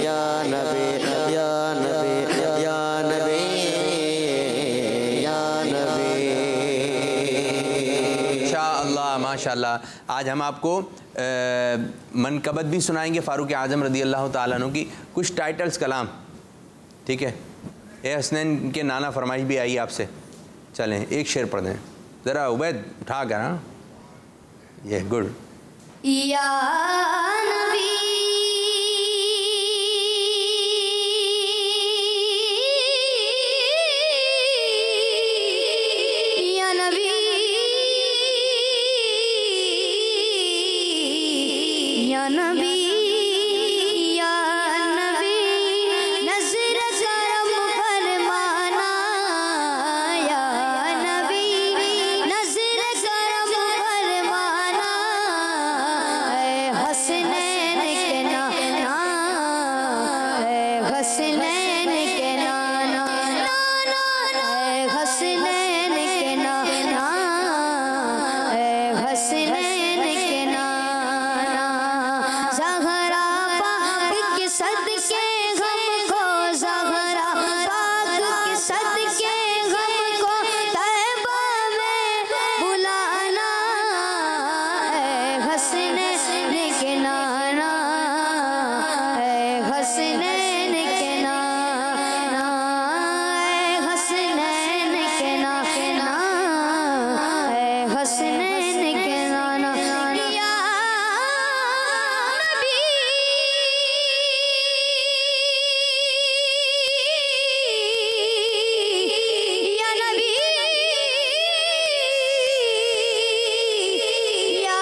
या नबी या नबी या नबी या नबी इंशाअल्लाह माशाअल्लाह। आज हम आपको मनकबत भी सुनाएंगे फ़ारूक आज़म रदी अल्लाह ताला अन्हु की, कुछ टाइटल्स कलाम, ठीक है। ए हसनैन के नाना फरमाइश भी आई आपसे, चलें एक शेर पढ़ दें ज़रा उबैद उठा कर। हाँ ये गुड। या नबी या नबी या नबी या नबी नज़र करम फरमाना या नबी नज़र करम फरमाना हसनैन के नाना हसनैन के नाना हसनैन के नाना हसनैन के नाना ज़हरा पाक के सदके हमको ज़हरा पाक के सदके हमको तैबा में बुलाना हसनैन के नाना हसनैन के नाना हसनैन के नाना हसनैन के नाना या नबी या नबी या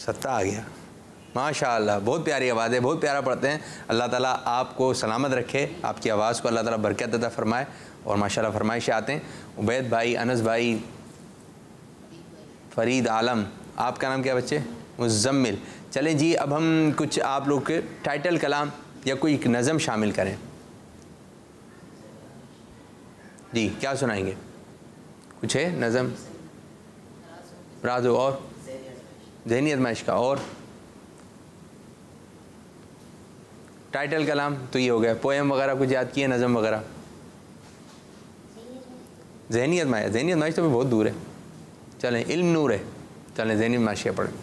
सत्ता आ गया माशाअल्लाह। बहुत प्यारी आवाज़ है, बहुत प्यारा पढ़ते हैं। अल्लाह ताला आपको सलामत रखे, आपकी आवाज़ को अल्लाह ताला बरकत अता फरमाए। और माशाअल्लाह फरमाइशें आते हैं। उबैद भाई, अनस भाई, फ़रीद आलम, आपका नाम क्या बच्चे? मुज़म्मिल। चलें जी, अब हम कुछ आप लोग के टाइटल कलाम या कोई एक नज़म शामिल करें जी। क्या सुनाएंगे? कुछ है नज़म, राज़ो और ज़हनी आज़माइश का, और टाइटल कलाम तो ये हो गया। पोएम वगैरह कुछ याद किए, नज़म वगैरह? ज़हनी आज़माइश, ज़हनी आज़माइश तो भी बहुत दूर है। चलें इल्म नूर है, चलें ज़हनी आज़माइश पढ़ें,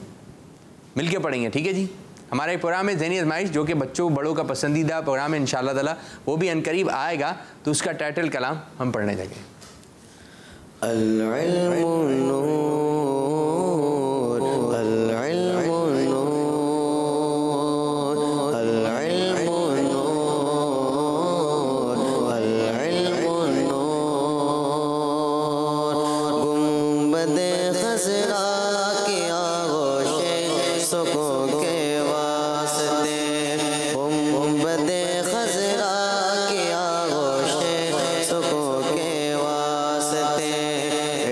मिल के पढ़ेंगे, ठीक है जी। हमारा एक प्रोग्राम है ज़हनी आज़माइश जो कि बच्चों बड़ों का पसंदीदा प्रोग्राम है इंशाअल्लाह ताला, वो भी अनकरीब आएगा। तो उसका टाइटल कलाम हम पढ़ने लगे।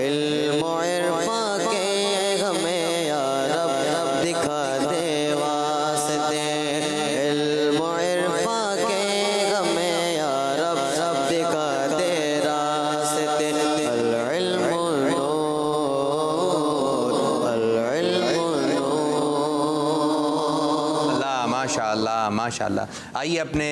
इल्म और इरफान माशाअल्लाह माशाअल्लाह। आइए अपने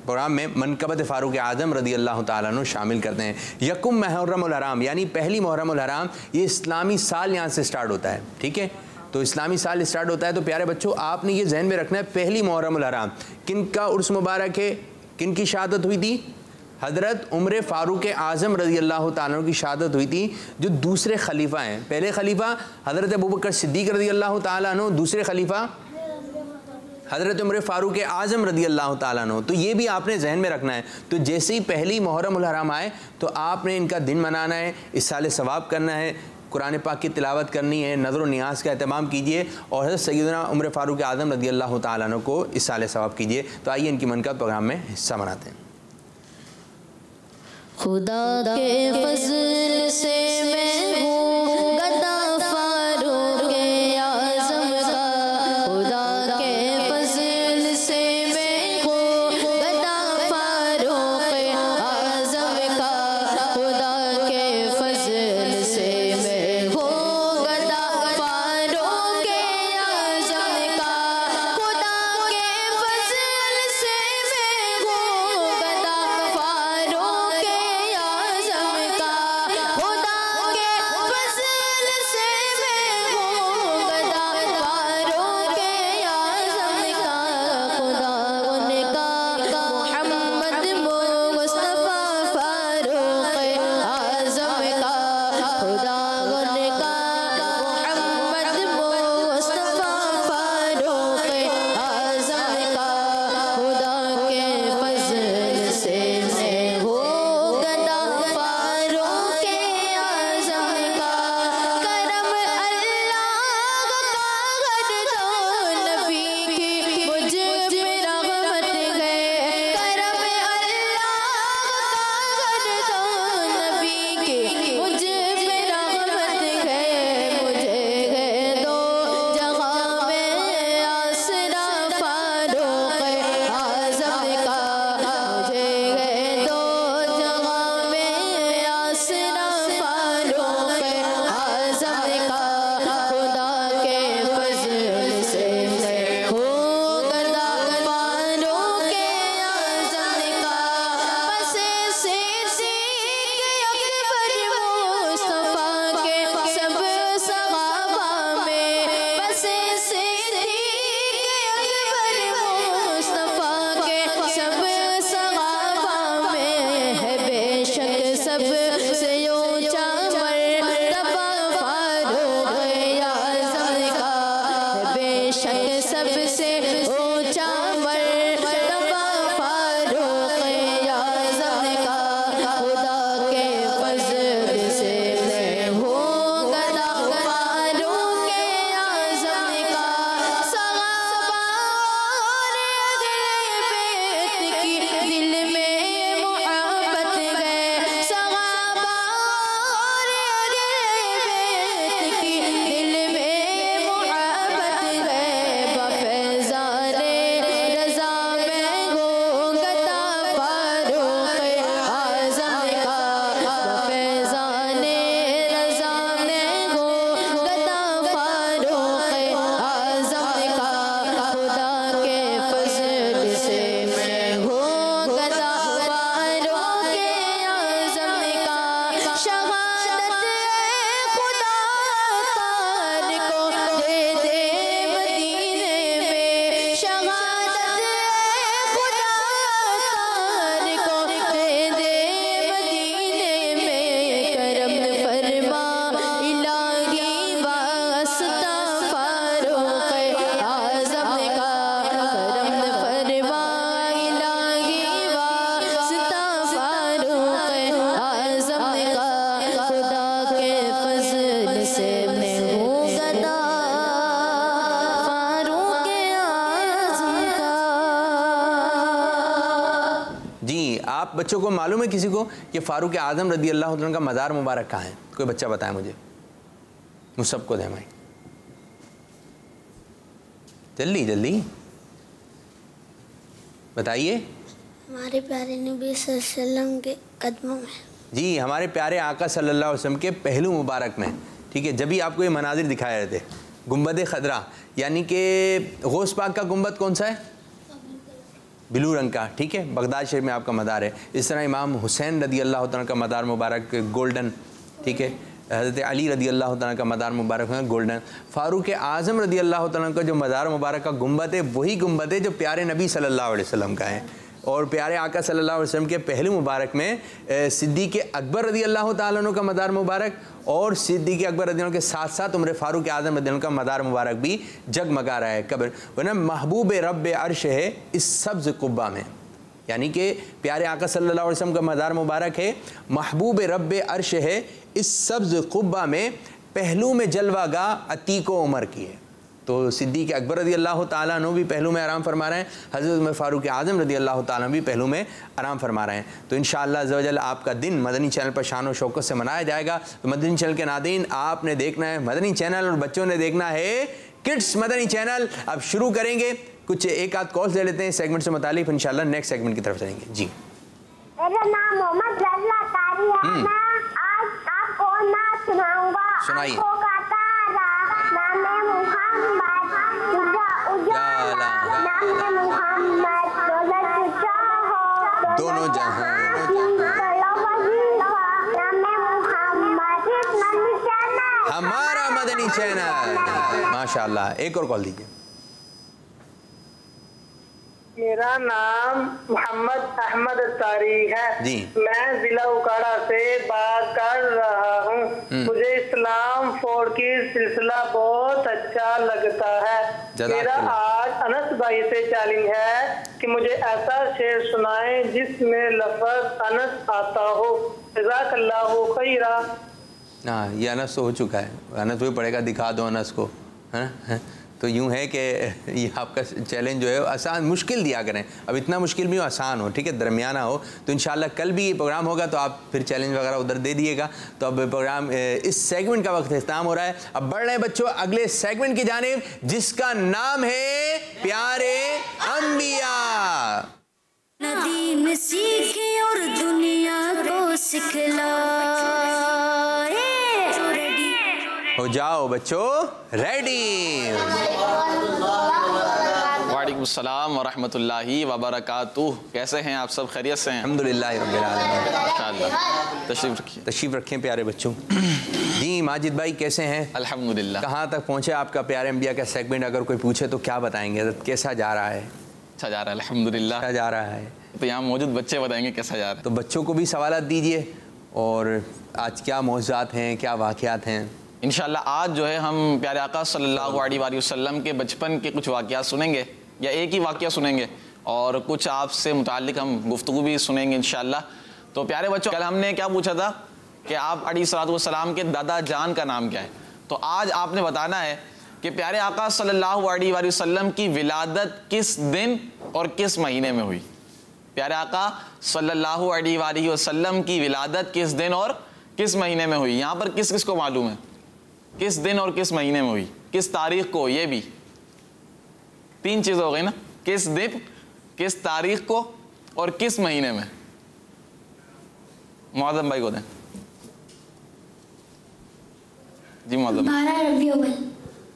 प्रोग्राम में मनक़बत फ़ारूक आज़म रज़ी अल्लाह ताला अन्हु शामिल करते हैं। यकुम मुहर्रमुल हराम यानी पहली मुहर्रमुल हराम, ये इस्लामी साल यहाँ से स्टार्ट होता है। ठीक है, तो इस्लामी साल स्टार्ट होता है। तो प्यारे बच्चों, आपने ये जहन में रखना है, पहली मुहर्रमुल हराम किन का उर्स मुबारक है, किन की शहादत हुई थी? हज़रत उमर फ़ारूक आज़म रज़ी अल्लाह ताला अन्हु की शहादत हुई थी, जो दूसरे खलीफा हैं। पहले खलीफा हज़रत अबू बकर सिद्दीक़ रज़ी अल्लाह ताला अन्हु, दूसरे खलीफा हज़रत उमर फ़ारूक आज़म रज़ी अल्लाह ताला अन्हु। तो ये भी आपने जहन में रखना है। तो जैसे ही पहली मुहर्रमुल हराम आए तो आपने इनका दिन मनाना है, इसाले सवाब करना है, कुरान पाक की तिलावत करनी है, नज़र व नियाज़ का एहतमाम कीजिए और हज़रत सैयदना उमर फ़ारूक आज़म रज़ी अल्लाह ताला अन्हु को इसाले सवाब कीजिए। तो आइए इनकी मनक़बत प्रोग्राम में हिस्सा मनाते हैं। खुदा के फज़ल से मैं हूँ गदा फ़ारूक आज़म का, खुदा के फज़ल से मैं हूँ गदा फ़ारूक आज़म का, खुदा के फज़ल से मैं हूँ गदा फ़ारूक आज़म का, खुदा के फज़ल से मैं हूँ गदा फ़ारूक आज़म का, खुदा के फज़ल से मैं हूँ गदा फ़ारूक आज़म का, खुदा उनका मोहम्मद मुस्तफ़ा फ़ारूक आज़म का, खुदा उनका मोहम्मद मुस्तफ़ा फ़ारूक आज़म का, खुदा के फज़ल से मैं हूँ गदा फ़ारूक आज़म का। करम अल्लाह का गर्दो नबी की मुझ पे रहमत है, करम अल्लाह का गर्दो नबी की मुझ पे रहमत है, मुझे है दो जहाँ में आसरा फ़ारूक आज़म का, मुझे है दो जहाँ में आसरा फ़ारूक आज़म का, खुदा के फज़ल से मैं हूँ गदा फ़ारूक आज़म का। बसे सिद्दीक़ अकबर मुस्तफ़ा के सब सहाबा में, बसे सिद्दीक़ अकबर मुस्तफ़ा के सब सहाबा में, है बेशक सब से ऊंचा मर्तबा फ़ारूक आज़म का, है बेशक सब से ऊंचा मर्तबा फ़ारूक आज़म का, खुदा के फज़ल से मैं हूँ गदा फ़ारूक आज़म का। सहाबा और अहले बैत की दिल में मोहब्बत है, सहाबा और अहले बैत की दिल में मोहब्बत है, बफ़ैज़ाने रज़ा में हूँ गदा फ़ारूक आज़म का, बफ़ैज़ाने रज़ा में हूँ गदा फ़ारूक आज़म का, खुदा के फज़ल से मैं हूँ गदा फ़ारूक आज़म का। शहादत खुदा तार को दे दे मदीने में, शहादत खुदा तार को दे दे मदीने में, करम फरमा इलाही वास्ता फ़ारूक आज़म का, करम फरमा इलाही वास्ता फ़ारूक आज़म का, खुदा के फज़ल से मैं हूँ गदा फ़ारूक आज़म का। जी, आप बच्चों को मालूम है किसी को कि फ़ारूक आज़म रज़ी अल्लाह ताला का मज़ार मुबारक कहाँ है? कोई बच्चा बताए मुझे, मुझ सबको दे माइक, जल्दी जल्दी बताइए। हमारे प्यारे नबी सल्लल्लाहु अलैहि वसल्लम के कदमों में। जी, हमारे प्यारे आका सल्लल्लाहु अलैहि वसल्लम के पहलू मुबारक में। ठीक है, जब भी आपको ये मनाजिर दिखाए जाते, गुंबद खदरा, यानी कि गौस पाक का गुंबद कौन सा है? ब्लू रंग का, ठीक है, बगदाद शरीफ में आपका मदार है। इस तरह इमाम हुसैन रदी अल्लाह तआला का मदार मुबारक गोल्डन, ठीक है। हज़रत अली रदी अल्लाह तआला का मदार मुबारक है गोल्डन। फ़ारूक आज़म रदी अल्लाह तआला का जो मदार मुबारक का गुंबद है वही गुंबद है जो प्यारे नबी सल्लल्लाहु अलैहि वसल्लम का है। और प्यारे आका सल्लल्लाहु अलैहि वसल्लम के पहले मुबारक में सिद्दीक़ अकबर रदी अल्लाह तआला अन्हु का मदार मुबारक और सिद्दीक़ अकबर रदी अल्लाह के साथ साथ उम्र फ़ारूक आज़म रदी अल्लाह का मदार मुबारक भी जगमगा रहा है कब्र। वरना महबूब रब अर्श है इस सब्ज़ कुब्बा में, यानी कि प्यारे आका सल्लल्लाहु अलैहि वसल्लम का मदार मुबारक है, महबूब रब अर्श है इस सब्ज़ कुब्बा में, पहलू में जलवागा अतीक उमर की है। तो सिद्दीक़ अकबर रदी अल्लाह तआला अन्हु भी पहलू में आराम फरमा रहे हैं, हज़रत उमर फ़ारूक आज़म रदी अल्लाह तआला भी पहलू में आराम फरमा रहे हैं। तो इंशाअल्लाह अज़्ज़ व जल आपका दिन मदनी चैनल पर शान और शौकत से मनाया जाएगा। तो मदनी चैनल के नाज़रीन, आपने देखना है मदनी चैनल और बच्चों ने देखना है किड्स मदनी चैनल। अब शुरू करेंगे, कुछ एक आध कॉल्स ले लेते हैं सेगमेंट से मुतालिक, फिर इंशाअल्लाह नेक्स्ट सेगमेंट की तरफ चलेंगे। जी, मेरा नाम मोहम्मद रज़ा कारी है। मैं आज आपको नात सुनाऊंगा। सुनाइए। दोनों जहां हमारा मदनी चैनल, माशाअल्लाह। एक और कॉल दीजिए। मेरा नाम मोहम्मद अहमद तारी है जी। मैं जिला उकाड़ा से बात कर रहा हूँ। मुझे इस्लाम 4 की सिलसिला बहुत अच्छा लगता है। मेरा आज अनस भाई से चैलेंज है कि मुझे ऐसा शेर सुनाए जिसमें लफ्ज़ अनस आता हो। जज़ाकल्लाहु खैरा। हाँ, ये अनस तो हो चुका है, अनस भी पड़ेगा, दिखा दो अनस को, है ना। तो यूँ है कि ये आपका चैलेंज जो है आसान मुश्किल दिया करें, अब इतना मुश्किल भी हो, आसान हो, ठीक है, दरमियाना हो। तो इंशाल्लाह कल भी ये प्रोग्राम होगा तो आप फिर चैलेंज वगैरह उधर दे दिएगा। तो अब प्रोग्राम इस सेगमेंट का वक्त इख्तिताम हो रहा है। अब बढ़ रहे हैं बच्चों अगले सेगमेंट की जानिब, जिसका नाम है प्यारे अंबिया। नदी में सीखे और दुनिया को सिखलाए। हो जाओ बच्चों रेडी। वालेकुम सलाम व रहमतुल्लाहि व बरकातुहू। कैसे हैं आप सब? खैरियत से हैं? अल्हम्दुलिल्लाह रब्बिल आलमीन। इंशाअल्लाह तशरीफ रखिए प्यारे बच्चों। जी माजिद भाई कैसे हैं? अल्हम्दुलिल्लाह। कहाँ तक पहुँचे आपका प्यारे अंबिया का सेगमेंट? अगर कोई पूछे तो क्या बताएंगे, कैसा जा रहा है? अच्छा जा रहा है अल्हम्दुलिल्लाह। अच्छा जा रहा है, तो यहाँ मौजूद बच्चे बताएंगे कैसा जा रहा है। तो बच्चों को भी सवालात दीजिए और आज क्या मौज़ूआत हैं, क्या वाक़यात हैं। इंशाअल्लाह आज जो है हम प्यारे आका सल्लल्लाहु अलैहि वसल्लम के बचपन के कुछ वाक़यात सुनेंगे, या एक ही वाक़या सुनेंगे और कुछ आपसे मुताल्लिक़ हम गुफ्तगू भी सुनेंगे इंशाअल्लाह। तो प्यारे बच्चों, कल हमने क्या पूछा था कि आप अलैहिस्सलाम के दादा जान का नाम क्या है। तो आज आपने बताना है कि प्यारे आका सल्लल्लाहु अलैहि वसल्लम की विलादत किस दिन और किस महीने में हुई। प्यारे आका सल्लल्लाहु अलैहि वसल्लम की विलादत किस दिन और किस महीने में हुई। यहाँ पर किस किस को मालूम है किस दिन और किस महीने में हुई, किस तारीख को? ये भी 3 चीज़ हो गई ना, किस दिन, किस तारीख को और किस महीने में। मुअज़्ज़म भाई को दें जी। मुअज़्ज़म, 12 रबीउल अव्वल।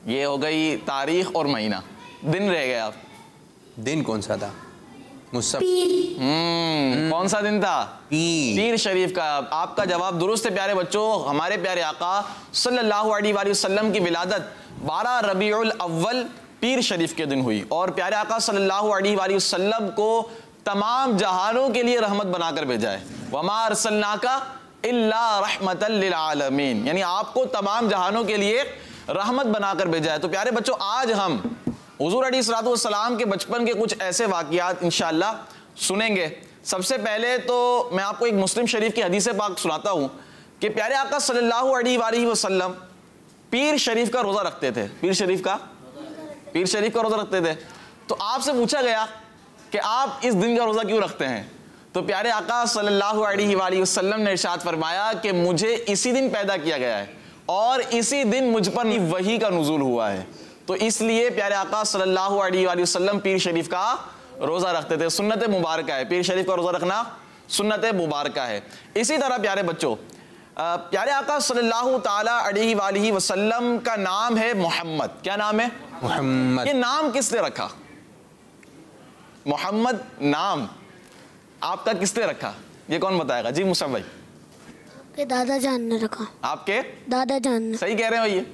ये हो गई तारीख और महीना, दिन रह गया। आप दिन कौन सा था? कौन सा दिन था? पीर शरीफ का। आपका जवाब दुरुस्त है प्यारे बच्चों। हमारे प्यारे आका सल्लल्लाहु अलैहि वसल्लम की विलादत 12 रबीउल अव्वल पीर शरीफ के दिन हुई। और प्यारे आका सल्लल्लाहु अलैहि वसल्लम को तमाम जहानों के लिए रहमत बनाकर भेजा है। वमा अरसलनाका इल्ला रहमतल लिल आलमीन, यानी आपको तमाम जहानों के लिए रहमत बनाकर भेजा है। तो प्यारे बच्चों, आज हम हुज़ूर अलैहिस्सलाम के बचपन के कुछ ऐसे वाक़यात इंशाअल्लाह सुनेंगे। सबसे पहले तो मैं आपको एक मुस्लिम शरीफ की हदीस पाक सुनाता हूँ कि प्यारे आका सल्लल्लाहु अलैहि वसल्लम पीर शरीफ का रोज़ा रखते थे। पीर शरीफ का रोज़ा रखते थे। तो आपसे पूछा गया कि आप इस दिन का रोज़ा क्यों रखते हैं। तो प्यारे आका सल्लल्लाहु अलैहि वसल्लम ने इरशाद फरमाया कि मुझे इसी दिन पैदा किया गया है और इसी दिन मुझ पर वही का नुज़ूल हुआ है। तो इसलिए प्यारे आका सल्लल्लाहु अलैहि वसल्लम पीर शरीफ का रोज़ा रखते थे। सुन्नत मुबारक है, पीर शरीफ का रोज़ा रखना सुन्नत मुबारक है। इसी तरह प्यारे बच्चों, प्यारे आका सल्लल्लाहु ताला अलैहि वसल्लम का नाम है मोहम्मद। क्या नाम है? मोहम्मद। ये नाम किसने रखा? मोहम्मद नाम आपका किसने रखा? ये कौन बताएगा? जी मुसअब भाई। आपके दादा जान ने रखा। आपके दादा जान ने। सही कह रहे हैं भाई।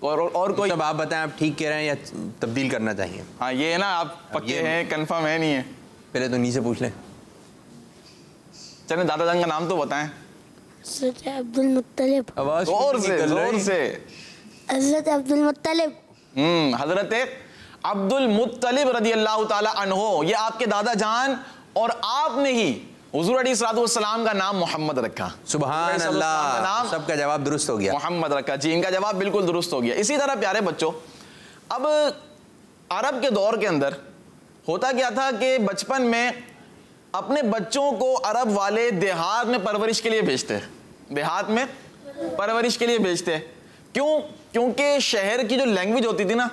और कोई? सब आप बताएं, आप ठीक कह रहे हैं या तब्दील करना चाहिए? हाँ ये है ना, आप पक्के हैं, कंफर्म है नहीं है? पहले तो नीचे पूछ लें। चलें दादा जान का नाम तो बताएं। हज़रत अब्दुल मुत्तलिब। आवाज जोर से। हज़रत अब्दुल मुत्तलिब। हज़रत अब्दुल मुत्तलिब रदियल्लाहु ताला अन्हो, ये आपके दादा जान, और आपने ही हुजूर अलैहिस्सलातु वस्सलाम का नाम मोहम्मद रखा। सुभान अल्लाह, नाम सबका जवाब दुरुस्त हो गया। मोहम्मद रखा जी, इनका जवाब बिल्कुल दुरुस्त हो गया। इसी तरह प्यारे बच्चों, अब अरब के दौर के अंदर होता क्या था कि बचपन में अपने बच्चों को अरब वाले देहात में परवरिश के लिए भेजते, देहात में परवरिश के लिए भेजते। क्यों? क्योंकि शहर की जो लैंग्वेज होती थी ना,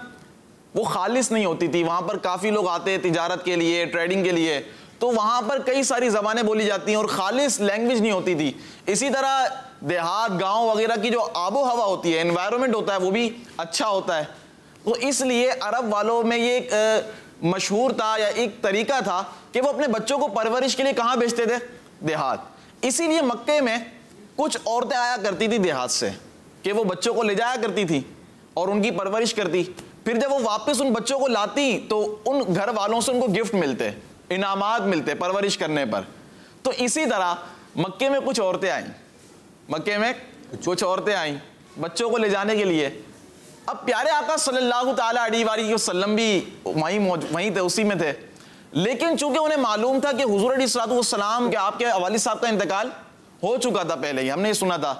वो खालिस नहीं होती थी। वहाँ पर काफ़ी लोग आते तिजारत के लिए, ट्रेडिंग के लिए, तो वहाँ पर कई सारी ज़बानें बोली जाती हैं और खालिस लैंग्वेज नहीं होती थी। इसी तरह देहात, गांव वगैरह की जो आबो हवा होती है, एनवायरनमेंट होता है, वो भी अच्छा होता है। तो इसलिए अरब वालों में ये एक मशहूर था या एक तरीका था कि वो अपने बच्चों को परवरिश के लिए कहाँ भेजते थे? देहात। इसीलिए मक्के में कुछ औरतें आया करती थी देहात से, कि वो बच्चों को ले जाया करती थी और उनकी परवरिश करती। फिर जब वो वापस उन बच्चों को लाती तो उन घर वालों से उनको गिफ्ट मिलते, इनामात मिलते परवरिश करने पर। तो इसी तरह मक्के में कुछ औरतें आईं, मक्के में कुछ औरतें आईं बच्चों को ले जाने के लिए। अब प्यारे आका सल्लल्लाहु ताला अलैहि वसल्लम भी वहीं थे, उसी में थे। लेकिन चूंकि उन्हें मालूम था कि हुजूर अलैहिस्सलातु वस्सलाम के आपके वालिद साहब का इंतकाल हो चुका था, पहले ही हमने ये सुना था,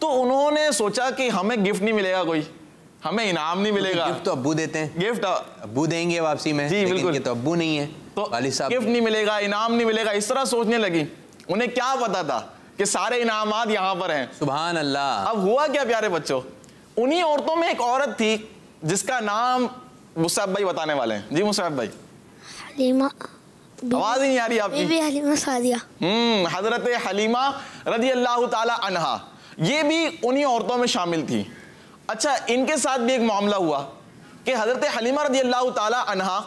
तो उन्होंने सोचा कि हमें गिफ्ट नहीं मिलेगा, कोई हमें इनाम नहीं मिलेगा। गिफ्ट तो अब्बू देते हैं, गिफ्ट अब्बू देंगे वापसी में। जी बिल्कुल, ये तो अब्बू नहीं है, तो गिफ्ट नहीं मिलेगा, इनाम नहीं मिलेगा, इस तरह सोचने लगी। उन्हें क्या पता था कि सारे इनामात यहाँ पर हैं। सुभान अल्लाह। अब हुआ क्या प्यारे बच्चों, उन्हीं औरतों में एक औरत थी जिसका नाम मुसअब भाई बताने वाले हैं। जी मुसअब भाई। हलीमा। आवाज ही नहीं आ रही आपकी। बीबी हलीमा सादिया। हजरत हलीमा रदियल्लाहु ताला अन्हा, ये भी उन्हीं औरतों में शामिल थी। अच्छा, इनके साथ भी एक मामला हुआ कि हजरत हलीमा रदियल्लाहु ताला अन्हा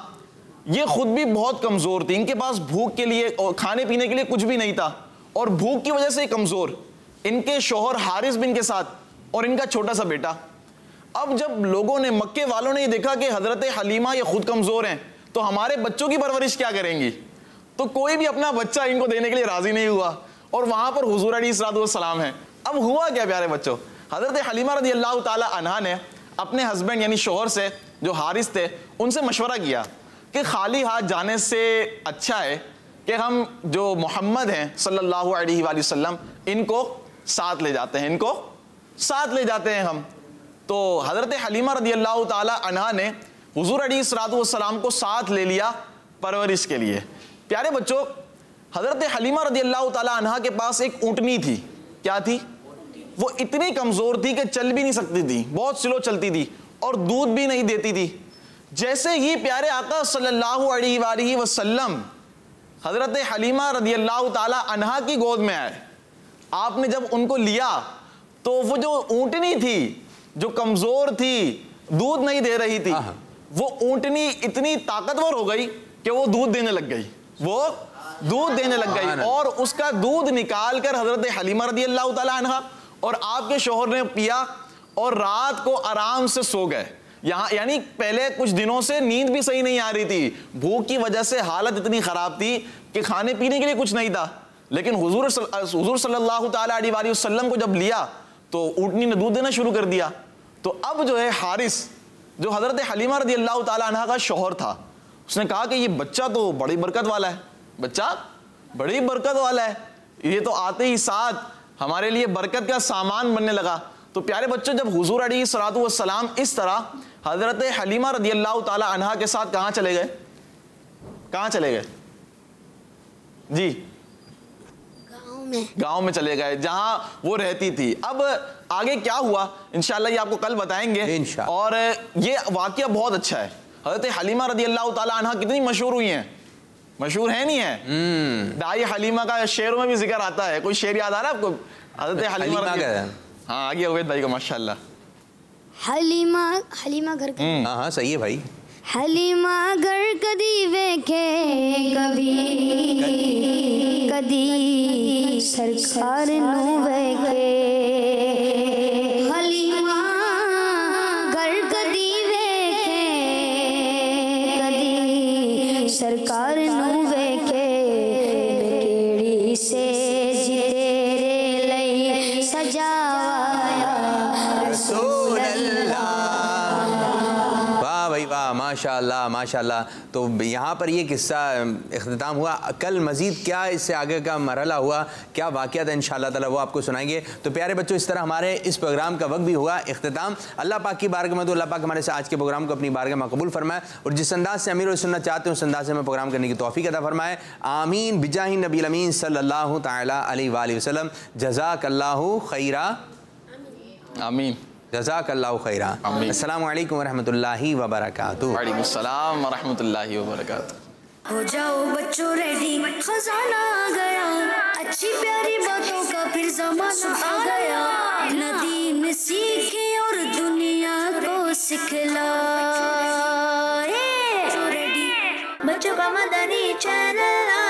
ये खुद भी बहुत कमजोर थी। इनके पास भूख के लिए और खाने पीने के लिए कुछ भी नहीं था, और भूख की वजह से कमजोर। इनके शौहर हारिस बिन के साथ और इनका छोटा सा बेटा। अब जब लोगों ने, मक्के वालों ने देखा कि हजरत हलीमा ये खुद कमजोर हैं, तो हमारे बच्चों की परवरिश क्या करेंगी, तो कोई भी अपना बच्चा इनको देने के लिए राजी नहीं हुआ। और वहां पर हुजूर अलैहिस्सलातु वस्सलाम है। अब हुआ क्या प्यारे बच्चों, हजरत हलीमा रदियल्लाहु ताला अन्हा ने अपने हस्बैंड यानी शौहर से, जो हारिस थे, उनसे मशवरा किया कि खाली हाथ जाने से अच्छा है कि हम जो मोहम्मद हैं सल्लल्लाहु अलैहि वसल्लम, इनको साथ ले जाते हैं, इनको साथ ले जाते हैं हम। तो हजरत हलीमा रदियल्लाहु ताला अन्हा ने हुजूर अलैहिस्सलातु वस्सलाम को साथ ले लिया परवरिश के लिए। प्यारे बच्चों, हजरत हलीमा रदियल्लाहु ताला अन्हा के पास एक ऊँटनी थी। क्या थी? वो इतनी कमजोर थी कि चल भी नहीं सकती थी, बहुत स्लो चलती थी और दूध भी नहीं देती थी। जैसे ही प्यारे आका सल्लल्लाहु अलैहि वसल्लम हजरत हलीमा रदियल्लाहु ताला अन्हा की गोद में आए, आपने जब उनको लिया तो वो जो ऊँटनी थी, जो कमजोर थी, दूध नहीं दे रही थी, वो ऊँटनी इतनी ताकतवर हो गई कि वो दूध देने लग गई, वो दूध देने लग गई। और उसका दूध निकाल कर हजरत हलीमा रदियल्लाहु ताला अन्हा और आपके शौहर ने पिया और रात को आराम से सो गए। यहाँ यानी पहले कुछ दिनों से नींद भी सही नहीं आ रही थी, भूख की वजह से हालत इतनी खराब थी कि खाने पीने के लिए कुछ नहीं था। लेकिन हुजूर सल्लल्लाहु ताला अलैहि वसल्लम को जब लिया तो ऊँटनी ने दूध देना शुरू कर दिया। तो अब जो है हारिस, जो हजरत हलीमा रदियल्लाहु ताला अन्हा का शौहर था, उसने कहा कि ये बच्चा तो बड़ी बरकत वाला है, बच्चा बड़ी बरकत वाला है, ये तो आते ही साथ हमारे लिए बरकत का सामान बनने लगा। तो प्यारे बच्चों, जब हुजूर अलैहिस्सलातु वस्सलाम इस तरह हजरत हलीमा रदियल्लाहु ताला अन्हा के साथ कहाँ चले गए, कहाँ चले गए जी? गांव में चले गए जहां वो रहती थी। अब आगे क्या हुआ इंशाल्लाह ये आपको कल बताएंगे। और ये वाकया बहुत अच्छा है। हजरत हलीमा रदियल्लाहु ताला अन्हा कितनी मशहूर हुई हैं, मशहूर है नहीं है? दाई हलीमा का शेरों में भी जिक्र आता है। कोई शेर याद आ रहा है आपको? हज़रत हलीमा हाँ आ गया उवैद भाई को माशाल्लाह। हलीमा घर हाँ सही है भाई। हलीमा घर कदी वेखे कदी सरकार नू वेखे हलीमा घर कदी वेखे कदी सरकार नू वेखे केड़ी से तेरे लई सजाया रसूल अल्लाह। वाह माशाल्लाह माशाल्लाह। तो यहाँ पर ये किस्सा इख्तिताम हुआ। कल मज़ीद क्या इससे आगे का मरहला हुआ, क्या वाक़या था, इंशाअल्लाह ताला वो आपको सुनाएंगे। तो प्यारे बच्चों इस तरह हमारे इस प्रोग्राम का वक्त भी हुआ इख्तिताम। अल्लाह पाक की बारगाह में तो अल्लाह पाक हमारे से आज के प्रोग्राम को अपनी बारगाह में कबूल फरमाए और जिस अंदाज से अमीर सुनना चाहते हैं उस अंदाज से हमें प्रोग्राम करने की तौफीक अता फरमाए। आमीन बिजाही नबी अमीन सल्लल्लाहु तआला अलैहि वसल्लम। जज़ाकल्लाहु खैरा। आमीन। जज़ाकल्लाहु खैरा। अस्सलामु अलैकुम वरहमतुल्लाहि वबरकातुहू। वालेकुम अस्सलाम वरहमतुल्लाहि वबरकातुहू। हो जाओ बच्चों रेडी, खजाना आ गया, अच्छी प्यारी बातों का फिर जमाना आ गया। नदीम सीखे और दुनिया को सिखलाए। बच्चों का मदनी चैनल